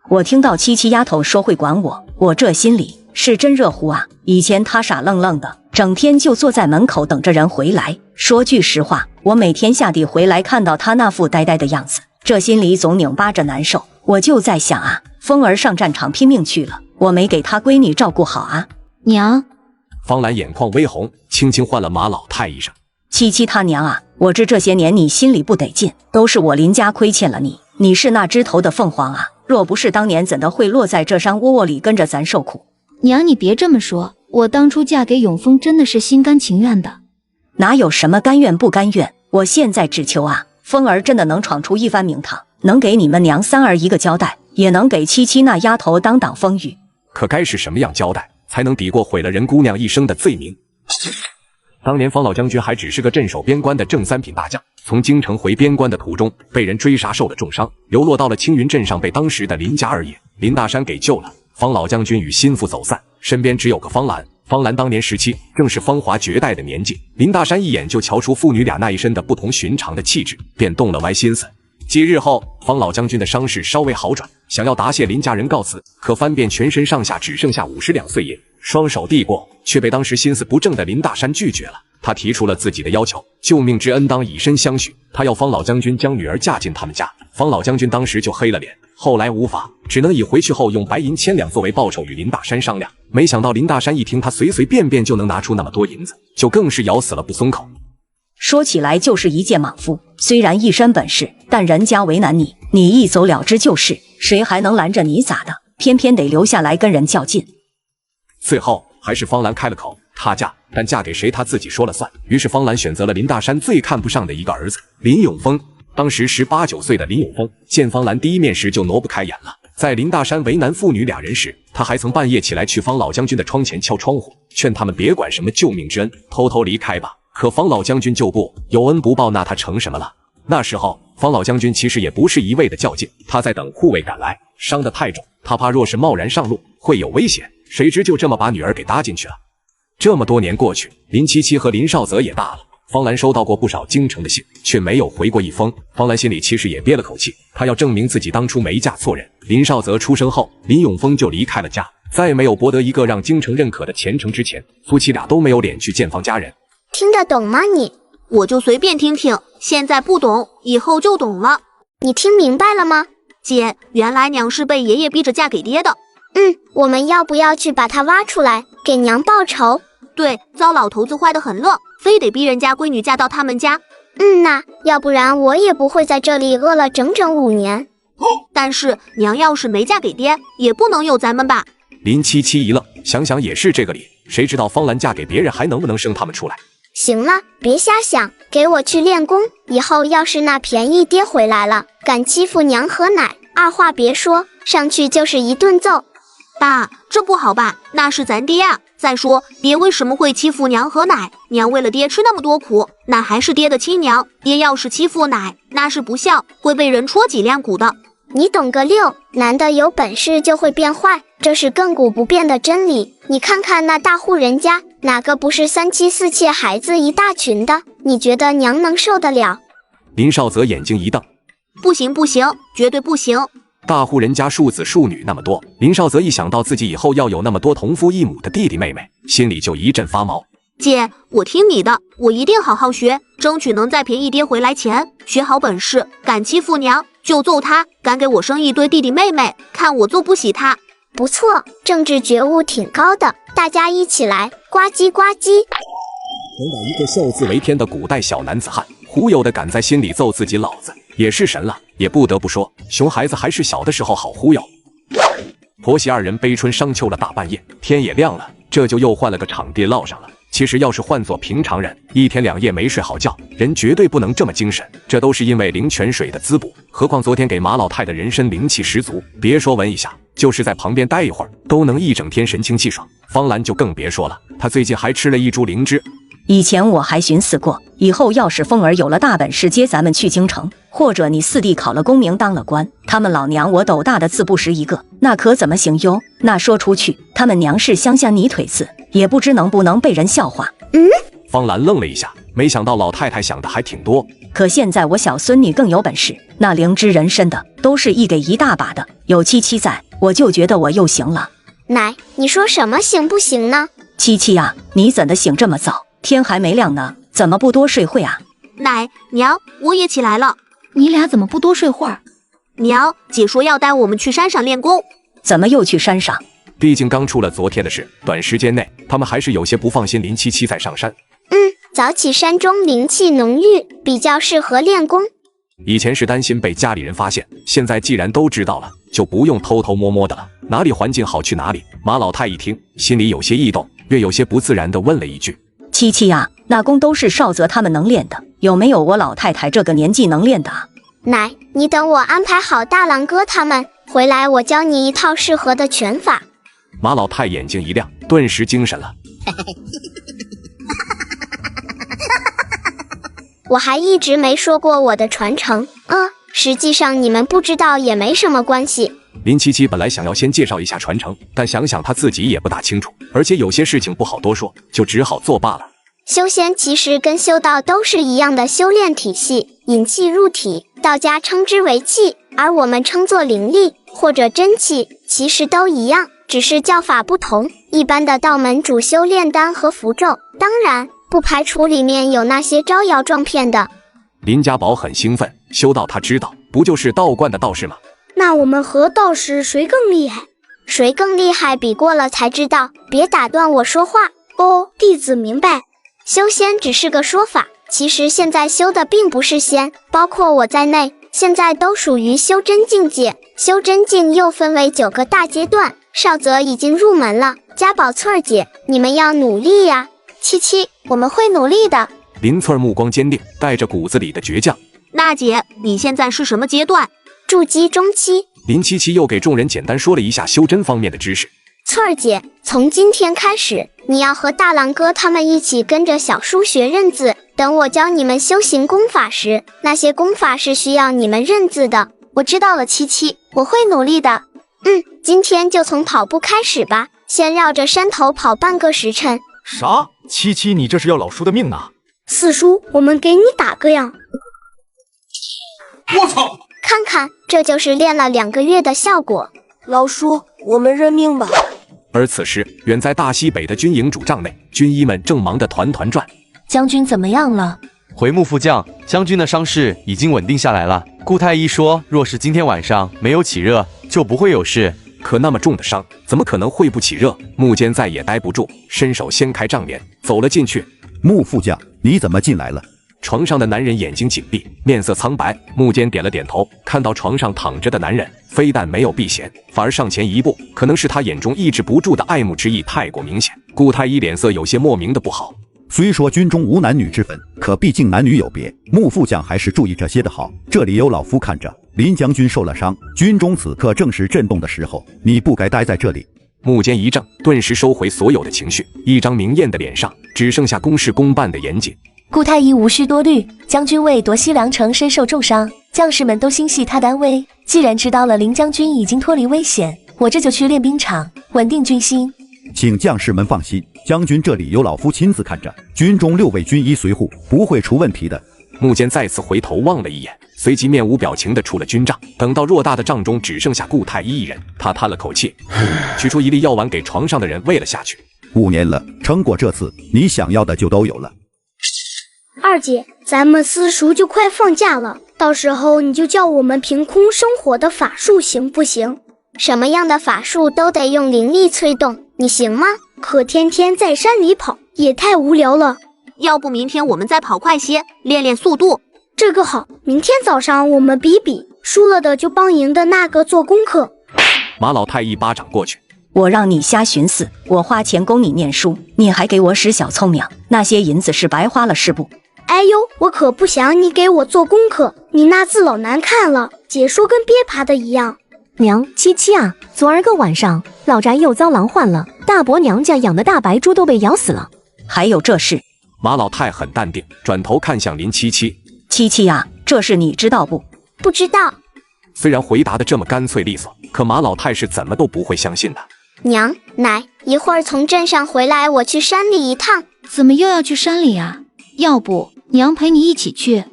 我听到七七丫头说会管我，我这心里是真热乎啊。以前她傻愣愣的，整天就坐在门口等着人回来。说句实话，我每天下地回来看到她那副呆呆的样子，这心里总拧巴着难受。我就在想啊，风儿上战场拼命去了，我没给她闺女照顾好啊。娘。方兰眼眶微红，轻轻唤了马老太一声：“七七他娘啊，我知这些年你心里不得劲，都是我林家亏欠了你，你是那枝头的凤凰啊，若不是当年怎的会落在这山窝窝里跟着咱受苦。”“娘，你别这么说，我当初嫁给永丰真的是心甘情愿的。”“哪有什么甘愿不甘愿，我现在只求啊，风儿真的能闯出一番名堂，能给你们娘3儿一个交代，也能给七七那丫头挡挡风雨。”“可该是什么样交代，才能抵过毁了人姑娘一生的罪名？”当年方老将军还只是个镇守边关的正3品大将，从京城回边关的途中被人追杀，受了重伤，流落到了青云镇上，被当时的林家二爷林大山给救了。方老将军与心腹走散，身边只有个方兰。方兰当年17，正是芳华绝代的年纪。林大山一眼就瞧出父女俩那一身的不同寻常的气质，便动了歪心思。几日后，方老将军的伤势稍微好转，想要答谢林家人告辞，可翻遍全身上下只剩下50两碎银，双手递过，却被当时心思不正的林大山拒绝了。他提出了自己的要求，救命之恩当以身相许，他要方老将军将女儿嫁进他们家。方老将军当时就黑了脸，后来无法，只能以回去后用白银1000两作为报酬与林大山商量。没想到林大山一听他随随便便就能拿出那么多银子，就更是咬死了不松口。说起来就是一介莽夫，虽然一身本事，但人家为难你，你一走了之就是，谁还能拦着你咋的？偏偏得留下来跟人较劲。最后还是方兰开了口，她嫁，但嫁给谁她自己说了算。于是方兰选择了林大山最看不上的一个儿子林永丰。当时18、19岁的林永丰见方兰第一面时就挪不开眼了。在林大山为难父女俩人时，他还曾半夜起来去方老将军的窗前敲窗户，劝他们别管什么救命之恩，偷偷离开吧。可方老将军就不，有恩不报，那他成什么了？那时候方老将军其实也不是一味的较劲，他在等护卫赶来，伤得太重，他怕若是贸然上路会有危险，谁知就这么把女儿给搭进去了。这么多年过去，林七七和林少泽也大了，方兰收到过不少京城的信，却没有回过一封。方兰心里其实也憋了口气，他要证明自己当初没嫁错人。林少泽出生后，林永丰就离开了家，在没有博得一个让京城认可的前程之前，夫妻俩都没有脸去见方家人。听得懂吗你？我就随便听听，现在不懂，以后就懂了。你听明白了吗？姐，原来娘是被爷爷逼着嫁给爹的。我们要不要去把他挖出来，给娘报仇？对，糟老头子坏得很乐，非得逼人家闺女嫁到他们家。那要不然我也不会在这里饿了整整5年。但是娘要是没嫁给爹，也不能有咱们吧？林七七一愣，想想也是这个理，谁知道方兰嫁给别人还能不能生他们出来？行了，别瞎想，给我去练功。以后要是那便宜爹回来了，敢欺负娘和奶，二话别说，上去就是一顿揍。爸，这不好吧？那是咱爹啊！再说，爹为什么会欺负娘和奶？娘为了爹吃那么多苦，那还是爹的亲娘。爹要是欺负奶，那是不孝，会被人戳脊梁骨的。你懂个六！男的有本事就会变坏，这是亘古不变的真理。你看看那大户人家，哪个不是3妻4妾，孩子一大群的？你觉得娘能受得了？林少泽眼睛一瞪，不行不行，绝对不行！大户人家庶子庶女那么多，林少泽一想到自己以后要有那么多同父异母的弟弟妹妹，心里就一阵发毛。姐，我听你的，我一定好好学，争取能在便宜爹回来前学好本事。敢欺负娘就揍他，敢给我生一堆弟弟妹妹，看我揍不起他。不错，政治觉悟挺高的，大家一起来，呱唧呱唧。能把一个孝字为天的古代小男子汉忽悠的敢在心里揍自己老子，也是神了。也不得不说，熊孩子还是小的时候好忽悠。婆媳二人悲春伤秋了大半夜，天也亮了，这就又换了个场地落上了。其实要是换作平常人，1天2夜没睡好觉，人绝对不能这么精神，这都是因为灵泉水的滋补。何况昨天给马老太的人参灵气十足，别说闻一下，就是在旁边待一会儿，都能一整天神清气爽。方兰就更别说了，她最近还吃了一株灵芝。以前我还寻思过，以后要是凤儿有了大本事接咱们去京城，或者你4弟考了功名当了官，他们老娘我斗大的字不识一个，那可怎么行哟？那说出去，他们娘是乡下泥腿子，也不知能不能被人笑话。方兰愣了一下，没想到老太太想的还挺多。可现在我小孙女更有本事，那灵芝人参的都是一给一大把的，有七七在，我就觉得我又行了。奶，你说什么行不行呢？七七啊，你怎的醒这么早？天还没亮呢，怎么不多睡会啊？奶，娘，我也起来了。你俩怎么不多睡会儿？娘，姐说要带我们去山上练功。怎么又去山上？毕竟刚出了昨天的事，短时间内他们还是有些不放心林七七再上山。早起山中灵气浓郁，比较适合练功。以前是担心被家里人发现，现在既然都知道了，就不用偷偷摸摸的了，哪里环境好去哪里。马老太一听，心里有些异动，略有些不自然地问了一句：七七啊，那功都是少泽他们能练的，有没有我老太太这个年纪能练的啊？奶，你等我安排好大郎哥他们回来，我教你一套适合的拳法。马老太眼睛一亮，顿时精神了。我还一直没说过我的传承。实际上你们不知道也没什么关系。林七七本来想要先介绍一下传承，但想想他自己也不大清楚，而且有些事情不好多说，就只好作罢了。修仙其实跟修道都是一样的修炼体系，引气入体，道家称之为气，而我们称作灵力或者真气，其实都一样，只是叫法不同。一般的道门主修炼丹和符咒，当然不排除里面有那些招摇撞骗的。林家宝很兴奋，修道他知道，不就是道观的道士吗？那我们和道士谁更厉害？谁更厉害比过了才知道，别打断我说话。哦，弟子明白。修仙只是个说法，其实现在修的并不是仙，包括我在内，现在都属于修真境界。修真境又分为9个大阶段，少泽已经入门了，家宝翠儿姐，你们要努力呀！七七，我们会努力的。林翠儿目光坚定，带着骨子里的倔强。娜姐，你现在是什么阶段？筑基中期。林七七又给众人简单说了一下修真方面的知识。翠儿姐，从今天开始，你要和大郎哥他们一起跟着小叔学认字。等我教你们修行功法时，那些功法是需要你们认字的。我知道了，七七，我会努力的。今天就从跑步开始吧，先绕着山头跑半个时辰。啥？七七，你这是要老叔的命啊！四叔，我们给你打个样。我操！看看，这就是练了2个月的效果。老叔，我们认命吧。而此时，远在大西北的军营主帐内，军医们正忙得团团转。将军怎么样了？回幕副将，将军的伤势已经稳定下来了。顾太医说，若是今天晚上没有起热，就不会有事。可那么重的伤，怎么可能会不起热？木坚再也待不住，伸手掀开帐帘，走了进去。穆副将，你怎么进来了？床上的男人眼睛紧闭，面色苍白。木坚点了点头，看到床上躺着的男人，非但没有避嫌，反而上前一步。可能是他眼中抑制不住的爱慕之意太过明显，顾太医脸色有些莫名的不好。虽说军中无男女之分，可毕竟男女有别，穆副将还是注意这些的好。这里有老夫看着，林将军受了伤，军中此刻正是震动的时候，你不该待在这里。木坚一怔，顿时收回所有的情绪，一张明艳的脸上只剩下公事公办的严谨。顾太医无需多虑，将军为夺西凉城身受重伤，将士们都心系他的安危。既然知道了林将军已经脱离危险，我这就去练兵场，稳定军心。请将士们放心，将军这里有老夫亲自看着，军中6位军医随护，不会出问题的。木坚再次回头望了一眼，随即面无表情地出了军帐。等到偌大的帐中只剩下顾太医一人，他叹了口气，取出一粒药丸给床上的人喂了下去。5年了，撑过这次，你想要的就都有了。二姐，咱们私塾就快放假了，到时候你就教我们凭空生火的法术行不行？什么样的法术都得用灵力催动，你行吗？可天天在山里跑也太无聊了。要不明天我们再跑快些，练练速度。这个好，明天早上我们比比，输了的就帮赢的那个做功课。马老太一巴掌过去，我让你瞎寻思，我花钱供你念书，你还给我使小聪明，那些银子是白花了是不？哎呦，我可不想你给我做功课，你那字老难看了，解说跟憋爬的一样。娘，七七啊，昨儿个晚上老宅又遭狼患了，大伯娘家养的大白猪都被咬死了。还有这事？马老太很淡定，转头看向林七七。七七啊，这事你知道不？不知道。虽然回答的这么干脆利索，可马老太是怎么都不会相信的。娘，奶，一会儿从镇上回来，我去山里一趟。怎么又要去山里啊？要不娘陪你一起去？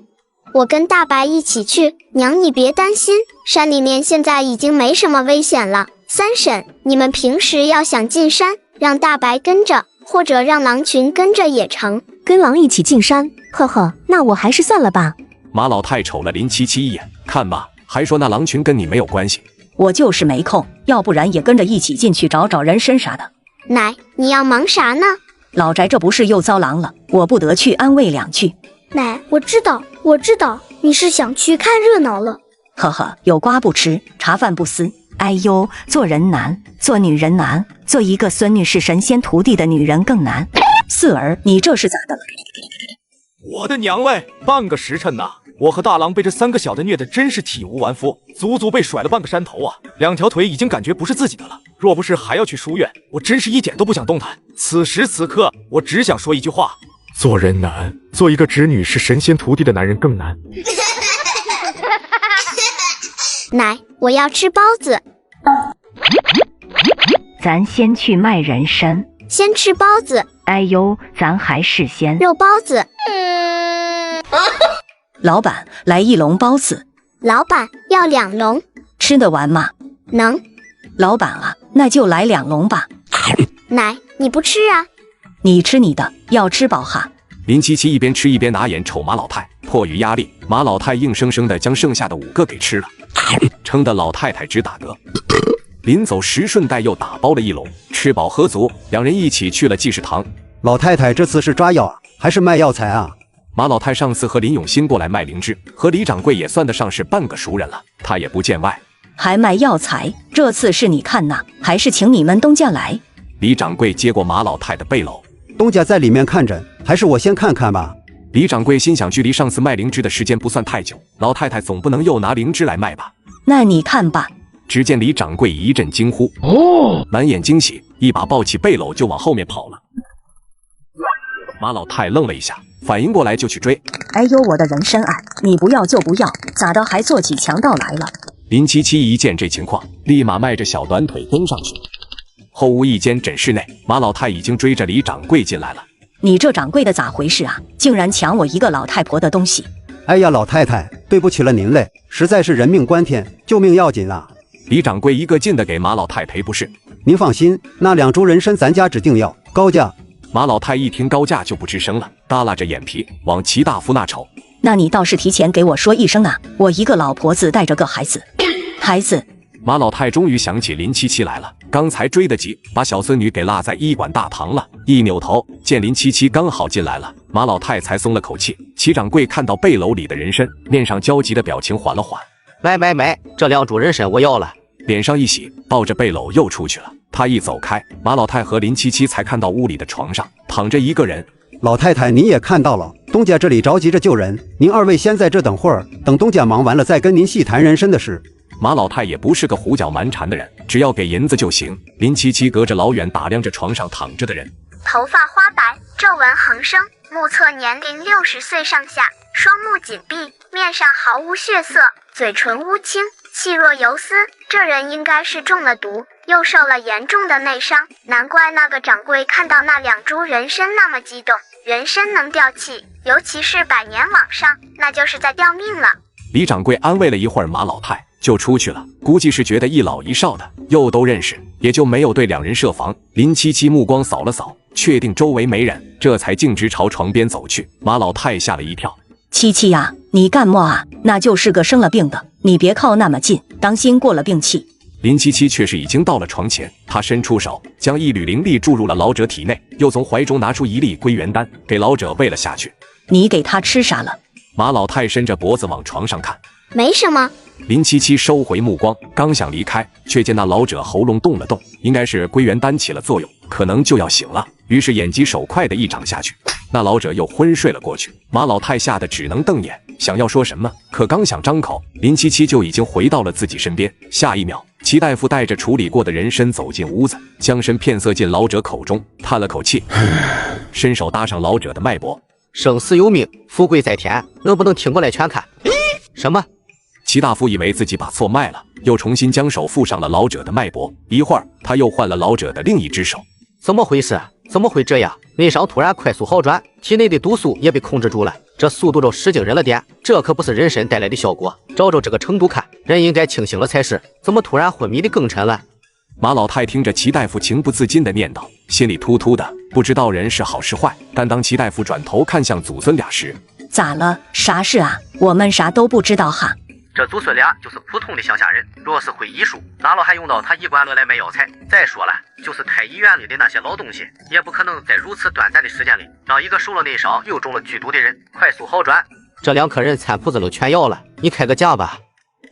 我跟大白一起去，娘你别担心，山里面现在已经没什么危险了。三婶，你们平时要想进山，让大白跟着，或者让狼群跟着也成。跟狼一起进山，呵呵，那我还是算了吧。马老太瞅了林七七一眼，看吧，还说那狼群跟你没有关系。我就是没空，要不然也跟着一起进去找找人参啥的。奶，你要忙啥呢？老宅这不是又遭狼了，我不得去安慰两句。奶，我知道，你是想去看热闹了。呵呵，有瓜不吃，茶饭不思。哎呦，做人难，做女人难，做一个孙女是神仙徒弟的女人更难。四儿，你这是咋的了？我的娘嘞，半个时辰呐！我和大郎被这3个小的虐得真是体无完肤，足足被甩了半个山头啊！2条腿已经感觉不是自己的了，若不是还要去书院，我真是一点都不想动弹。此时此刻，我只想说一句话：做人难，做一个侄女是神仙徒弟的男人更难。奶，我要吃包子。咱先去卖人参，先吃包子。哎呦，咱还是先肉包子。老板，来1笼包子。老板，要2笼。吃得完吗？能。老板啊，那就来2笼吧。奶，你不吃啊？你吃你的，要吃饱哈。林七七一边吃一边拿眼瞅马老太，迫于压力，马老太硬生生的将剩下的5个给吃了，撑得老太太直打嗝。临走时顺带又打包了1笼，吃饱喝足，两人一起去了济世堂。老太太这次是抓药啊，还是卖药材啊？马老太上次和林永新过来卖灵芝，和李掌柜也算得上是半个熟人了，他也不见外。还卖药材，这次是你看呐，还是请你们东家来？李掌柜接过马老太的背篓，东家在里面看着，还是我先看看吧。李掌柜心想，距离上次卖灵芝的时间不算太久，老太太总不能又拿灵芝来卖吧？那你看吧。只见李掌柜一阵惊呼，满眼惊喜，一把抱起背篓就往后面跑了。马老太愣了一下，反应过来就去追。哎呦，我的人参啊，你不要就不要，咋的还做起强盗来了？林七七一见这情况，立马迈着小短腿跟上去。后屋一间诊室内，马老太已经追着李掌柜进来了。你这掌柜的咋回事啊？竟然抢我一个老太婆的东西！哎呀，老太太，对不起了您嘞，实在是人命关天，救命要紧啊！李掌柜一个劲的给马老太赔不是。您放心，那2株人参咱家指定要高价。马老太一听高价就不吱声了，耷拉着眼皮往齐大夫那瞅。那你倒是提前给我说一声啊！我一个老婆子带着个孩子，马老太终于想起林七七来了，刚才追得急，把小孙女给落在医馆大堂了。一扭头见林七七刚好进来了，马老太才松了口气。齐掌柜看到背篓里的人参，面上焦急的表情缓了缓。买，这2株人参我要了。脸上一喜，抱着背篓又出去了。他一走开，马老太和林七七才看到屋里的床上躺着一个人。老太太，您也看到了，东家这里着急着救人，您2位先在这等会儿，等东家忙完了再跟您细谈人参的事。马老太也不是个胡搅蛮缠的人，只要给银子就行。林七七隔着老远打量着床上躺着的人，头发花白，皱纹横生，目测年龄60岁上下，双目紧闭，面上毫无血色，嘴唇乌青，气若游丝。这人应该是中了毒，又受了严重的内伤，难怪那个掌柜看到那2株人参那么激动。人参能吊气，尤其是100年往上，那就是在吊命了。李掌柜安慰了一会儿马老太，就出去了。估计是觉得一老一少的又都认识，也就没有对2人设防。林七七目光扫了扫，确定周围没人，这才径直朝床边走去。马老太吓了一跳，七七呀，你干么啊？那就是个生了病的，你别靠那么近，当心过了病气。林七七却是已经到了床前，他伸出手，将一缕灵力注入了老者体内，又从怀中拿出1粒归元丹，给老者喂了下去。你给他吃啥了？马老太伸着脖子往床上看，没什么。林七七收回目光，刚想离开，却见那老者喉咙动了动，应该是归元丹起了作用，可能就要醒了。于是眼疾手快的一掌下去，那老者又昏睡了过去。马老太吓得只能瞪眼，想要说什么，可刚想张口，林七七就已经回到了自己身边。下一秒，齐大夫带着处理过的人参走进屋子，将参片塞进老者口中，叹了口气，伸手搭上老者的脉搏。生死有命，富贵在天，能不能听过来全看？什么？齐大夫以为自己把错卖了，又重新将手附上了老者的脉搏。一会儿，他又换了老者的另一只手。怎么回事？怎么会这样？内伤突然快速好转，体内的毒素也被控制住了，这速度都使惊人了点。这可不是人参带来的效果。照这个程度看，人应该清醒了才是，怎么突然昏迷的更沉了？马老太听着齐大夫情不自禁的念叨，心里突突的，不知道人是好是坏。但当齐大夫转头看向祖孙俩时，咋了？啥事啊？我们啥都不知道哈。这祖孙俩就是普通的乡下人，若是会医术，哪老还用到他医馆乐来卖药材？再说了，就是太医院里的那些老东西，也不可能在如此短暂的时间里，让一个受了内伤又中了剧毒的人快速好转。这2客人餐铺子都全要了，你开个价吧。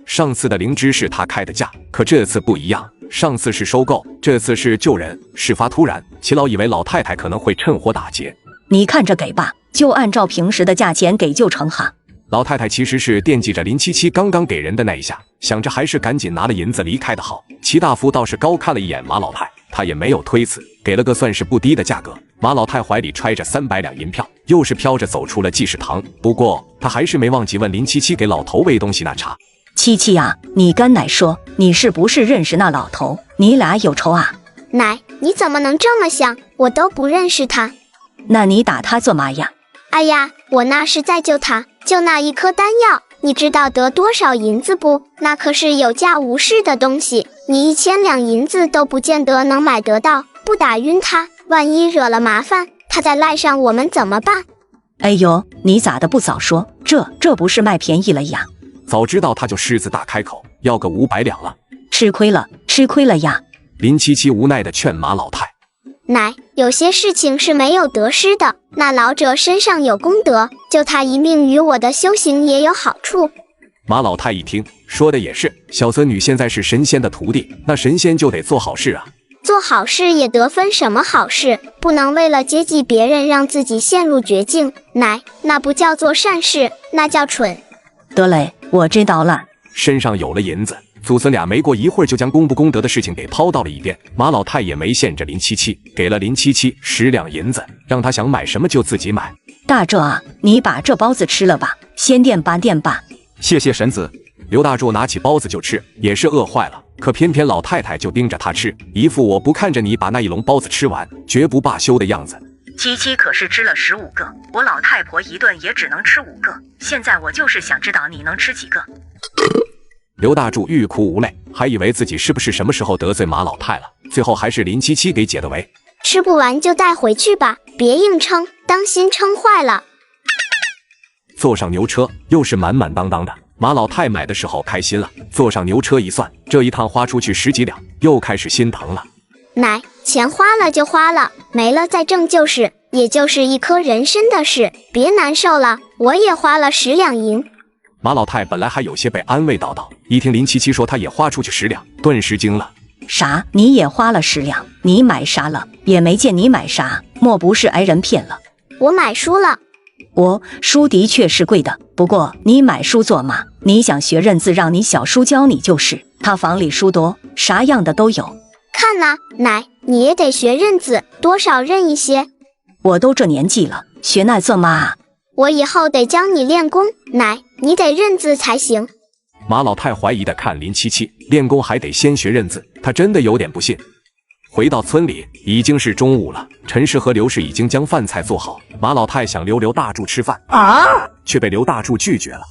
上次的灵芝是他开的价，可这次不一样。上次是收购，这次是救人。事发突然，齐老以为老太太可能会趁火打劫。你看着给吧，就按照平时的价钱给就成哈。老太太其实是惦记着林七七刚刚给人的那一下，想着还是赶紧拿了银子离开的好。齐大夫倒是高看了一眼马老太，他也没有推辞，给了个算是不低的价格。马老太怀里揣着300两银票，又是飘着走出了记事堂。不过他还是没忘记问林七七给老头喂东西那茬。七七啊，你跟奶说，你是不是认识那老头？你俩有仇啊？奶，你怎么能这么想？我都不认识他。那你打他做嘛呀？哎呀，我那是在救他，就那一颗丹药，你知道得多少银子不？那可是有价无市的东西，你1000两银子都不见得能买得到。不打晕他，万一惹了麻烦，他再赖上我们怎么办？哎呦，你咋的不早说？这不是卖便宜了呀？早知道他就狮子大开口，要个500两了。吃亏了呀！林七七无奈地劝马老太。奶，有些事情是没有得失的，那老者身上有功德，救他一命与我的修行也有好处。马老太一听，说的也是，小孙女现在是神仙的徒弟，那神仙就得做好事啊。做好事也得分什么好事，不能为了接济别人让自己陷入绝境。奶，那不叫做善事，那叫蠢。得嘞，我知道了。身上有了银子，祖孙俩没过一会儿就将功不功德的事情给抛到了一边。马老太也没限着林七七，给了林七七10两银子，让他想买什么就自己买。大柱啊，你把这包子吃了吧，先垫吧。谢谢婶子。刘大柱拿起包子就吃，也是饿坏了，可偏偏老太太就盯着他吃，一副我不看着你把那一笼包子吃完绝不罢休的样子。七七可是吃了15个，我老太婆一顿也只能吃5个，现在我就是想知道你能吃几个。刘大柱欲哭无泪，还以为自己是不是什么时候得罪马老太了，最后还是林七七给解的围。吃不完就带回去吧，别硬撑，当心撑坏了。坐上牛车，又是满满当当的。马老太买的时候开心了，坐上牛车一算，这一趟花出去10几两，又开始心疼了。奶，钱花了就花了，没了再挣就是，也就是一颗人参的事，别难受了。我也花了10两银。马老太本来还有些被安慰到，一听林七七说她也花出去10两，顿时惊了。啥？你也花了10两？你买啥了？也没见你买啥，莫不是挨人骗了？我买书了。书的确是贵的，不过你买书做嘛？你想学认字，让你小叔教你就是。他房里书多，啥样的都有。看呐，奶，你也得学认字，多少认一些。我都这年纪了，学那做嘛啊？我以后得教你练功，奶，你得认字才行。马老太怀疑的看林七七，练功还得先学认字，她真的有点不信。回到村里已经是中午了，陈氏和刘氏已经将饭菜做好。马老太想留刘大柱吃饭却被刘大柱拒绝了。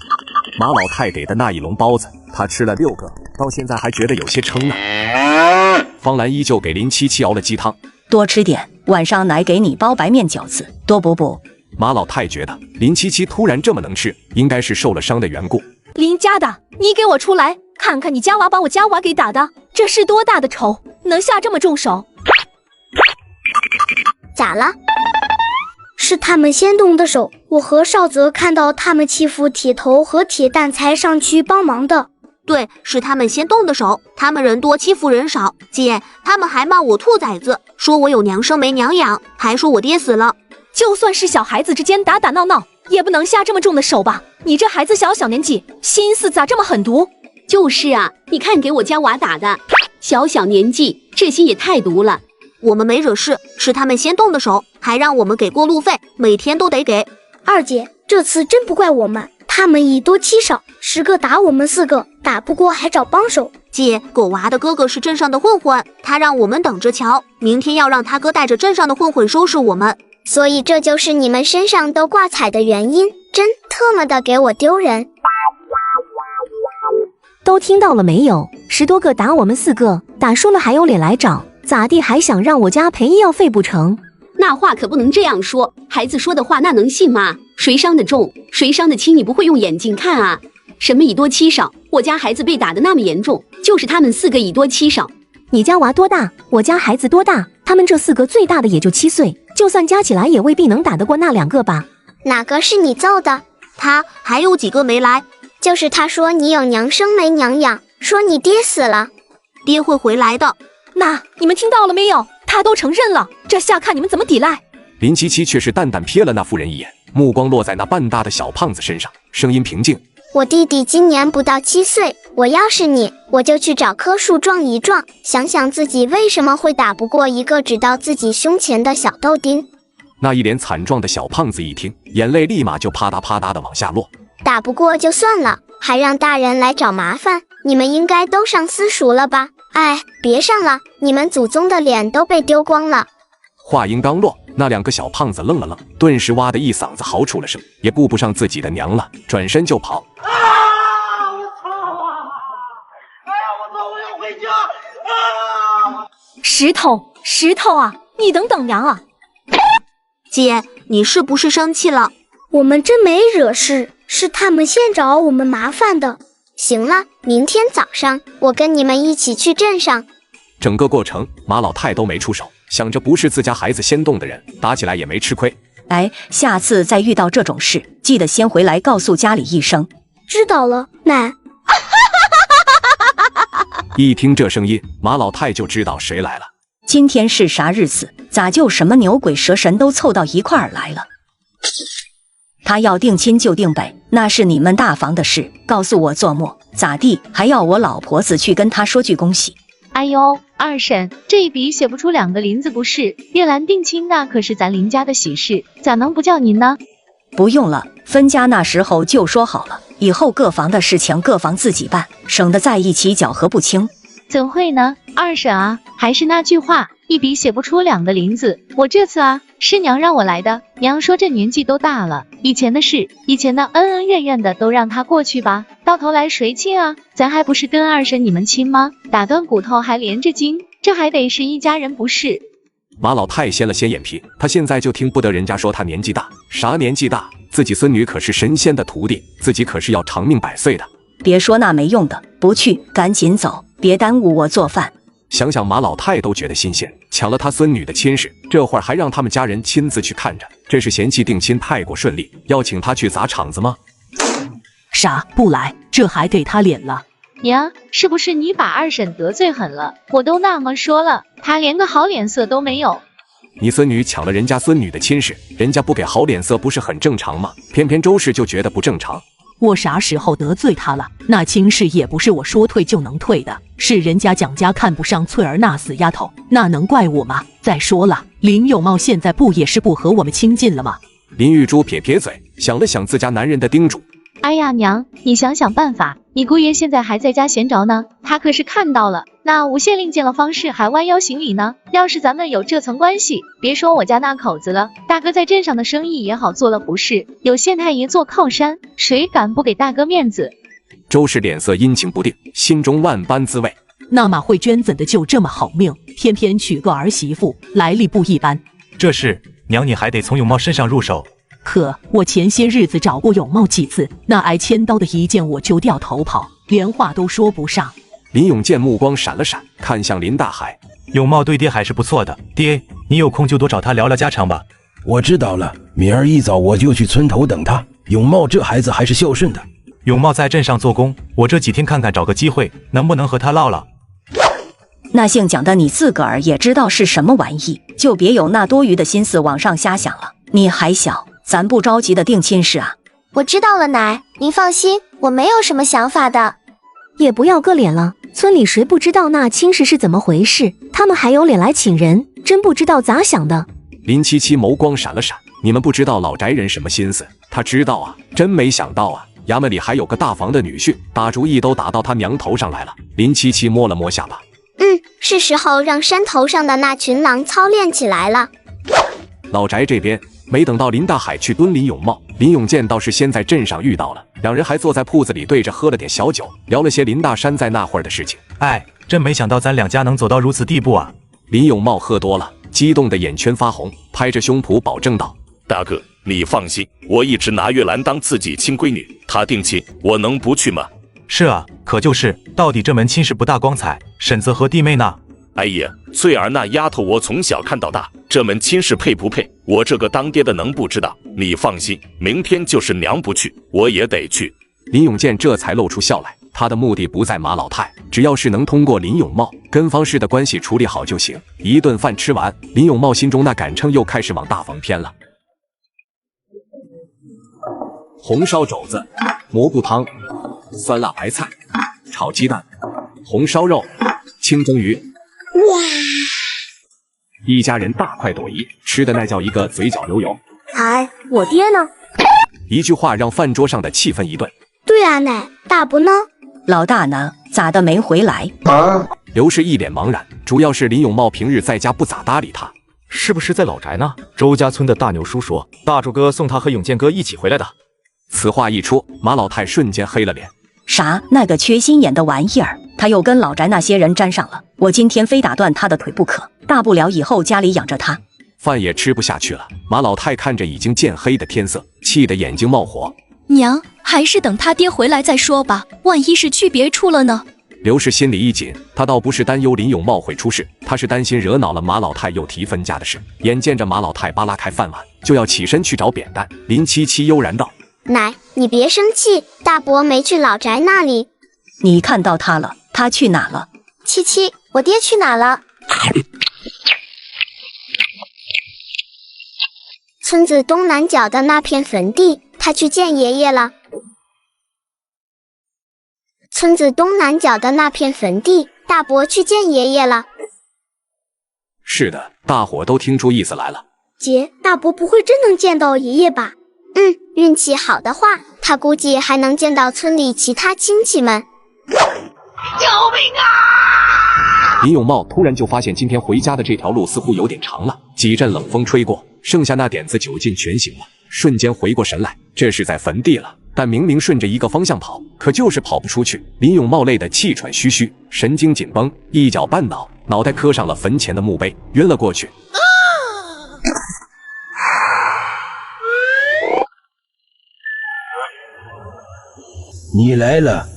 马老太给的那一笼包子，他吃了6个，到现在还觉得有些撑呢。方兰依旧给林七七熬了鸡汤，多吃点，晚上奶给你包白面饺子，多补补。马老太觉得林七七突然这么能吃，应该是受了伤的缘故。林家的，你给我出来，看看你家娃把我家娃给打的，这是多大的仇，能下这么重手？咋了？是他们先动的手，我和少泽看到他们欺负铁头和铁蛋才上去帮忙的。对，是他们先动的手，他们人多欺负人少。姐，他们还骂我兔崽子，说我有娘生没娘养，还说我爹死了。就算是小孩子之间打打闹闹，也不能下这么重的手吧？你这孩子小年纪，心思咋这么狠毒？就是啊，你看给我家娃打的，小年纪，这心也太毒了。我们没惹事，是他们先动的手，还让我们给过路费，每天都得给。二姐，这次真不怪我们，他们以多欺少，10个打我们4个，打不过还找帮手。姐，狗娃的哥哥是镇上的混混，他让我们等着瞧，明天要让他哥带着镇上的混混收拾我们。所以这就是你们身上都挂彩的原因，真特么的给我丢人。都听到了没有？10多个打我们4个，打输了还有脸来找，咋地还想让我家赔医药费不成？那话可不能这样说，孩子说的话那能信吗？谁伤得重，谁伤得轻，你不会用眼睛看啊？什么以多欺少？我家孩子被打得那么严重，就是他们4个以多欺少。你家娃多大？我家孩子多大？他们这4个最大的也就7岁，就算加起来也未必能打得过那2个吧？哪个是你揍的？他还有几个没来？就是他说你有娘生没娘养，说你爹死了。爹会回来的。那你们听到了没有？他都承认了，这下看你们怎么抵赖。林七七却是淡淡瞥了那妇人一眼，目光落在那半大的小胖子身上，声音平静。我弟弟今年不到7岁，我要是你，我就去找棵树撞一撞，想想自己为什么会打不过一个只到自己胸前的小豆丁。那一脸惨状的小胖子一听，眼泪立马就啪嗒啪嗒的往下落。打不过就算了，还让大人来找麻烦，你们应该都上私塾了吧？哎，别上了，你们祖宗的脸都被丢光了。话音刚落，那2个小胖子愣了愣，顿时哇的一嗓子嚎出了声，也顾不上自己的娘了，转身就跑。石头啊，你等等娘啊！姐，你是不是生气了？我们真没惹事，是他们先找我们麻烦的。行了，明天早上我跟你们一起去镇上。整个过程马老太都没出手，想着不是自家孩子先动的人，打起来也没吃亏。哎，下次再遇到这种事，记得先回来告诉家里一声。知道了，奶。一听这声音，马老太就知道谁来了。今天是啥日子？咋就什么牛鬼蛇神都凑到一块儿来了？他要定亲就定呗，那是你们大房的事，告诉我做么？咋地？还要我老婆子去跟他说句恭喜？哎呦，二婶，这一笔写不出2个林子不是？叶兰定亲那可是咱林家的喜事，咋能不叫您呢？不用了，分家那时候就说好了，以后各房的事情各房自己办，省得在一起搅和不清。怎会呢，二婶啊，还是那句话，一笔写不出2个林子。我这次啊，是娘让我来的。娘说这年纪都大了，以前的事，以前的恩恩怨怨的都让他过去吧。到头来谁亲啊？咱还不是跟二婶你们亲吗？打断骨头还连着筋，这还得是一家人不是？马老太掀了掀眼皮，她现在就听不得人家说她年纪大，啥年纪大？自己孙女可是神仙的徒弟，自己可是要长命100岁的。别说那没用的，不去，赶紧走，别耽误我做饭。想想马老太都觉得新鲜，抢了他孙女的亲事，这会儿还让他们家人亲自去看着，这是嫌弃定亲太过顺利，要请他去砸场子吗？傻，不来，这还给他脸了。娘，是不是你把二婶得罪狠了？我都那么说了，她连个好脸色都没有。你孙女抢了人家孙女的亲事，人家不给好脸色不是很正常吗？偏偏周氏就觉得不正常。我啥时候得罪他了？那亲事也不是我说退就能退的，是人家蒋家看不上翠儿那死丫头，那能怪我吗？再说了，林有茂现在不也是不和我们亲近了吗？林玉珠撇撇嘴，想了想自家男人的叮嘱。哎呀娘，你想想办法，你姑爷现在还在家闲着呢，他可是看到了，那吴县令见了方氏还弯腰行礼呢。要是咱们有这层关系，别说我家那口子了，大哥在镇上的生意也好做了不是？有县太爷做靠山，谁敢不给大哥面子？周氏脸色阴晴不定，心中万般滋味。那马慧娟怎的就这么好命，偏偏娶个儿媳妇，来历不一般。这事娘你还得从永茂身上入手。可我前些日子找过永茂几次，那挨千刀的一见我就掉头跑，连话都说不上。林永健目光闪了闪，看向林大海。永茂对爹还是不错的，爹，你有空就多找他聊聊家常吧。我知道了，明儿一早我就去村头等他。永茂这孩子还是孝顺的。永茂在镇上做工，我这几天看看找个机会，能不能和他唠唠。那姓蒋的你自个儿也知道是什么玩意，就别有那多余的心思往上瞎想了。你还小，咱不着急的定亲事啊。我知道了，奶，您放心，我没有什么想法的。也不要搁脸了，村里谁不知道那亲事是怎么回事？他们还有脸来请人，真不知道咋想的。林七七眸光闪了闪，你们不知道老宅人什么心思，他知道啊，真没想到啊，衙门里还有个大房的女婿，打主意都打到他娘头上来了。林七七摸了摸下巴，是时候让山头上的那群狼操练起来了。老宅这边没等到林大海去蹲林永茂，林永健倒是先在镇上遇到了，两人还坐在铺子里对着喝了点小酒，聊了些林大山在那会儿的事情。哎，真没想到咱两家能走到如此地步啊！林永茂喝多了，激动的眼圈发红，拍着胸脯保证道：大哥，你放心，我一直拿月兰当自己亲闺女，她定亲，我能不去吗？是啊，可就是到底这门亲事不大光彩，婶子和弟妹呢？哎呀，翠儿那丫头我从小看到大，这门亲事配不配，我这个当爹的能不知道？你放心，明天就是娘不去，我也得去。林永健这才露出笑来，他的目的不在马老太，只要是能通过林永茂跟方氏的关系处理好就行。一顿饭吃完，林永茂心中那杆秤又开始往大房偏了。红烧肘子、蘑菇汤、酸辣白菜、炒鸡蛋、红烧肉、清蒸鱼。哇！一家人大快朵颐，吃的那叫一个嘴角流油。哎，我爹呢？一句话让饭桌上的气氛一顿。对啊，奶，大伯呢？老大呢？咋的没回来？刘氏一脸茫然，主要是林永茂平日在家不咋搭理他。是不是在老宅呢？周家村的大牛叔说，大柱哥送他和永健哥一起回来的。此话一出，马老太瞬间黑了脸。啥？那个缺心眼的玩意儿，他又跟老宅那些人沾上了，我今天非打断他的腿不可。大不了以后家里养着他。饭也吃不下去了，马老太看着已经渐黑的天色，气得眼睛冒火。娘，还是等他爹回来再说吧，万一是去别处了呢？刘氏心里一紧，他倒不是担忧林永茂会出事，他是担心惹恼了马老太又提分家的事。眼见着马老太扒拉开饭碗，就要起身去找扁担，林七七悠然道：奶，你别生气，大伯没去老宅那里。你看到他了？他去哪了？七七，我爹去哪了？村子东南角的那片坟地，他去见爷爷了。村子东南角的那片坟地，大伯去见爷爷了。是的，大伙都听出意思来了。姐，大伯不会真能见到爷爷吧？运气好的话，他估计还能见到村里其他亲戚们。救命啊！林永茂突然就发现今天回家的这条路似乎有点长了，几阵冷风吹过，剩下那点子酒劲全醒了，瞬间回过神来，这是在坟地了。但明明顺着一个方向跑，可就是跑不出去。林永茂累得气喘吁吁，神经紧绷，一脚绊倒，脑袋磕上了坟前的墓碑，晕了过去。你来了。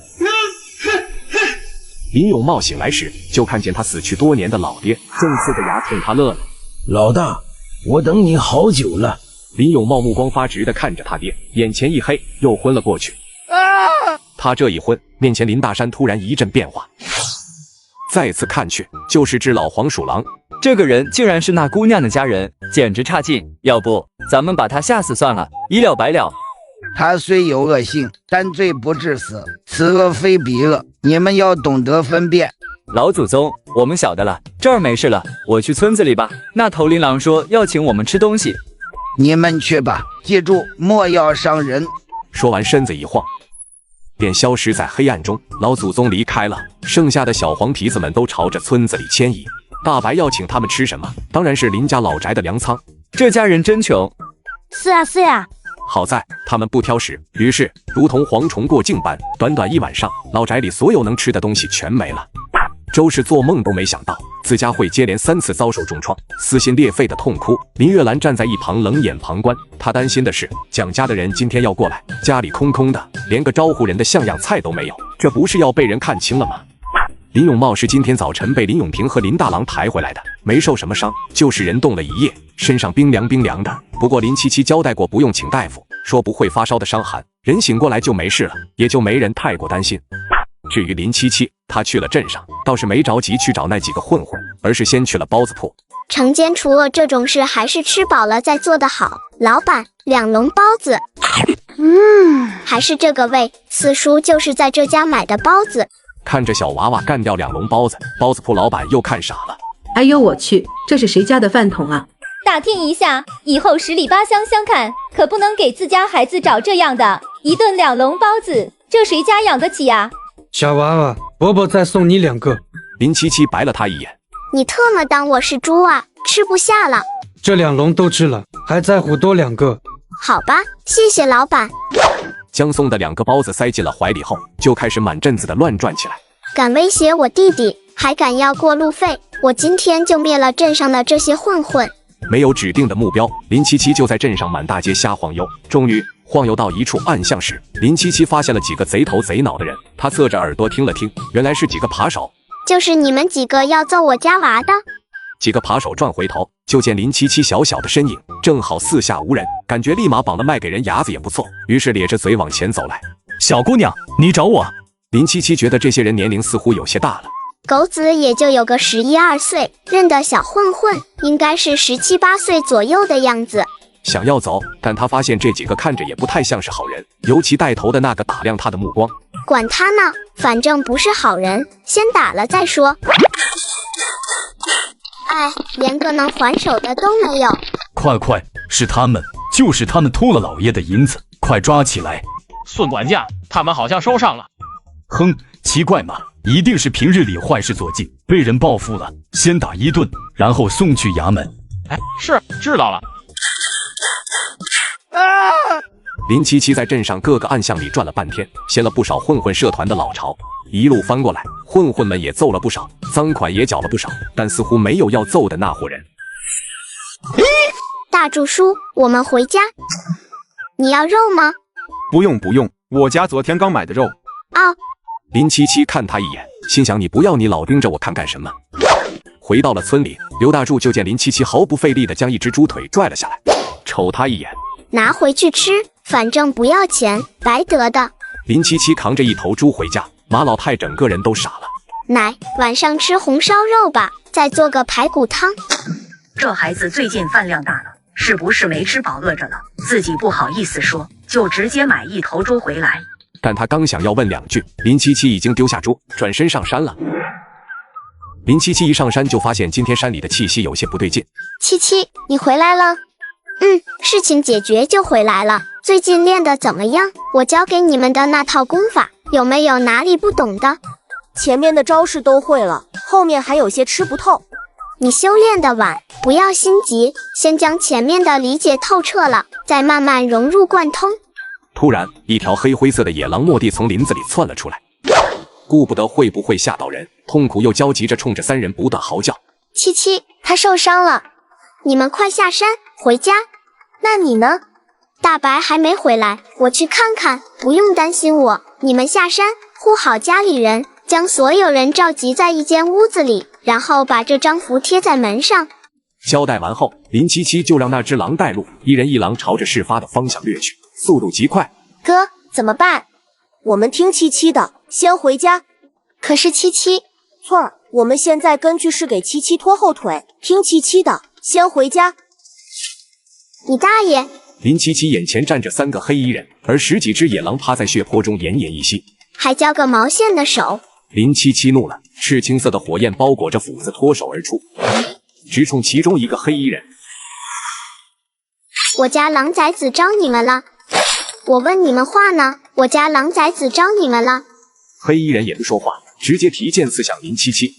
林永茂醒来时，就看见他死去多年的老爹正呲着牙冲他乐了。老大，我等你好久了。林永茂目光发直地看着他爹，眼前一黑，又昏了过去。他这一昏，面前林大山突然一阵变化，再次看去，就是只老黄鼠狼。这个人竟然是那姑娘的家人，简直差劲！要不咱们把他吓死算了，一了百了。他虽有恶性，但罪不致死，此恶非彼恶，你们要懂得分辨。老祖宗，我们晓得了，这儿没事了，我去村子里吧。那头林狼说要请我们吃东西。你们去吧，记住莫要伤人。说完身子一晃，便消失在黑暗中。老祖宗离开了，剩下的小黄皮子们都朝着村子里迁移。大白要请他们吃什么？当然是林家老宅的粮仓。这家人真穷。是啊是啊，好在他们不挑食，于是如同蝗虫过境般，短短一晚上，老宅里所有能吃的东西全没了。周氏做梦都没想到自家会接连3次遭受重创，撕心裂肺的痛哭。林月兰站在一旁冷眼旁观，她担心的是蒋家的人今天要过来，家里空空的，连个招呼人的像样菜都没有，这不是要被人看清了吗？林永茂是今天早晨被林永平和林大郎抬回来的，没受什么伤，就是人冻了一夜，身上冰凉冰凉的。不过林七七交代过不用请大夫，说不会发烧的伤寒，人醒过来就没事了，也就没人太过担心。至于林七七，他去了镇上，倒是没着急去找那几个混混，而是先去了包子铺。惩奸除恶这种事还是吃饱了再做得好。老板，2笼包子。还是这个味，四叔就是在这家买的包子。看着小娃娃干掉2笼包子，包子铺老板又看傻了。哎呦我去，这是谁家的饭桶啊？打听一下，以后10里8乡相看，可不能给自家孩子找这样的，一顿2笼包子，这谁家养得起呀？小娃娃，伯伯再送你2个。林七七白了他一眼，你特么当我是猪啊？吃不下了。这2笼都吃了，还在乎多2个？好吧，谢谢老板。将送的2个包子塞进了怀里后，就开始满镇子的乱转起来。敢威胁我弟弟，还敢要过路费，我今天就灭了镇上的这些混混。没有指定的目标，林七七就在镇上满大街瞎晃悠。终于晃悠到一处暗巷时，林七七发现了几个贼头贼脑的人。他侧着耳朵听了听，原来是几个扒手。就是你们几个要揍我家娃的？几个扒手转回头，就见林七七小小的身影，正好四下无人，感觉立马绑了卖给人牙子也不错，于是咧着嘴往前走来。小姑娘，你找我？林七七觉得这些人年龄似乎有些大了。狗子也就有个11、12岁，认的小混混应该是17、18岁左右的样子。想要走，但他发现这几个看着也不太像是好人，尤其带头的那个打量他的目光。管他呢，反正不是好人，先打了再说。哎，连个能还手的都没有。快，是他们，就是他们偷了老爷的银子，快抓起来！孙管家，他们好像收上了。哼，奇怪嘛，一定是平日里坏事做尽，被人报复了，先打一顿，然后送去衙门。哎，是，知道了。林七七在镇上各个暗巷里转了半天，掀了不少混混社团的老巢，一路翻过来，混混们也揍了不少，赃款也缴了不少，但似乎没有要揍的那伙人。大柱叔，我们回家。你要肉吗？不用，我家昨天刚买的肉。哦。林七七看他一眼，心想你不要你老盯着我看干什么？回到了村里，刘大柱就见林七七毫不费力地将一只猪腿拽了下来，瞅他一眼，拿回去吃，反正不要钱，白得的。林七七扛着一头猪回家，马老太整个人都傻了。奶，晚上吃红烧肉吧，再做个排骨汤。这孩子最近饭量大了，是不是没吃饱饿着了？自己不好意思说，就直接买一头猪回来。但他刚想要问两句，林七七已经丢下猪，转身上山了。林七七一上山就发现今天山里的气息有些不对劲。七七，你回来了？事情解决就回来了。最近练得怎么样？我教给你们的那套功法，有没有哪里不懂的？前面的招式都会了，后面还有些吃不透。你修炼的晚，不要心急，先将前面的理解透彻了，再慢慢融入贯通。突然，一条黑灰色的野狼蓦地从林子里窜了出来，顾不得会不会吓到人，痛苦又焦急着冲着三人不断嚎叫。七七，他受伤了，你们快下山回家。那你呢？大白还没回来，我去看看，不用担心我。你们下山，护好家里人，将所有人召集在一间屋子里，然后把这张符贴在门上。交代完后，林七七就让那只狼带路，一人一狼朝着事发的方向掠去，速度极快。哥，怎么办？我们听七七的，先回家。可是七七……翠儿，我们现在根据是给七七拖后腿，听七七的，先回家。你大爷！林七七眼前站着3个黑衣人，而10几只野狼趴在血泊中奄奄一息，还交个毛线的手！林七七怒了，赤青色的火焰包裹着斧子脱手而出，直冲其中一个黑衣人。我家狼崽子招你们了！我问你们话呢，我家狼崽子招你们了！黑衣人也不说话，直接提剑刺向林七七。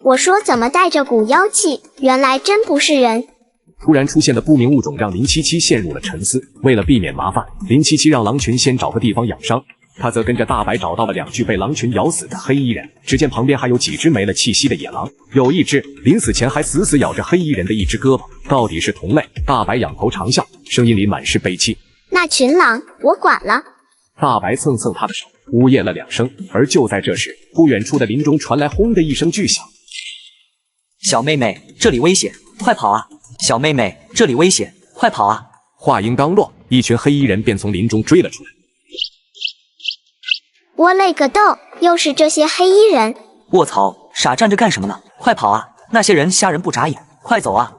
我说怎么带着股妖气，原来真不是人。突然出现的不明物种让林七七陷入了沉思。为了避免麻烦，林七七让狼群先找个地方养伤，他则跟着大白找到了2具被狼群咬死的黑衣人。只见旁边还有几只没了气息的野狼，有一只临死前还死死咬着黑衣人的一只胳膊。到底是同类？大白仰头长啸，声音里满是悲戚。那群狼我管了。大白蹭蹭他的手，呜咽了2声。而就在这时，不远处的林中传来轰的一声巨响。小妹妹，这里危险，快跑啊！小妹妹，这里危险，快跑啊！话音刚落，一群黑衣人便从林中追了出来。我勒个豆，又是这些黑衣人！卧槽，傻站着干什么呢？快跑啊！那些人吓人不眨眼，快走啊！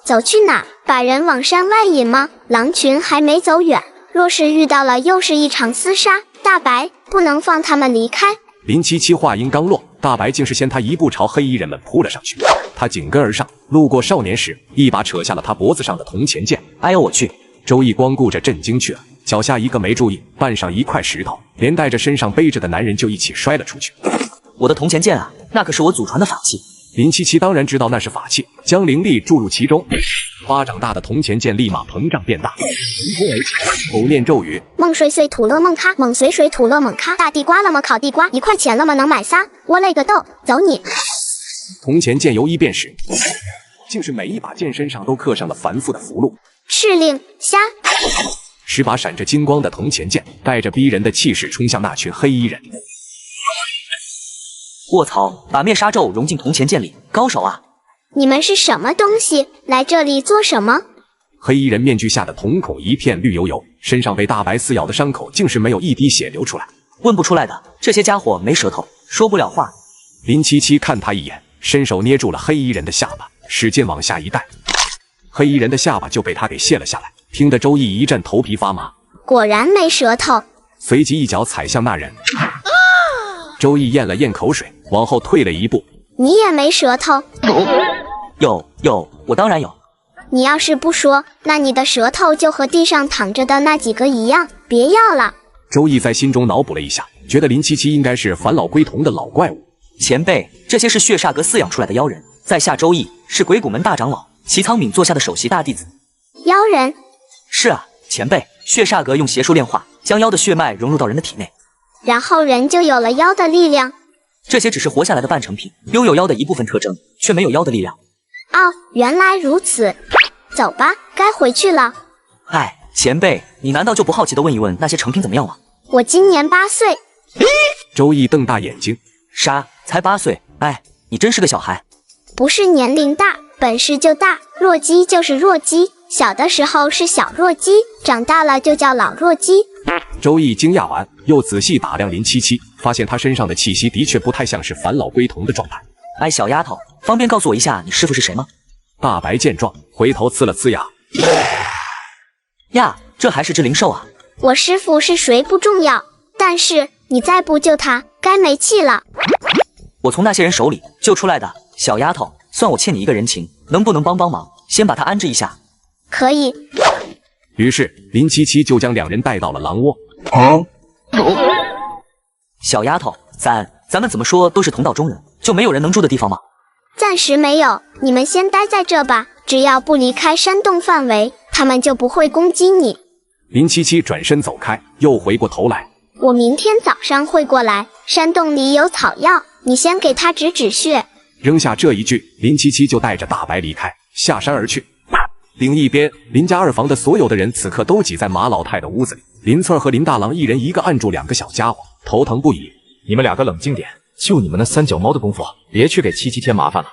走去哪？把人往山外引吗？狼群还没走远，若是遇到了，又是一场厮杀。大白，不能放他们离开。林七七话音刚落，大白竟是先他一步朝黑衣人们扑了上去。他紧跟而上，路过少年时，一把扯下了他脖子上的铜钱剑。哎呦我去！周易光顾着震惊去了，脚下一个没注意，绊上一块石头，连带着身上背着的男人就一起摔了出去。我的铜钱剑啊，那可是我祖传的法器。林七七当然知道那是法器，将灵力注入其中，巴掌大的铜钱剑立马膨胀变大，迎风而起，口念咒语：梦碎碎土乐梦咖，猛随水土乐猛咖，大地瓜了吗？烤地瓜，1块钱了吗？能买仨？我勒个豆，走你！铜钱剑由一变十，竟是每一把剑身上都刻上了繁复的符箓。敕令下10把闪着金光的铜钱剑，带着逼人的气势冲向那群黑衣人。卧槽！把灭杀咒融进铜钱剑里，高手啊！你们是什么东西？来这里做什么？黑衣人面具下的瞳孔一片绿油油，身上被大白撕咬的伤口竟是没有一滴血流出来。问不出来的，这些家伙没舌头，说不了话。林七七看他一眼，伸手捏住了黑衣人的下巴，使劲往下一带，黑衣人的下巴就被他给卸了下来，听得周易一阵头皮发麻，果然没舌头。随即一脚踩向那人。周易咽了咽口水，往后退了一步。你也没舌头？有，我当然有。你要是不说，那你的舌头就和地上躺着的那几个一样，别要了。周易在心中脑补了一下，觉得林七七应该是返老归童的老怪物。前辈，这些是血煞阁饲养出来的妖人，在下周易，是鬼谷门大长老齐仓敏座下的首席大弟子。妖人？是啊，前辈，血煞阁用邪术炼化，将妖的血脉融入到人的体内，然后人就有了妖的力量。这些只是活下来的半成品，拥有妖的一部分特征，却没有妖的力量。哦，原来如此。走吧，该回去了。哎，前辈，你难道就不好奇地问一问那些成品怎么样吗？我今年8岁。周易瞪大眼睛，啥？才8岁？哎，你真是个小孩。不是年龄大，本事就大。弱鸡就是弱鸡，小的时候是小弱鸡，长大了就叫老弱鸡。周易惊讶完，又仔细打量林七七，发现她身上的气息的确不太像是返老归童的状态。哎，小丫头，方便告诉我一下你师傅是谁吗？大白见状，回头呲了呲牙。呀，这还是只灵兽啊！我师傅是谁不重要，但是你再不救他，该没气了。我从那些人手里救出来的，小丫头，算我欠你一个人情，能不能帮忙，先把他安置一下？可以。于是林七七就将两人带到了狼窝。小丫头，咱们怎么说都是同道中人，就没有人能住的地方吗？暂时没有，你们先待在这吧，只要不离开山洞范围，他们就不会攻击你。林七七转身走开，又回过头来。我明天早上会过来，山洞里有草药，你先给他止血。扔下这一句，林七七就带着大白离开，下山而去。另一边，林家二房的所有的人此刻都挤在马老太的屋子里，林翠儿和林大郎一人一个按住2个小家伙，头疼不已。你们2个冷静点，就你们那3脚猫的功夫，别去给七七添麻烦了。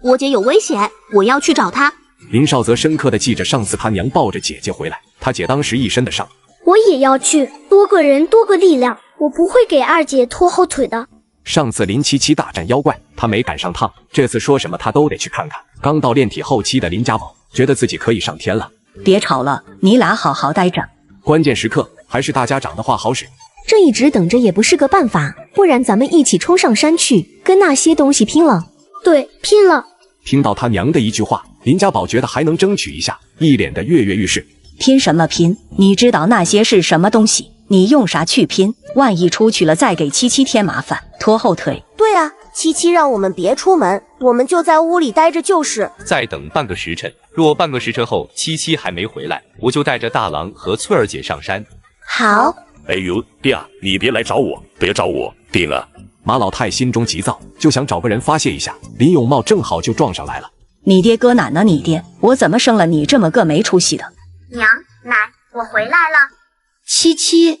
我姐有危险，我要去找她。林少则深刻地记着上次他娘抱着姐姐回来，他姐当时一身的伤。我也要去，多个人多个力量，我不会给二姐拖后腿的。上次林七七大战妖怪，他没赶上趟，这次说什么他都得去看看。刚到炼体后期的林家宝觉得自己可以上天了。别吵了，你俩好好待着。关键时刻还是大家长的话好使。这一直等着也不是个办法，不然咱们一起冲上山去，跟那些东西拼了。对，拼了。听到他娘的一句话，林家宝觉得还能争取一下，一脸的跃跃欲试。拼什么拼？你知道那些是什么东西？你用啥去拼？万一出去了再给七七添麻烦，拖后腿。对啊，七七让我们别出门，我们就在屋里待着就是。再等半个时辰，若半个时辰后七七还没回来，我就带着大郎和翠儿姐上山。好。哎呦，爹啊，你别来找我，别找我，爹啊！马老太心中急躁，就想找个人发泄一下。林永茂正好就撞上来了。你爹搁哪呢？你爹，我怎么生了你这么个没出息的？娘，奶，我回来了。七七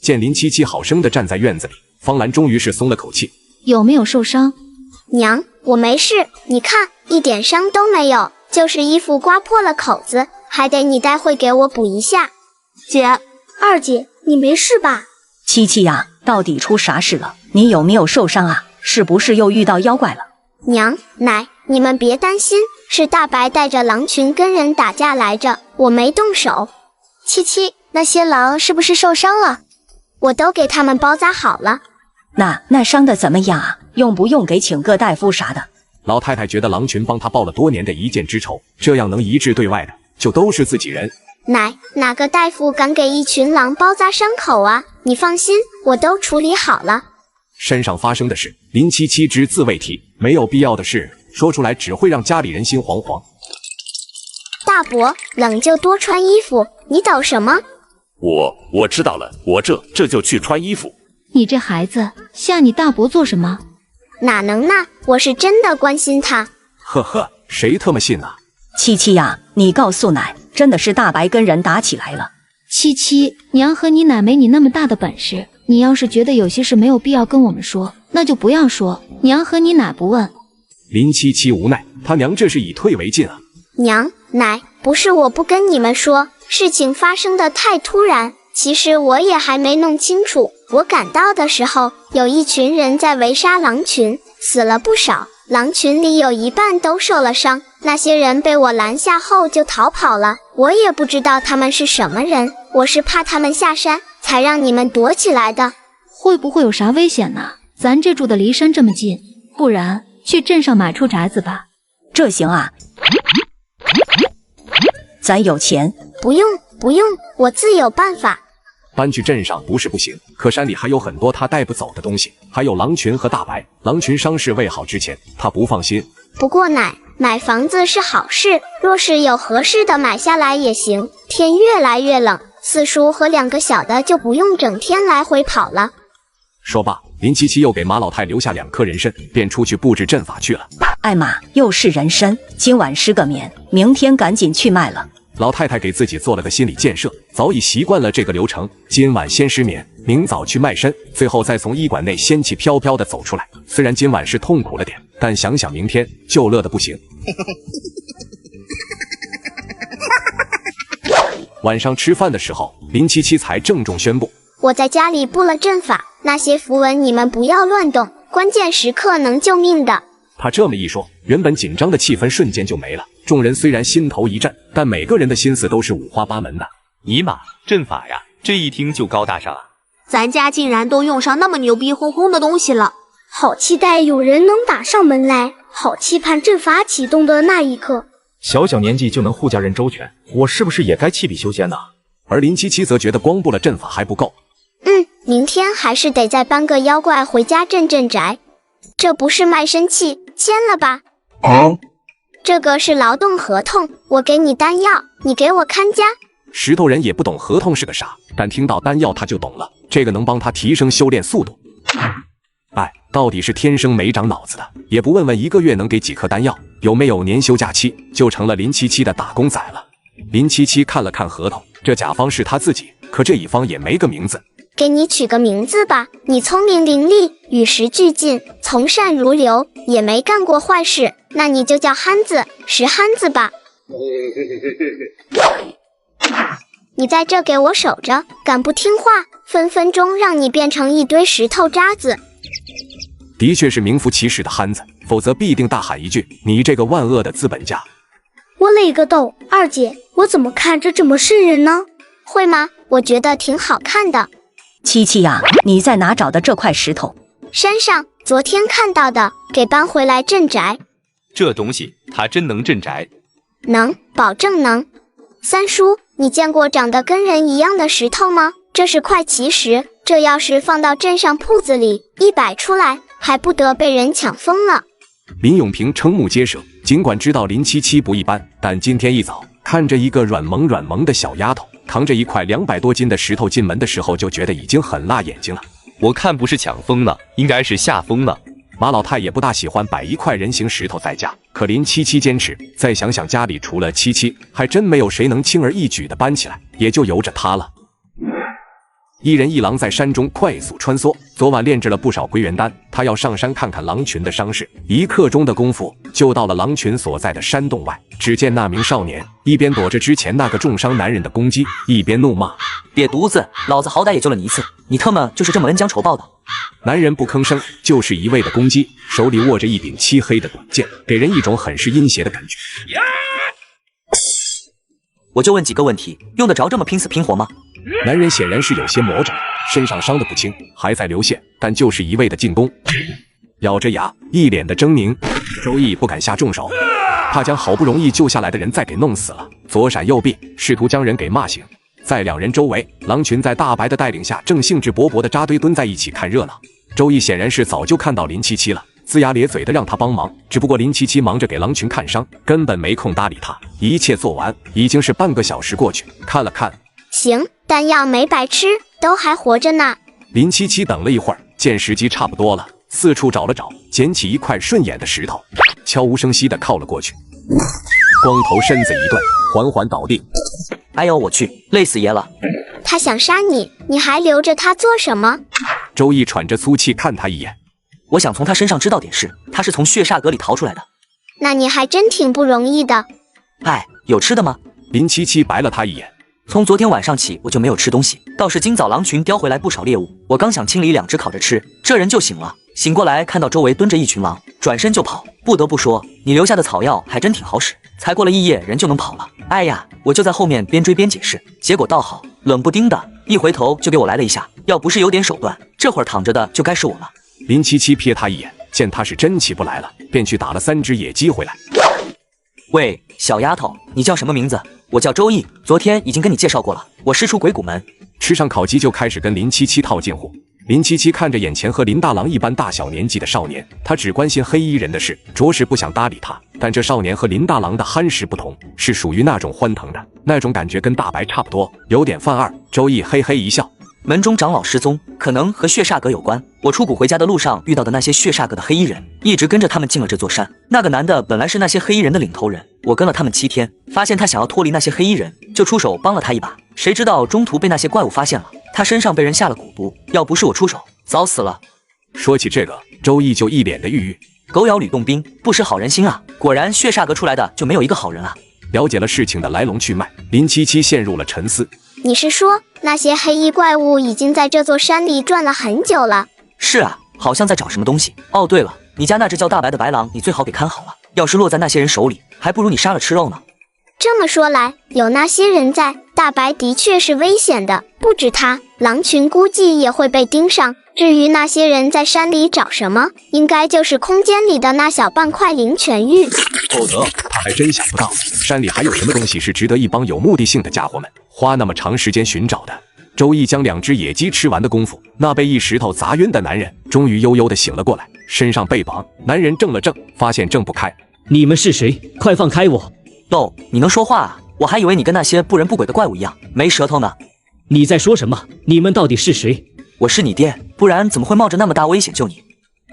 见林七七好生的站在院子里，方兰终于是松了口气。有没有受伤？娘，我没事，你看一点伤都没有，就是衣服刮破了口子，还得你待会给我补一下。姐，二姐，你没事吧？七七呀，到底出啥事了？你有没有受伤啊？是不是又遇到妖怪了？娘，奶，你们别担心，是大白带着狼群跟人打架来着，我没动手。七七，那些狼是不是受伤了？我都给他们包扎好了。那伤的怎么样啊？用不用给请个大夫啥的？老太太觉得狼群帮她报了多年的一箭之仇，这样能一致对外的，就都是自己人。奶，哪个大夫敢给一群狼包扎伤口啊？你放心，我都处理好了。山上发生的事，林七七只字未提，没有必要的事说出来只会让家里人心惶惶。大伯，冷就多穿衣服，你抖什么？我知道了，我这就去穿衣服。你这孩子吓你大伯做什么？哪能呢？我是真的关心他。呵呵，谁他妈信啊？七七呀，你告诉奶，真的是大白跟人打起来了。七七，娘和你奶没你那么大的本事，你要是觉得有些事没有必要跟我们说，那就不要说，娘和你奶不问。林七七无奈，他娘这是以退为进啊。娘，奶，不是我不跟你们说，事情发生的太突然，其实我也还没弄清楚。我赶到的时候，有一群人在围杀狼群，死了不少，狼群里有一半都受了伤，那些人被我拦下后就逃跑了，我也不知道他们是什么人，我是怕他们下山，才让你们躲起来的。会不会有啥危险呢？咱这住的离山这么近，不然去镇上买处宅子吧。这行啊，咱有钱。不用，我自有办法。搬去镇上不是不行，可山里还有很多他带不走的东西，还有狼群和大白。狼群伤势未好之前，他不放心。不过奶，买房子是好事，若是有合适的买下来也行。天越来越冷，四叔和2个小的就不用整天来回跑了。说罢，林七七又给马老太留下2颗人参，便出去布置阵法去了。艾玛，又是人参，今晚失个眠，明天赶紧去卖了。老太太给自己做了个心理建设，早已习惯了这个流程。今晚先失眠，明早去卖参，最后再从医馆内仙气飘飘地走出来。虽然今晚是痛苦了点，但想想明天就乐得不行。晚上吃饭的时候，林七七才郑重宣布：我在家里布了阵法，那些符文你们不要乱动，关键时刻能救命的。他这么一说，原本紧张的气氛瞬间就没了。众人虽然心头一震，但每个人的心思都是五花八门的。尼玛，阵法呀，这一听就高大上啊！咱家竟然都用上那么牛逼哄哄的东西了，好期待有人能打上门来，好期盼阵法启动的那一刻。小小年纪就能护家人周全，我是不是也该弃笔修仙呢？而林七七则觉得光布了阵法还不够。明天还是得再搬个妖怪回家镇镇宅。这不是卖身契，签了吧？这个是劳动合同，我给你丹药，你给我看家。石头人也不懂合同是个啥，但听到丹药他就懂了，这个能帮他提升修炼速度。到底是天生没长脑子的，也不问问1个月能给几颗丹药，有没有年休假期，就成了林七七的打工仔了。林七七看了看合同，这甲方是他自己，可这乙方也没个名字。给你取个名字吧，你聪明伶俐，与时俱进，从善如流，也没干过坏事，那你就叫憨子，石憨子吧。你在这给我守着，敢不听话，分分钟让你变成一堆石头渣子。的确是名副其实的憨子，否则必定大喊一句：你这个万恶的资本家！我勒个豆，二姐，我怎么看着这么瘆人呢？会吗？我觉得挺好看的。七七呀，你在哪找的这块石头？山上，昨天看到的，给搬回来镇宅。这东西它真能镇宅？能，保证能。三叔，你见过长得跟人一样的石头吗？这是块奇石，这要是放到镇上铺子里，一摆出来，还不得被人抢疯了。林永平瞠目结舌，尽管知道林七七不一般，但今天一早看着一个软萌的小丫头扛着一块200多斤的石头进门的时候，就觉得已经很辣眼睛了。我看不是抢疯了，应该是吓疯了。马老太也不大喜欢摆一块人形石头在家，可林七七坚持，再想想家里除了七七，还真没有谁能轻而易举地搬起来，也就由着她了。一人一狼在山中快速穿梭，昨晚炼制了不少归元丹，他要上山看看狼群的伤势。1刻钟的功夫，就到了狼群所在的山洞外。只见那名少年一边躲着之前那个重伤男人的攻击，一边怒骂：瘪犊子，老子好歹也救了你一次，你他妈就是这么恩将仇报的。男人不吭声，就是一味的攻击，手里握着一柄漆黑的短剑，给人一种很是阴邪的感觉。我就问几个问题，用得着这么拼死拼活吗？男人显然是有些魔怔，身上伤得不轻，还在流血，但就是一味的进攻，咬着牙，一脸的狰狞。周易不敢下重手，怕将好不容易救下来的人再给弄死了，左闪右避，试图将人给骂醒。在2人周围，狼群在大白的带领下，正兴致勃勃地扎堆蹲在一起看热闹。周易显然是早就看到林七七了，龇牙咧嘴的让他帮忙，只不过林七七忙着给狼群看伤，根本没空搭理他。一切做完，已经是半个小时过去，看了看，行，丹药没白吃，都还活着呢。林七七等了一会儿，见时机差不多了，四处找了找，捡起一块顺眼的石头，悄无声息地靠了过去，光头身子一顿，缓缓倒地。哎呦我去，累死爷了！他想杀你，你还留着他做什么？周易喘着粗气看他一眼，我想从他身上知道点事，他是从血煞阁里逃出来的。那你还真挺不容易的。哎，有吃的吗？林七七白了他一眼。从昨天晚上起我就没有吃东西，倒是今早狼群叼回来不少猎物，我刚想清理2只烤着吃，这人就醒了。醒过来看到周围蹲着一群狼，转身就跑。不得不说，你留下的草药还真挺好使，才过了1夜人就能跑了。哎呀，我就在后面边追边解释，结果倒好，冷不丁的一回头就给我来了一下，要不是有点手段，这会儿躺着的就该是我了。林七七瞥他一眼，见他是真起不来了，便去打了3只野鸡回来。喂，小丫头，你叫什么名字？我叫周易，昨天已经跟你介绍过了，我师出鬼谷门。吃上烤鸡就开始跟林七七套近乎。林七七看着眼前和林大郎一般大小年纪的少年，他只关心黑衣人的事，着实不想搭理他。但这少年和林大郎的憨实不同，是属于那种欢腾的，那种感觉跟大白差不多，有点犯二。周易嘿嘿一笑，门中长老失踪，可能和血煞阁有关。我出谷回家的路上遇到的那些血煞阁的黑衣人，一直跟着他们进了这座山。那个男的本来是那些黑衣人的领头人，我跟了他们7天，发现他想要脱离那些黑衣人，就出手帮了他一把。谁知道中途被那些怪物发现了，他身上被人下了蛊毒，要不是我出手，早死了。说起这个，周易就一脸的郁郁。狗咬吕洞宾，不识好人心啊！果然血煞阁出来的就没有一个好人啊！了解了事情的来龙去脉，林七七陷入了沉思。你是说那些黑衣怪物已经在这座山里转了很久了？是啊，好像在找什么东西。哦，对了，你家那只叫大白的白狼，你最好给看好了，要是落在那些人手里，还不如你杀了吃肉呢。这么说来，有那些人在，大白的确是危险的，不止他，狼群估计也会被盯上。至于那些人在山里找什么，应该就是空间里的那小半块灵泉玉。否则他还真想不到山里还有什么东西是值得一帮有目的性的家伙们花那么长时间寻找的。周易将2只野鸡吃完的功夫，那被一石头砸晕的男人终于悠悠地醒了过来，身上被绑。男人怔了怔，发现挣不开。你们是谁？快放开我！哟，你能说话啊？我还以为你跟那些不人不鬼的怪物一样，没舌头呢。你在说什么？你们到底是谁？我是你爹，不然怎么会冒着那么大危险救你？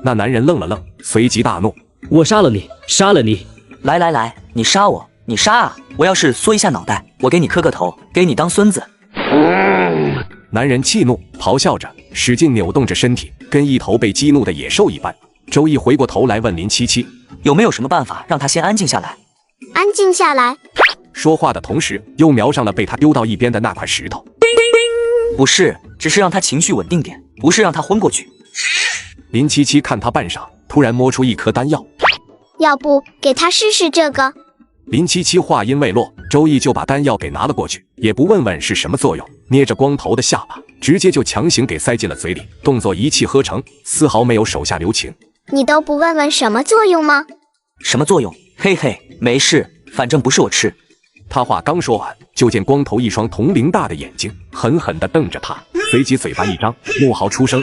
那男人愣了愣，随即大怒：我杀了你，杀了你！来来来，你杀我，你杀啊！我要是缩一下脑袋，我给你磕个头，给你当孙子。男人气怒，咆哮着，使劲扭动着身体，跟一头被激怒的野兽一般。周易回过头来问林七七：有没有什么办法让他先安静下来？安静下来。说话的同时，又瞄上了被他丢到一边的那块石头。不是，只是让他情绪稳定点，不是让他昏过去。林七七看他半晌，突然摸出一颗丹药，要不给他试试这个？林七七话音未落，周易就把丹药给拿了过去，也不问问是什么作用，捏着光头的下巴，直接就强行给塞进了嘴里，动作一气呵成，丝毫没有手下留情。你都不问问什么作用吗？什么作用？嘿嘿，没事，反正不是我吃。他话刚说完，就见光头一双铜铃大的眼睛狠狠地瞪着他，随即嘴巴一张，怒嚎出声。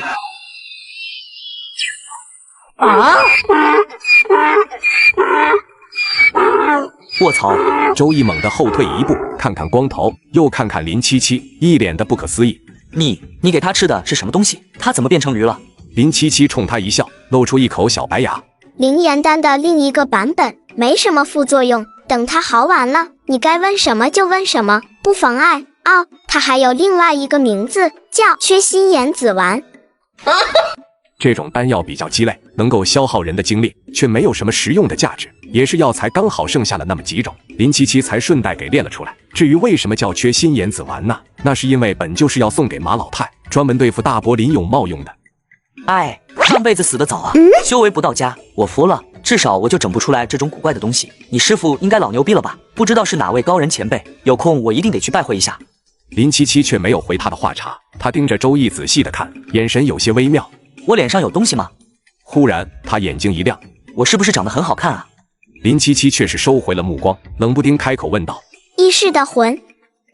卧槽！周易猛地后退一步，看看光头，又看看林七七，一脸的不可思议。你给他吃的是什么东西？他怎么变成驴了？林七七冲他一笑，露出一口小白牙。灵岩丹的另一个版本，没什么副作用，等它好完了，你该问什么就问什么，不妨碍。哦，它还有另外一个名字，叫缺心眼子丸。这种丹药比较鸡肋，能够消耗人的精力，却没有什么实用的价值，也是药材刚好剩下了那么几种，林七七才顺带给列了出来。至于为什么叫缺心眼子丸呢？那是因为本就是要送给马老太，专门对付大伯林永茂用的。哎，上辈子死得早啊，修为不到家，我服了。至少我就整不出来这种古怪的东西。你师傅应该老牛逼了吧？不知道是哪位高人前辈，有空我一定得去拜会一下。林七七却没有回他的话茬，他盯着周易仔细的看，眼神有些微妙。我脸上有东西吗？忽然他眼睛一亮，我是不是长得很好看啊？林七七却是收回了目光，冷不丁开口问道：异世的魂。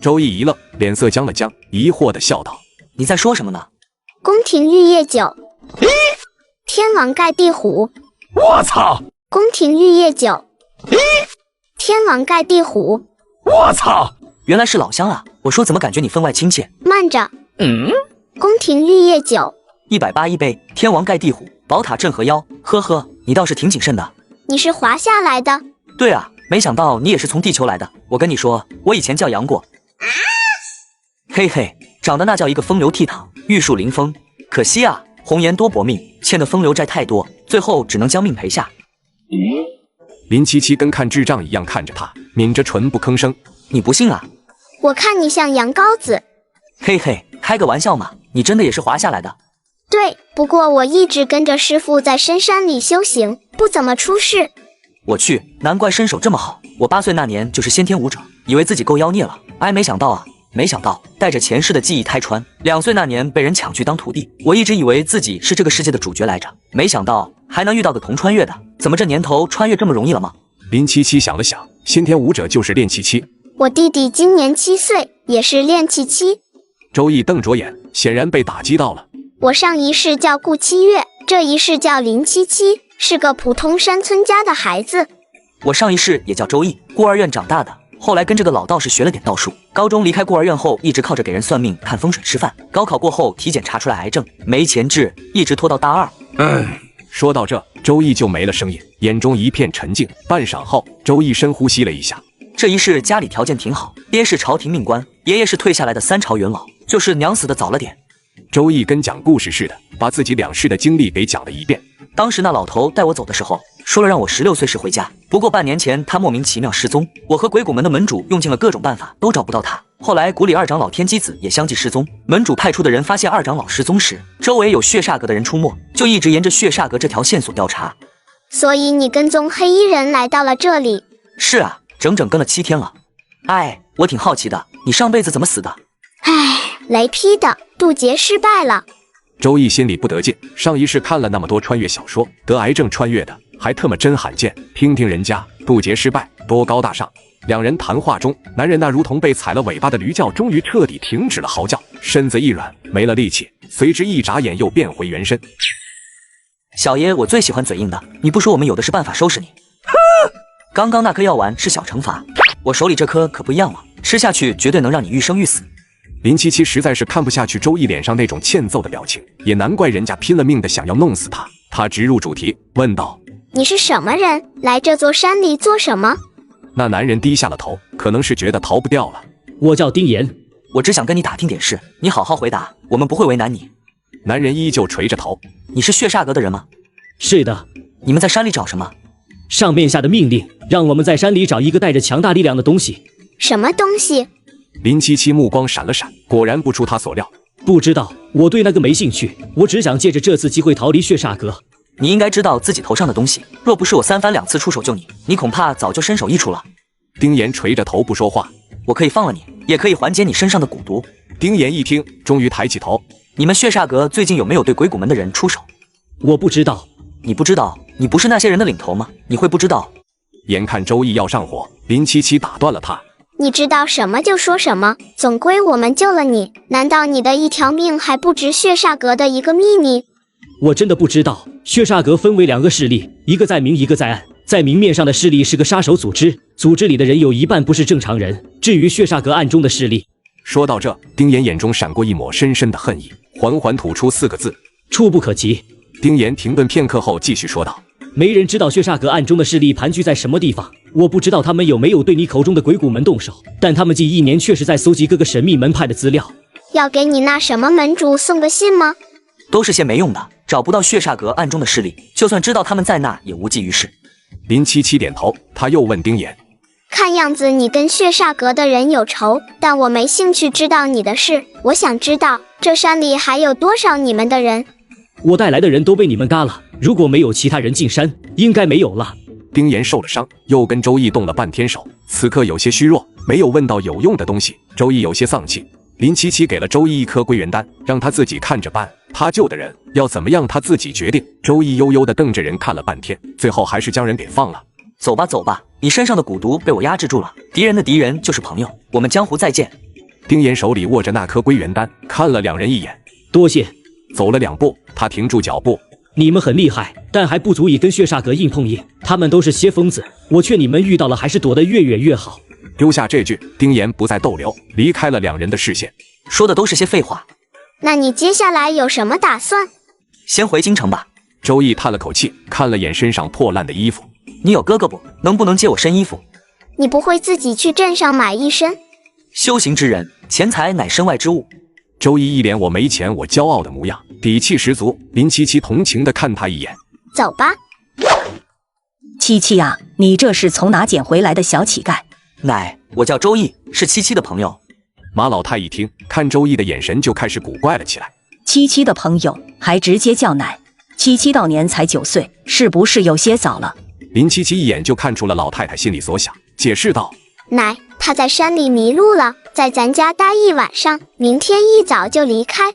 周易一愣，脸色僵了僵，疑惑的笑道：你在说什么呢？宫廷玉液酒。天王盖地虎。我操！宫廷玉液酒。天王盖地虎。我操！原来是老乡啊！我说怎么感觉你分外亲切？慢着。宫廷玉液酒180一杯，天王盖地虎，宝塔镇河妖。呵呵，你倒是挺谨慎的。你是华夏来的？对啊，没想到你也是从地球来的。我跟你说，我以前叫杨过。嘿嘿，长得那叫一个风流倜傥，玉树临风。可惜啊，红颜多薄命，欠的风流债太多，最后只能将命赔下。林七七跟看智障一样看着他，抿着唇不吭声。你不信啊？我看你像羊羔子。嘿嘿，开个玩笑嘛，你真的也是华夏来的？对，不过我一直跟着师傅在深山里修行，不怎么出事。我去，难怪身手这么好。我8岁那年就是先天武者，以为自己够妖孽了，没想到带着前世的记忆胎穿。2岁那年被人抢去当徒弟，我一直以为自己是这个世界的主角来着，没想到还能遇到个同穿越的。怎么这年头穿越这么容易了吗？林七七想了想，先天武者就是练气七。我弟弟今年7岁，也是练气七。周易瞪着眼，显然被打击到了。我上一世叫顾七月，这一世叫林七七，是个普通山村家的孩子。我上一世也叫周易，孤儿院长大的，后来跟这个老道士学了点道术。高中离开孤儿院后，一直靠着给人算命、看风水、吃饭。高考过后，体检查出来癌症，没钱治，一直拖到大2。说到这，周易就没了声音，眼中一片沉静。半晌后，周易深呼吸了一下。这一世家里条件挺好，爹是朝廷命官，爷爷是退下来的3朝元老，就是娘死的早了点。周易跟讲故事似的，把自己2世的经历给讲了一遍。当时那老头带我走的时候，说了让我16岁时回家。不过半年前他莫名其妙失踪，我和鬼谷门的门主用尽了各种办法，都找不到他。后来谷里2长老天机子也相继失踪，门主派出的人发现2长老失踪时，周围有血煞阁的人出没，就一直沿着血煞阁这条线索调查。所以你跟踪黑衣人来到了这里？是啊，整整跟了7天了。我挺好奇的，你上辈子怎么死的？雷劈的，渡劫失败了。周易心里不得劲，上一世看了那么多穿越小说，得癌症穿越的还特么真罕见。听听人家渡劫失败，多高大上。2人谈话中，男人那如同被踩了尾巴的驴叫终于彻底停止了嚎叫，身子一软，没了力气，随之一眨眼又变回原身。小爷，我最喜欢嘴硬的，你不说我们有的是办法收拾你。刚刚那颗药丸是小惩罚，我手里这颗可不一样了，吃下去绝对能让你欲生欲死。林七七实在是看不下去周易脸上那种欠揍的表情，也难怪人家拼了命的想要弄死他。他直入主题问道：你是什么人？来这座山里做什么？那男人低下了头，可能是觉得逃不掉了。我叫丁岩，我只想跟你打听点事，你好好回答，我们不会为难你。男人依旧垂着头。你是血煞阁的人吗？是的。你们在山里找什么？上面下的命令让我们在山里找一个带着强大力量的东西。什么东西？林七七目光闪了闪，果然不出他所料。不知道，我对那个没兴趣，我只想借着这次机会逃离血煞阁。你应该知道自己头上的东西，若不是我3番2次出手救你，你恐怕早就身首异处了。丁岩垂着头不说话。我可以放了你，也可以缓解你身上的蛊毒。丁岩一听，终于抬起头。你们血煞阁最近有没有对鬼谷门的人出手？我不知道。你不知道？你不是那些人的领头吗？你会不知道？眼看周易要上火，林七七打断了他。你知道什么就说什么，总归我们救了你，难道你的一条命还不值血煞阁的一个秘密？我真的不知道，血煞阁分为2个势力，一个在明，一个在暗。在明面上的势力是个杀手组织，组织里的人有一半不是正常人。至于血煞阁暗中的势力，说到这，丁岩眼中闪过一抹深深的恨意，缓缓吐出4个字：触不可及。丁岩停顿片刻后继续说道：没人知道血煞阁暗中的势力盘踞在什么地方，我不知道他们有没有对你口中的鬼谷门动手，但他们近1年确实在搜集各个神秘门派的资料。要给你那什么门主送个信吗？都是些没用的，找不到血煞阁暗中的势力，就算知道他们在那也无济于事。林七七点头，他又问丁岩：看样子你跟血煞阁的人有仇，但我没兴趣知道你的事，我想知道这山里还有多少你们的人。我带来的人都被你们嘎了，如果没有其他人进山，应该没有了。丁岩受了伤，又跟周易动了半天手，此刻有些虚弱，没有问到有用的东西。周易有些丧气。林七七给了周易一颗归元丹，让他自己看着办，他救的人要怎么样他自己决定。周易悠悠地瞪着人看了半天，最后还是将人给放了。走吧走吧，你身上的蛊毒被我压制住了，敌人的敌人就是朋友，我们江湖再见。丁岩手里握着那颗归元丹，看了2人一眼。多谢。走了2步，他停住脚步。你们很厉害，但还不足以跟血煞阁硬碰硬，他们都是些疯子，我劝你们遇到了还是躲得越远越好。丢下这句，丁岩不再逗留，离开了2人的视线。说的都是些废话。那你接下来有什么打算？先回京城吧。周易叹了口气，看了眼身上破烂的衣服。你有哥哥不？能不能借我身衣服？你不会自己去镇上买一身？修行之人，钱财乃身外之物。周易一脸我没钱我骄傲的模样，底气十足。林七七同情地看他一眼。走吧。七七啊，你这是从哪捡回来的小乞丐？奶，我叫周易，是七七的朋友。马老太一听，看周易的眼神就开始古怪了起来。七七的朋友还直接叫奶。七七到年才9岁，是不是有些早了？林七七一眼就看出了老太太心里所想，解释道：奶，他在山里迷路了，在咱家待一晚上，明天一早就离开。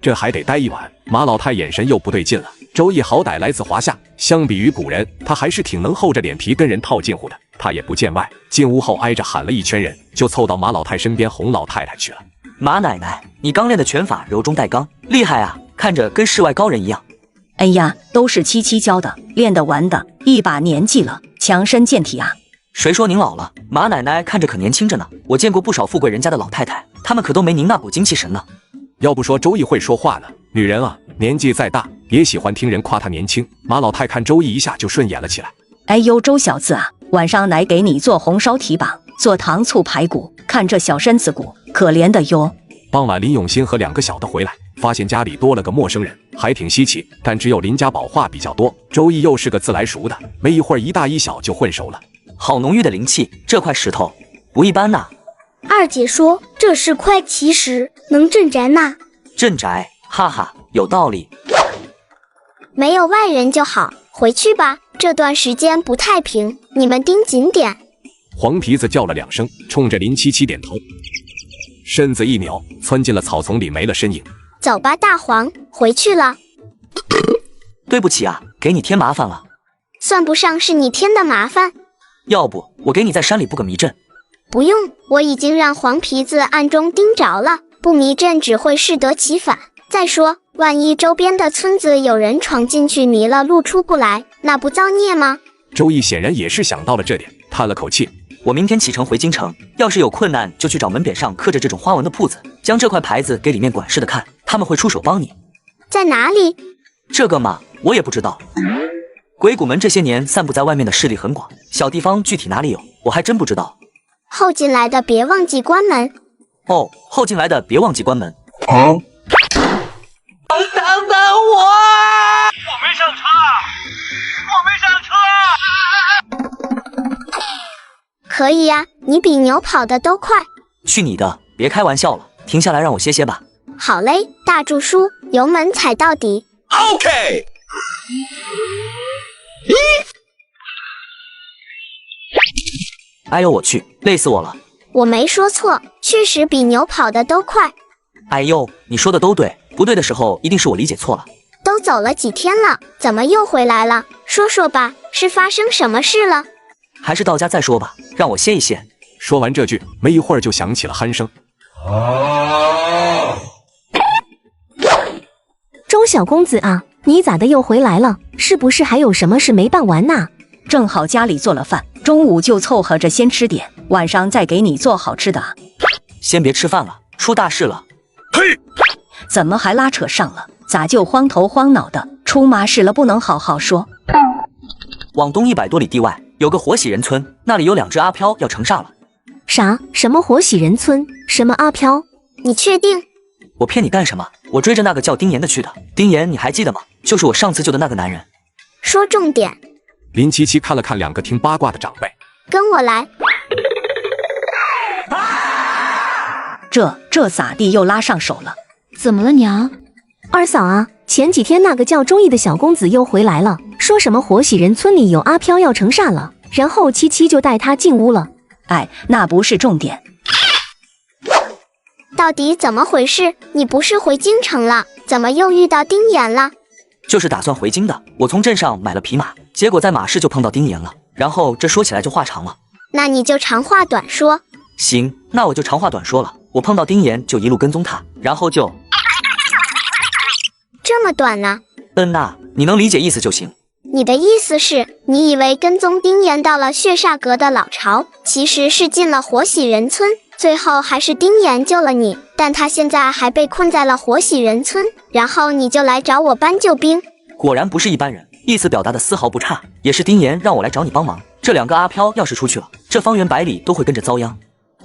这还得待一晚？马老太眼神又不对劲了。周易好歹来自华夏，相比于古人，他还是挺能厚着脸皮跟人套近乎的。他也不见外，进屋后挨着喊了一圈人，就凑到马老太身边哄老太太去了。马奶奶，你刚练的拳法柔中带刚，厉害啊，看着跟世外高人一样。哎呀，都是七七教的，练得完的，一把年纪了，强身健体啊。谁说您老了？马奶奶看着可年轻着呢，我见过不少富贵人家的老太太，她们可都没您那股精气神呢。要不说周易会说话呢，女人啊，年纪再大也喜欢听人夸她年轻。马老太看周易一下就顺眼了起来。哎呦，周小子啊，晚上来给你做红烧蹄膀，做糖醋排骨，看这小身子骨，可怜的哟。傍晚，林永新和2个小的回来，发现家里多了个陌生人，还挺稀奇，但只有林家宝话比较多。周易又是个自来熟的，没一会儿一大一小就混熟了。好浓郁的灵气，这块石头不一般呐。二姐说这是块奇石，能镇宅呐。镇宅，哈哈，有道理。没有外人就好，回去吧，这段时间不太平，你们盯紧点。黄皮子叫了2声，冲着林七七点头，身子一扭，窜进了草丛里，没了身影。走吧，大黄，回去了。对不起啊，给你添麻烦了。算不上是你添的麻烦。要不我给你在山里布个迷阵？不用，我已经让黄皮子暗中盯着了，布迷阵只会适得其反。再说，万一周边的村子有人闯进去迷了路出不来，那不造孽吗？周易显然也是想到了这点，叹了口气。我明天启程回京城，要是有困难就去找门匾上刻着这种花纹的铺子，将这块牌子给里面管事的看，他们会出手帮你。在哪里？这个嘛，我也不知道。鬼谷门这些年散布在外面的势力很广，小地方具体哪里有，我还真不知道。后进来的别忘记关门。哦，后进来的别忘记关门。等等我！我没上车，可以呀，你比牛跑得都快。去你的，别开玩笑了，停下来让我歇歇吧。好嘞，大柱叔，油门踩到底。OK。哎呦我去，累死我了。我没说错，确实比牛跑得都快。哎呦，你说的都对，不对的时候一定是我理解错了。都走了几天了，怎么又回来了？说说吧，是发生什么事了？还是到家再说吧，让我歇一歇。说完这句，没一会儿就响起了鼾声。周小公子啊，你咋的又回来了？是不是还有什么事没办完呐？正好家里做了饭，中午就凑合着先吃点，晚上再给你做好吃的啊。先别吃饭了，出大事了。嘿，怎么还拉扯上了？咋就慌头慌脑的？出嘛事了不能好好说？往东100多里地外有个活喜人村，那里有2只阿飘要成煞了。啥？什么活喜人村？什么阿飘？你确定？我骗你干什么？我追着那个叫丁岩的去的。丁岩你还记得吗？就是我上次救的那个男人。说重点。林七七看了看2个听八卦的长辈，跟我来。这咋地又拉上手了？怎么了娘？二嫂啊，前几天那个叫周易的小公子又回来了，说什么活喜人村里有阿飘要成煞了，然后七七就带他进屋了。哎，那不是重点。到底怎么回事？你不是回京城了，怎么又遇到丁岩了？就是打算回京的，我从镇上买了匹马，结果在马市就碰到丁岩了，然后这说起来就话长了。那你就长话短说。行，那我就长话短说了。我碰到丁岩就一路跟踪他，然后就……这么短呢？那你能理解意思就行。你的意思是，你以为跟踪丁岩到了血煞阁的老巢，其实是进了活喜人村，最后还是丁岩救了你，但他现在还被困在了活喜人村，然后你就来找我搬救兵。果然不是一般人，意思表达的丝毫不差，也是丁岩让我来找你帮忙。这2个阿飘要是出去了，这方圆百里都会跟着遭殃。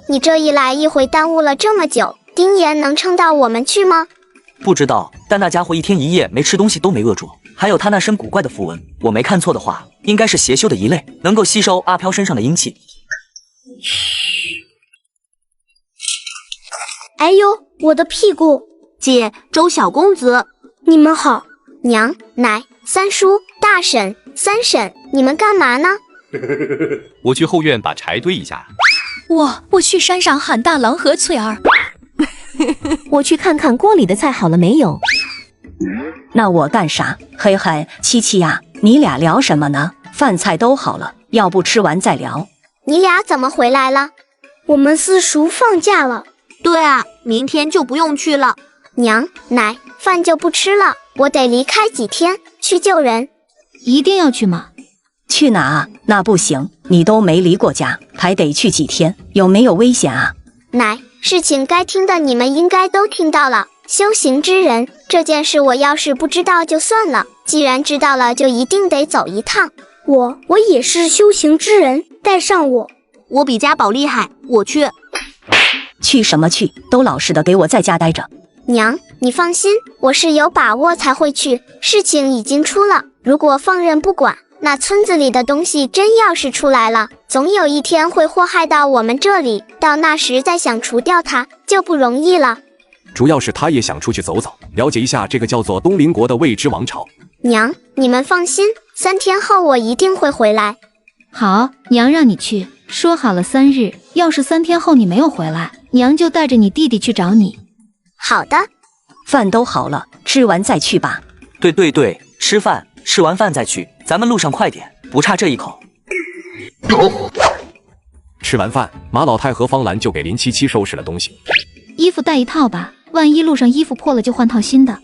你这一来一回耽误了这么久，丁岩能撑到我们去吗？不知道，但那家伙1天1夜没吃东西都没饿住，还有他那身古怪的符文，我没看错的话，应该是邪修的一类，能够吸收阿飘身上的阴气。哎呦，我的屁股！姐，周小公子，你们好。娘、奶、三叔、大婶、三婶，你们干嘛呢？我去后院把柴堆一下。我去山上喊大郎和翠儿。我去看看锅里的菜好了没有。那我干啥？嘿嘿，七七呀，你俩聊什么呢？饭菜都好了，要不吃完再聊。你俩怎么回来了？我们私塾放假了。对啊，明天就不用去了。娘、奶，饭就不吃了，我得离开几天去救人。一定要去吗？去哪啊？那不行，你都没离过家，还得去几天？有没有危险啊？奶，事情该听的你们应该都听到了。修行之人这件事，我要是不知道就算了，既然知道了，就一定得走一趟。我也是修行之人，带上我。我比家宝厉害，我去。去什么去？都老实的给我在家待着。娘，你放心，我是有把握才会去。事情已经出了，如果放任不管，那村子里的东西真要是出来了，总有一天会祸害到我们这里，到那时再想除掉它就不容易了。主要是他也想出去走走，了解一下这个叫做东邻国的未知王朝。娘，你们放心，3天后我一定会回来。好，娘让你去，说好了3日，要是3天后你没有回来，娘就带着你弟弟去找你。好的。饭都好了，吃完再去吧。对，吃饭，吃完饭再去，咱们路上快点，不差这一口。吃完饭，马老太和方兰就给林七七收拾了东西。衣服带一套吧，万一路上衣服破了就换套新的。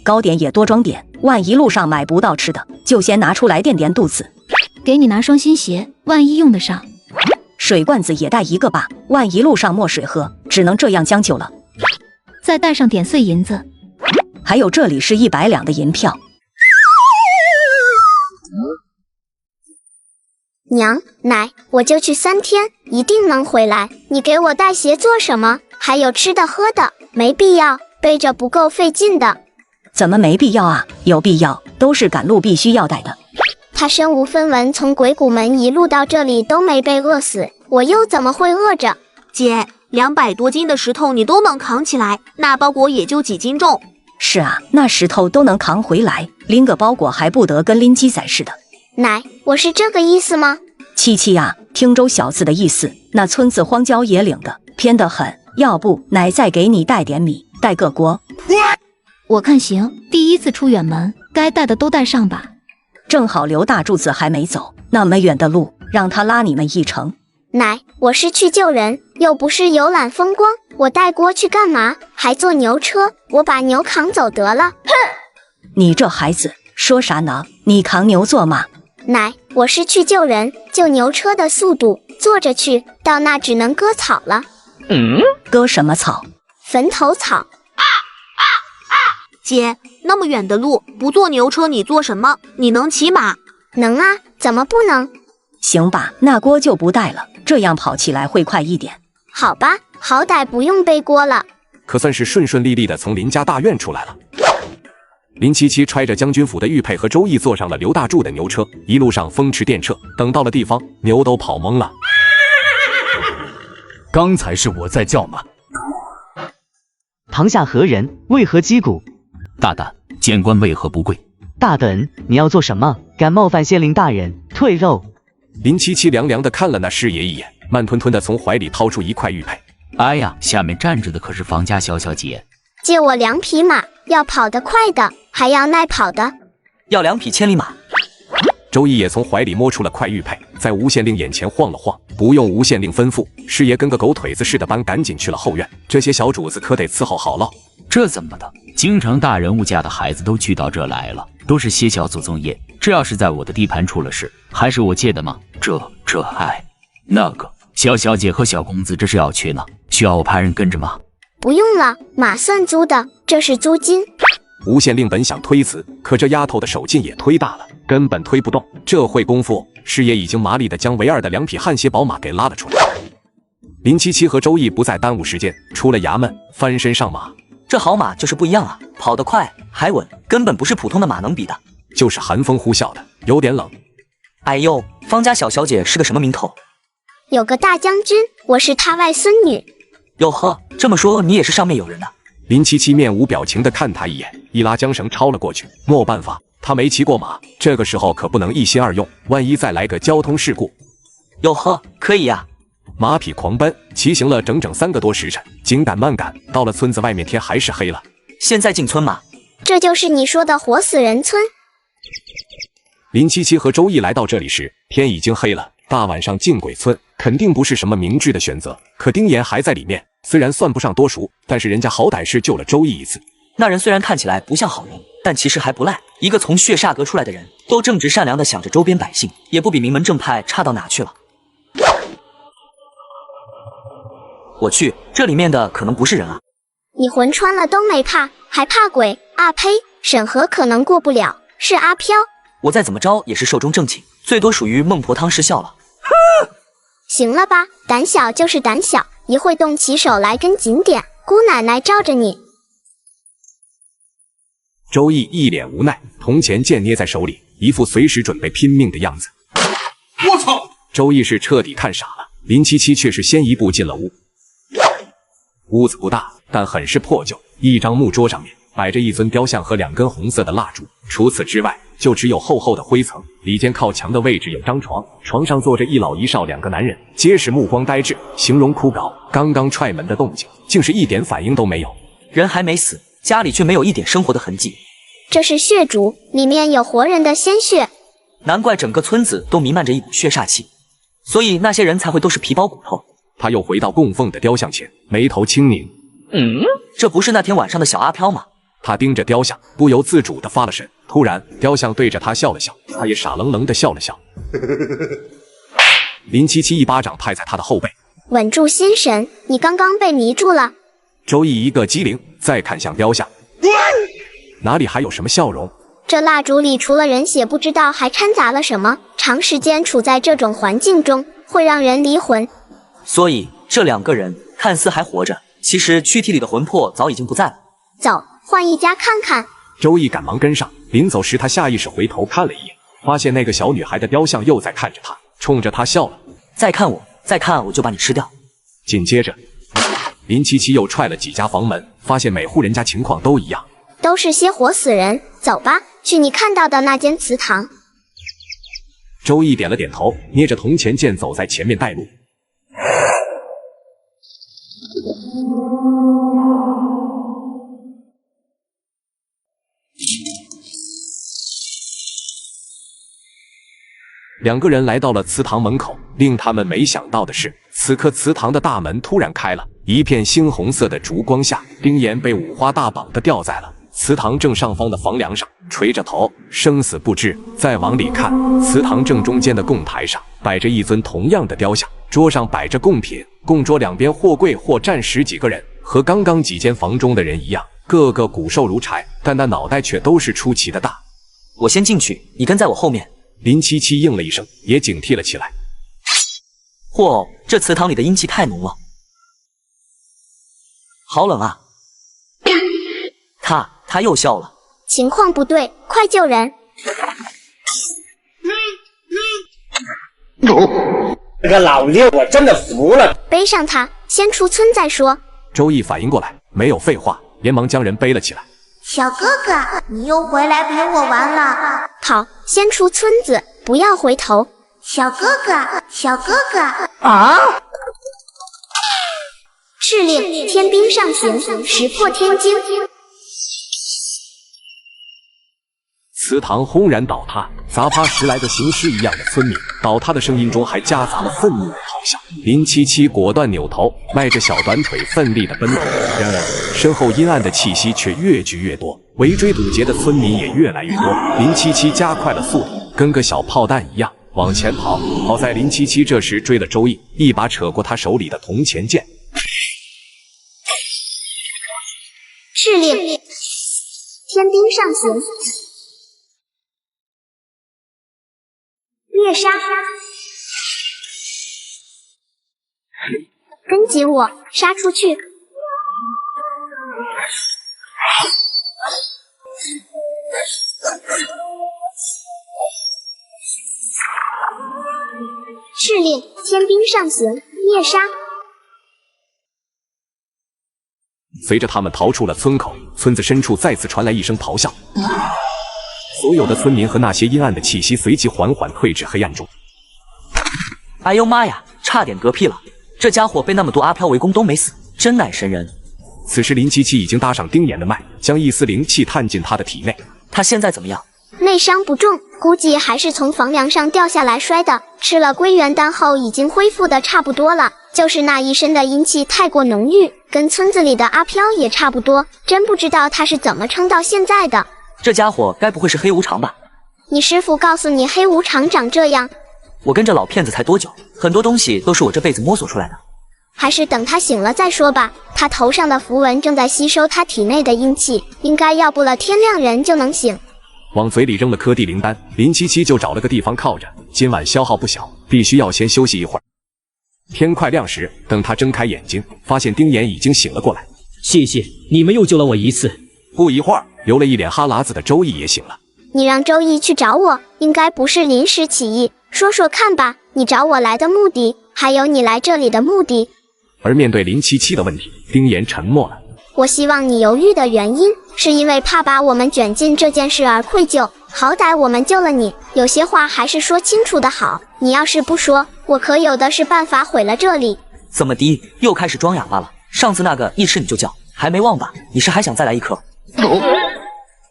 糕点也多装点，万一路上买不到吃的，就先拿出来垫垫肚子。给你拿双新鞋，万一用得上。水罐子也带一个吧，万一路上没水喝，只能这样将就了。再带上点碎银子。还有这里是100两的银票。娘、奶，我就去3天，一定能回来。你给我带鞋做什么？还有吃的喝的，没必要，背着不够费劲的。怎么没必要啊？有必要，都是赶路必须要带的。他身无分文，从鬼谷门一路到这里都没被饿死，我又怎么会饿着？姐，200多斤的石头你都能扛起来，那包裹也就几斤重。是啊，那石头都能扛回来，拎个包裹还不得跟拎鸡仔似的。奶，我是这个意思吗？七七啊，听周小子的意思，那村子荒郊野岭的，偏得很。要不奶再给你带点米，带个锅。我看行，第一次出远门，该带的都带上吧。正好刘大柱子还没走，那么远的路，让他拉你们一程。奶，我是去救人，又不是游览风光，我带锅去干嘛？还坐牛车，我把牛扛走得了。哼！你这孩子说啥呢？你扛牛做嘛？奶，我是去救人，就牛车的速度，坐着去，到那只能割草了。割什么草？坟头草。姐，那么远的路，不坐牛车你坐什么？你能骑马？能啊，怎么不能？行吧，那锅就不带了，这样跑起来会快一点。好吧，好歹不用背锅了。可算是顺顺利利的从林家大院出来了。林七七揣着将军府的玉佩和周易坐上了刘大柱的牛车，一路上风驰电掣，等到了地方，牛都跑懵了。刚才是我在叫吗？堂下何人？为何击鼓？大胆，见官为何不跪？大等，你要做什么？敢冒犯仙灵大人，退肉！林七七凉凉的看了那师爷一眼，慢吞吞的从怀里掏出一块玉佩。哎呀，下面站着的可是房家小小姐。借我2匹马，要跑得快的，还要耐跑的。要2匹千里马。周易也从怀里摸出了块玉佩，在吴县令眼前晃了晃，不用吴县令吩咐，师爷跟个狗腿子似的搬赶紧去了后院。这些小主子可得伺候好了。这怎么的？京城大人物家的孩子都聚到这来了，都是些小祖宗业。这要是在我的地盘出了事，还是我借的吗？那个小小姐和小公子这是要去呢，需要我派人跟着吗？不用了，马算租的，这是租金。吴县令本想推辞，可这丫头的手劲也忒大了，根本推不动。这会功夫，师爷已经麻利的将唯二的2匹汗血宝马给拉了出来。林七七和周易不再耽误时间，出了衙门，翻身上马。这好马就是不一样啊，跑得快还稳，根本不是普通的马能比的。就是寒风呼啸的，有点冷。哎呦，方家小小姐是个什么名头？有个大将军，我是他外孙女。哟呵，这么说你也是上面有人的？林七七面无表情地看他一眼，一拉缰绳抄了过去。没办法，他没骑过马，这个时候可不能一心二用，万一再来个交通事故。哟呵，可以呀！马匹狂奔，骑行了整整3个多时辰，紧赶慢赶，到了村子外面，天还是黑了。现在进村吗？这就是你说的活死人村。林七七和周易来到这里时，天已经黑了。大晚上进鬼村，肯定不是什么明智的选择。可丁岩还在里面，虽然算不上多熟，但是人家好歹是救了周易一次。那人虽然看起来不像好人，但其实还不赖。一个从血煞阁出来的人，都正直善良的想着周边百姓，也不比名门正派差到哪去了。我去，这里面的可能不是人啊！你魂穿了都没怕，还怕鬼啊？呸！审核可能过不了，是阿飘。我再怎么着也是寿终正寝，最多属于孟婆汤失效了。行了吧，胆小就是胆小，一会动起手来跟紧点，姑奶奶罩着你。周易一脸无奈，铜钱剑捏在手里，一副随时准备拼命的样子。我操！周易是彻底看傻了，林七七却是先一步进了屋。屋子不大，但很是破旧。一张木桌上面摆着一尊雕像和2根红色的蜡烛，除此之外，就只有厚厚的灰层。里间靠墙的位置有张床，床上坐着一老一少2个男人，皆是目光呆滞，形容枯槁。刚刚踹门的动静，竟是一点反应都没有。人还没死，家里却没有一点生活的痕迹。这是血烛，里面有活人的鲜血，难怪整个村子都弥漫着一股血煞气，所以那些人才会都是皮包骨头。他又回到供奉的雕像前，眉头轻拧。这不是那天晚上的小阿飘吗？他盯着雕像，不由自主地发了神。突然，雕像对着他笑了笑，他也傻愣愣地笑了笑。林七七一巴掌拍在他的后背，稳住心神，你刚刚被迷住了。周易一个机灵，再看向雕像，哪里还有什么笑容？这蜡烛里除了人血，不知道还掺杂了什么。长时间处在这种环境中，会让人离魂。所以这2个人看似还活着，其实躯体里的魂魄早已经不在了。走，换一家看看。周易赶忙跟上，临走时他下意识回头看了一眼，发现那个小女孩的雕像又在看着他，冲着他笑了。再看我，再看我就把你吃掉。紧接着，林七七又踹了几家房门，发现每户人家情况都一样，都是些活死人。走吧，去你看到的那间祠堂。周易点了点头，捏着铜钱剑走在前面带路。2个人来到了祠堂门口，令他们没想到的是，此刻祠堂的大门突然开了，一片猩红色的烛光下，丁岩被五花大绑地吊在了祠堂正上方的房梁上，垂着头，生死不知。再往里看，祠堂正中间的供台上摆着一尊同样的雕像，桌上摆着贡品，供桌2边或跪或站10几个人，和刚刚几间房中的人一样，个个骨瘦如柴，但那脑袋却都是出奇的大。我先进去，你跟在我后面。林七七应了一声，也警惕了起来。嚯，这祠堂里的阴气太浓了，好冷啊！他又笑了。情况不对，快救人！这个老六，我真的服了。背上他，先出村再说。周易反应过来，没有废话，连忙将人背了起来。小哥哥，你又回来陪我玩了。好，先出村子，不要回头。小哥哥，小哥哥啊！敕令：天兵上行，石破天惊。祠堂轰然倒塌，砸趴10来个行尸一样的村民。倒塌的声音中还夹杂了愤怒的咆哮。林七七果断扭头，迈着小短腿奋力的奔跑。然而身后阴暗的气息却越聚越多，围追堵截的村民也越来越多。林七七加快了速度，跟个小炮弹一样往前跑。好在林七七这时追了周易，一把扯过他手里的铜钱剑。敕令：天兵上行，猎杀！跟紧我，杀出去！敕令：天兵上行，猎杀！随着他们逃出了村口，村子深处再次传来一声咆哮。所有的村民和那些阴暗的气息随即缓缓退至黑暗中。哎呦妈呀，差点嗝屁了！这家伙被那么多阿飘围攻都没死，真乃神人。此时林七七已经搭上丁岩的脉，将一丝灵气探进他的体内。他现在怎么样？内伤不重，估计还是从房梁上掉下来摔的。吃了归元丹后，已经恢复的差不多了。就是那一身的阴气太过浓郁，跟村子里的阿飘也差不多。真不知道他是怎么撑到现在的。这家伙该不会是黑无常吧？你师父告诉你黑无常长这样？我跟这老骗子才多久，很多东西都是我这辈子摸索出来的。还是等他醒了再说吧。他头上的符文正在吸收他体内的阴气，应该要不了天亮人就能醒。往嘴里扔了颗地灵丹，林七七就找了个地方靠着。今晚消耗不小，必须要先休息一会儿。天快亮时，等他睁开眼睛，发现丁岩已经醒了过来。谢谢，你们又救了我一次。不一会儿，流了一脸哈喇子的周易也醒了。你让周易去找我，应该不是临时起意。说说看吧，你找我来的目的，还有你来这里的目的。而面对林七七的问题，丁岩沉默了。我希望你犹豫的原因，是因为怕把我们卷进这件事而愧疚。好歹我们救了你，有些话还是说清楚的好。你要是不说，我可有的是办法毁了这里。怎么的，又开始装哑巴了？上次那个一吃你就叫，还没忘吧？你是还想再来一颗？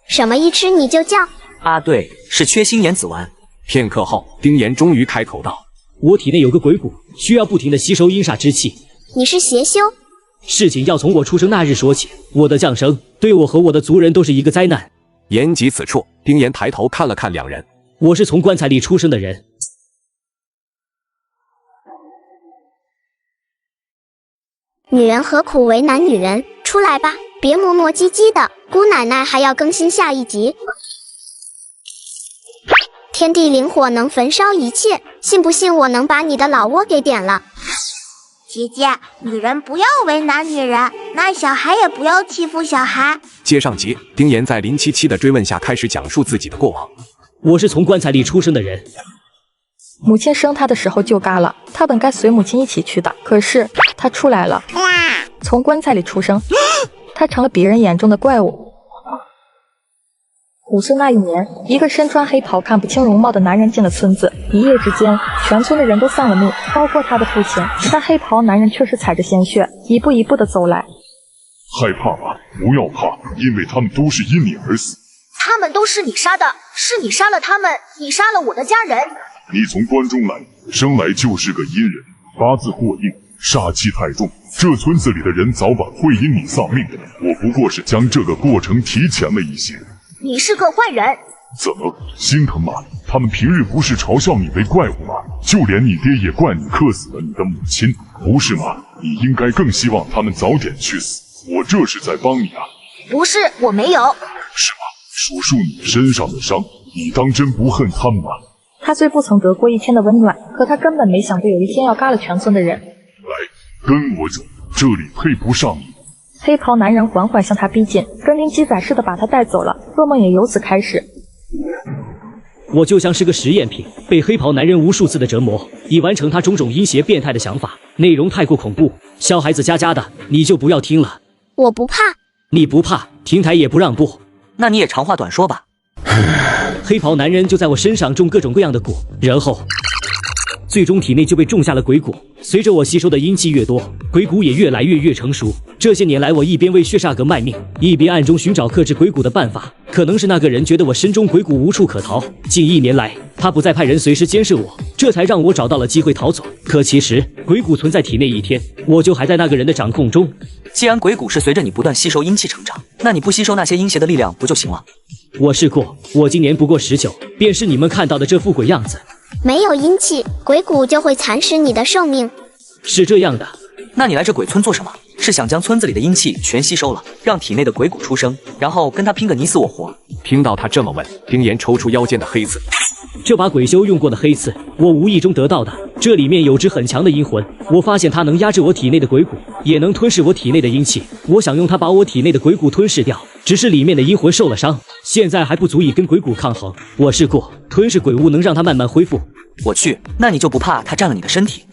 什么一吃你就叫？啊，对，是缺锌盐子丸。片刻后，丁岩终于开口道：“我体内有个鬼骨，需要不停地吸收阴煞之气。你是邪修？事情要从我出生那日说起。我的降生，对我和我的族人都是一个灾难。”言及此处，丁岩抬头看了看两人。我是从棺材里出生的人。女人何苦为难女人？出来吧，别磨磨唧唧的。姑奶奶还要更新下一集。天地灵火能焚烧一切，信不信我能把你的老窝给点了？姐姐，女人不要为难女人，那小孩也不要欺负小孩。接上集，丁岩在林七七的追问下开始讲述自己的过往。我是从棺材里出生的人。母亲生他的时候就嘎了，他本该随母亲一起去的，可是他出来了，从棺材里出生，他成了别人眼中的怪物。5岁那一年，一个身穿黑袍、看不清容貌的男人进了村子，一夜之间，全村的人都丧了命，包括他的父亲。但黑袍男人却是踩着鲜血，一步一步的走来。害怕吧，不要怕，因为他们都是因你而死。他们都是你杀的，是你杀了他们，你杀了我的家人。你从关中来，生来就是个阴人，八字过硬，煞气太重，这村子里的人早晚会因你丧命。我不过是将这个过程提前了一些。你是个坏人。怎么，心疼吗？他们平日不是嘲笑你为怪物吗？就连你爹也怪你克死了你的母亲，不是吗？你应该更希望他们早点去死。我这是在帮你啊。不是，我没有。是吗？数数你身上的伤，你当真不恨他们吗？他虽不曾得过一天的温暖，可他根本没想过有一天要嘎了全村的人。来，跟我走，这里配不上你。黑袍男人缓缓向他逼近，跟灵鸡仔似的把他带走了，噩梦也由此开始。我就像是个实验品，被黑袍男人无数次的折磨，以完成他种种阴邪变态的想法。内容太过恐怖，小孩子家家的，你就不要听了。我不怕。你不怕，平台也不让步。那你也长话短说吧。黑袍男人就在我身上种各种各样的蛊，然后最终体内就被种下了鬼蛊。随着我吸收的阴气越多，鬼蛊也越来越成熟。这些年来，我一边为血煞阁卖命，一边暗中寻找克制鬼蛊的办法。可能是那个人觉得我身中鬼蛊无处可逃，近1年来，他不再派人随时监视我，这才让我找到了机会逃走。可其实，鬼蛊存在体内1天，我就还在那个人的掌控中。既然鬼蛊是随着你不断吸收阴气成长，那你不吸收那些阴邪的力量不就行了？我试过，我今年不过19，便是你们看到的这副鬼样子。没有阴气，鬼蛊就会蚕食你的寿命。是这样的。那你来这鬼村做什么？是想将村子里的阴气全吸收了，让体内的鬼蛊出生，然后跟他拼个你死我活？听到他这么问，丁岩抽出腰间的黑刺。这把鬼修用过的黑刺，我无意中得到的，这里面有只很强的阴魂。我发现它能压制我体内的鬼蛊，也能吞噬我体内的阴气。我想用它把我体内的鬼蛊吞噬掉，只是里面的阴魂受了伤，现在还不足以跟鬼蛊抗衡。我试过吞噬鬼物，能让它慢慢恢复。我去，那你就不怕它占了你的身体？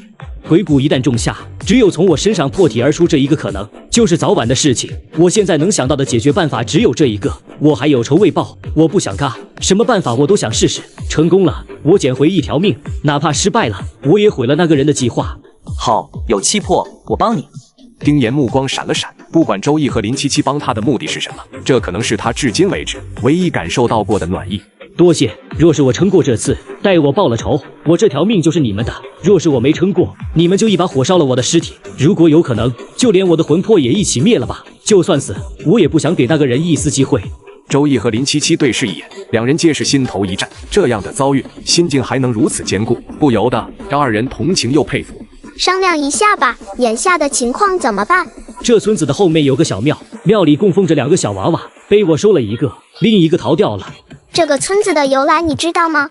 鬼谷一旦种下，只有从我身上破体而出这一个可能，就是早晚的事情。我现在能想到的解决办法只有这一个，我还有仇未报，我不想嘎，什么办法我都想试试。成功了，我捡回一条命；哪怕失败了，我也毁了那个人的计划。好，有气魄，我帮你。丁岩目光闪了闪，不管周易和林七七帮他的目的是什么，这可能是他至今为止唯一感受到过的暖意。多谢，若是我撑过这次，待我报了仇，我这条命就是你们的；若是我没撑过，你们就一把火烧了我的尸体。如果有可能，就连我的魂魄也一起灭了吧。就算死，我也不想给那个人一丝机会。周易和林七七对视一眼，两人皆是心头一震，这样的遭遇，心境还能如此坚固，不由得让二人同情又佩服。商量一下吧，眼下的情况怎么办？这村子的后面有个小庙，庙里供奉着2个小娃娃，被我收了一个，另一个逃掉了。这个村子的由来你知道吗？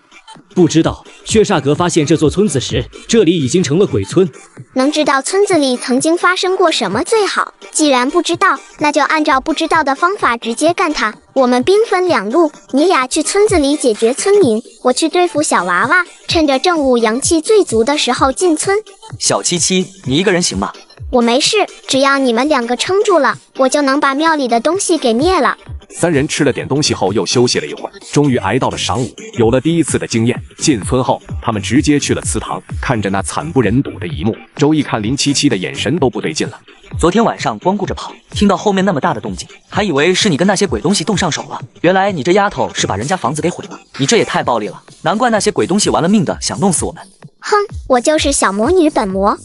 不知道。薛煞格发现这座村子时，这里已经成了鬼村。能知道村子里曾经发生过什么最好。既然不知道，那就按照不知道的方法直接干他。我们兵分2路，你俩去村子里解决村民，我去对付小娃娃，趁着正午阳气最足的时候进村。小七七，你一个人行吗？我没事，只要你们2个撑住了，我就能把庙里的东西给灭了。3人吃了点东西后，又休息了一会儿，终于挨到了晌午。有了第一次的经验，进村后，他们直接去了祠堂。看着那惨不忍睹的一幕，周易看林七七的眼神都不对劲了。昨天晚上光顾着跑，听到后面那么大的动静，还以为是你跟那些鬼东西动上手了。原来你这丫头是把人家房子给毁了，你这也太暴力了！难怪那些鬼东西玩了命的想弄死我们。哼，我就是小魔女本魔，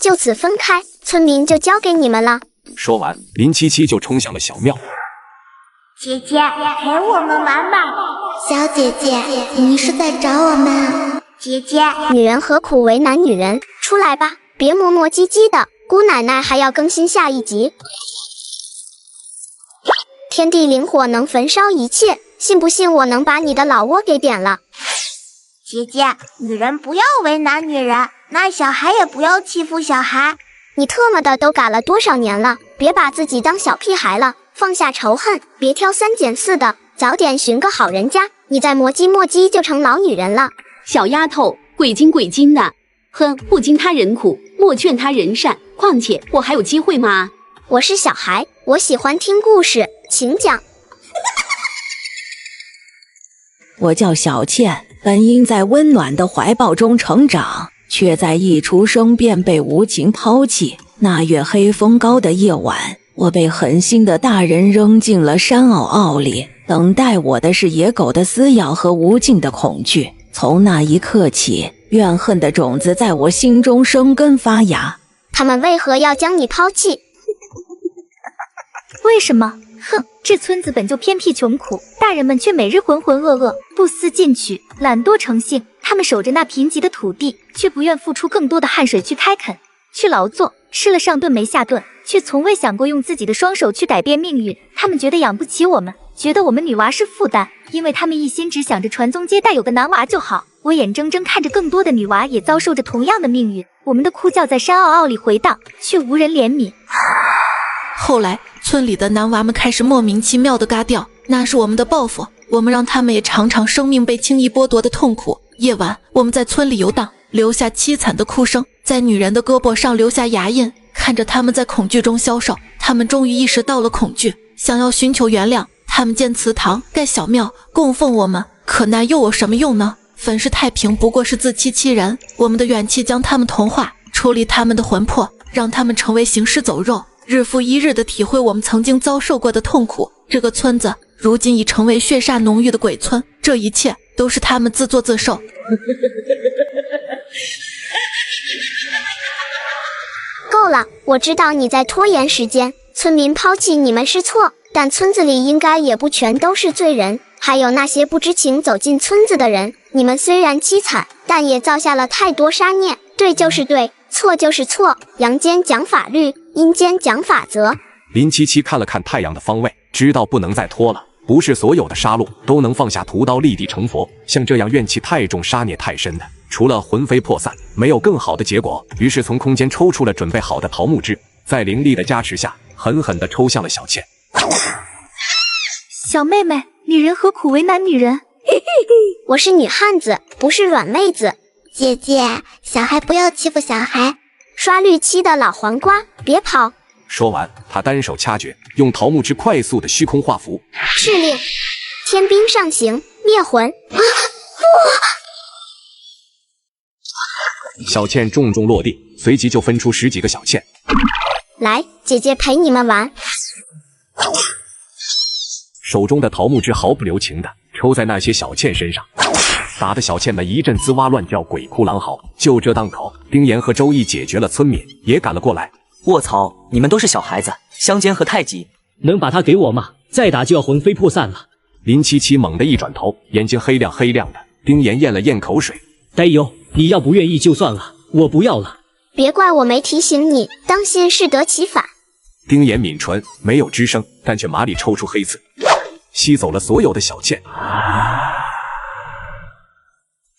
就此分开，村民就交给你们了。说完，林七七就冲向了小庙。姐姐，陪我们玩吧。小姐姐，你是在找我们？姐姐，女人何苦为难女人？出来吧，别磨磨唧唧的。姑奶奶还要更新下一集。天地灵火能焚烧一切，信不信我能把你的老窝给点了？姐姐，女人不要为难女人，那小孩也不要欺负小孩。你特么的都改了多少年了，别把自己当小屁孩了，放下仇恨，别挑3拣4的，早点寻个好人家，你再磨叽磨叽就成老女人了。小丫头，鬼精的，哼，不经他人苦，莫劝他人善。况且我还有机会吗？我是小孩，我喜欢听故事，请讲。我叫小倩，本应在温暖的怀抱中成长，却在一出生便被无情抛弃。那月黑风高的夜晚，我被狠心的大人扔进了山坳里，等待我的是野狗的撕咬和无尽的恐惧。从那一刻起，怨恨的种子在我心中生根发芽。他们为何要将你抛弃？为什么？哼，这村子本就偏僻穷苦，大人们却每日浑浑噩噩，不思进取，懒惰成性。他们守着那贫瘠的土地，却不愿付出更多的汗水去开垦、去劳作，吃了上顿没下顿，却从未想过用自己的双手去改变命运。他们觉得养不起我们，觉得我们女娃是负担，因为他们一心只想着传宗接代，有个男娃就好。我眼睁睁看着更多的女娃也遭受着同样的命运，我们的哭叫在山坳里回荡，却无人怜悯。后来村里的男娃们开始莫名其妙的嘎掉，那是我们的报复，我们让他们也尝尝生命被轻易剥夺的痛苦。夜晚我们在村里游荡，留下凄惨的哭声，在女人的胳膊上留下牙印，看着他们在恐惧中消瘦，他们终于意识到了恐惧，想要寻求原谅。他们建祠堂，盖小庙，供奉我们，可那又有什么用呢？粉饰太平不过是自欺欺人，我们的怨气将他们同化，处理他们的魂魄，让他们成为行尸走肉，日复一日地体会我们曾经遭受过的痛苦。这个村子如今已成为血煞浓郁的鬼村，这一切都是他们自作自受。够了，我知道你在拖延时间，村民抛弃你们是错，但村子里应该也不全都是罪人，还有那些不知情走进村子的人。你们虽然凄惨，但也造下了太多杀孽，对就是对，错就是错，阳间讲法律，阴间讲法则。林七七看了看太阳的方位，知道不能再拖了，不是所有的杀戮都能放下屠刀立地成佛，像这样怨气太重、杀孽太深的，除了魂飞魄散，没有更好的结果。于是从空间抽出了准备好的桃木枝，在灵力的加持下，狠狠地抽向了小倩。小妹妹，女人何苦为难女人？我是女汉子，不是软妹子。姐姐，小孩不要欺负小孩。刷绿漆的老黄瓜，别跑！说完，他单手掐诀，用桃木枝快速的虚空画符。是令，天兵上行，灭魂！小倩重重落地，随即就分出10几个小倩。来，姐姐陪你们玩。手中的桃木枝毫不留情的抽在那些小倩身上，打得小倩们一阵滋哇乱叫，鬼哭狼嚎。就这档口，丁岩和周易解决了村民，也赶了过来。卧槽，你们都是小孩子，相煎何太急？能把他给我吗？再打就要魂飞魄散了。林七七猛地一转头，眼睛黑亮黑亮的。丁岩咽了咽口水，呆油，你要不愿意就算了，我不要了。别怪我没提醒你，当心适得其反。丁岩抿唇，没有吱声，但却麻利抽出黑刺，吸走了所有的小倩。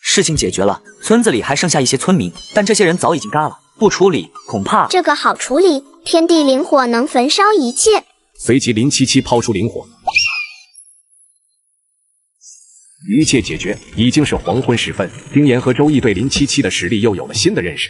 事情解决了，村子里还剩下一些村民，但这些人早已经嘎了，不处理恐怕……这个好处理，天地灵火能焚烧一切。随即林七七抛出灵火，一切解决。已经是黄昏时分，丁岩和周易对林七七的实力又有了新的认识。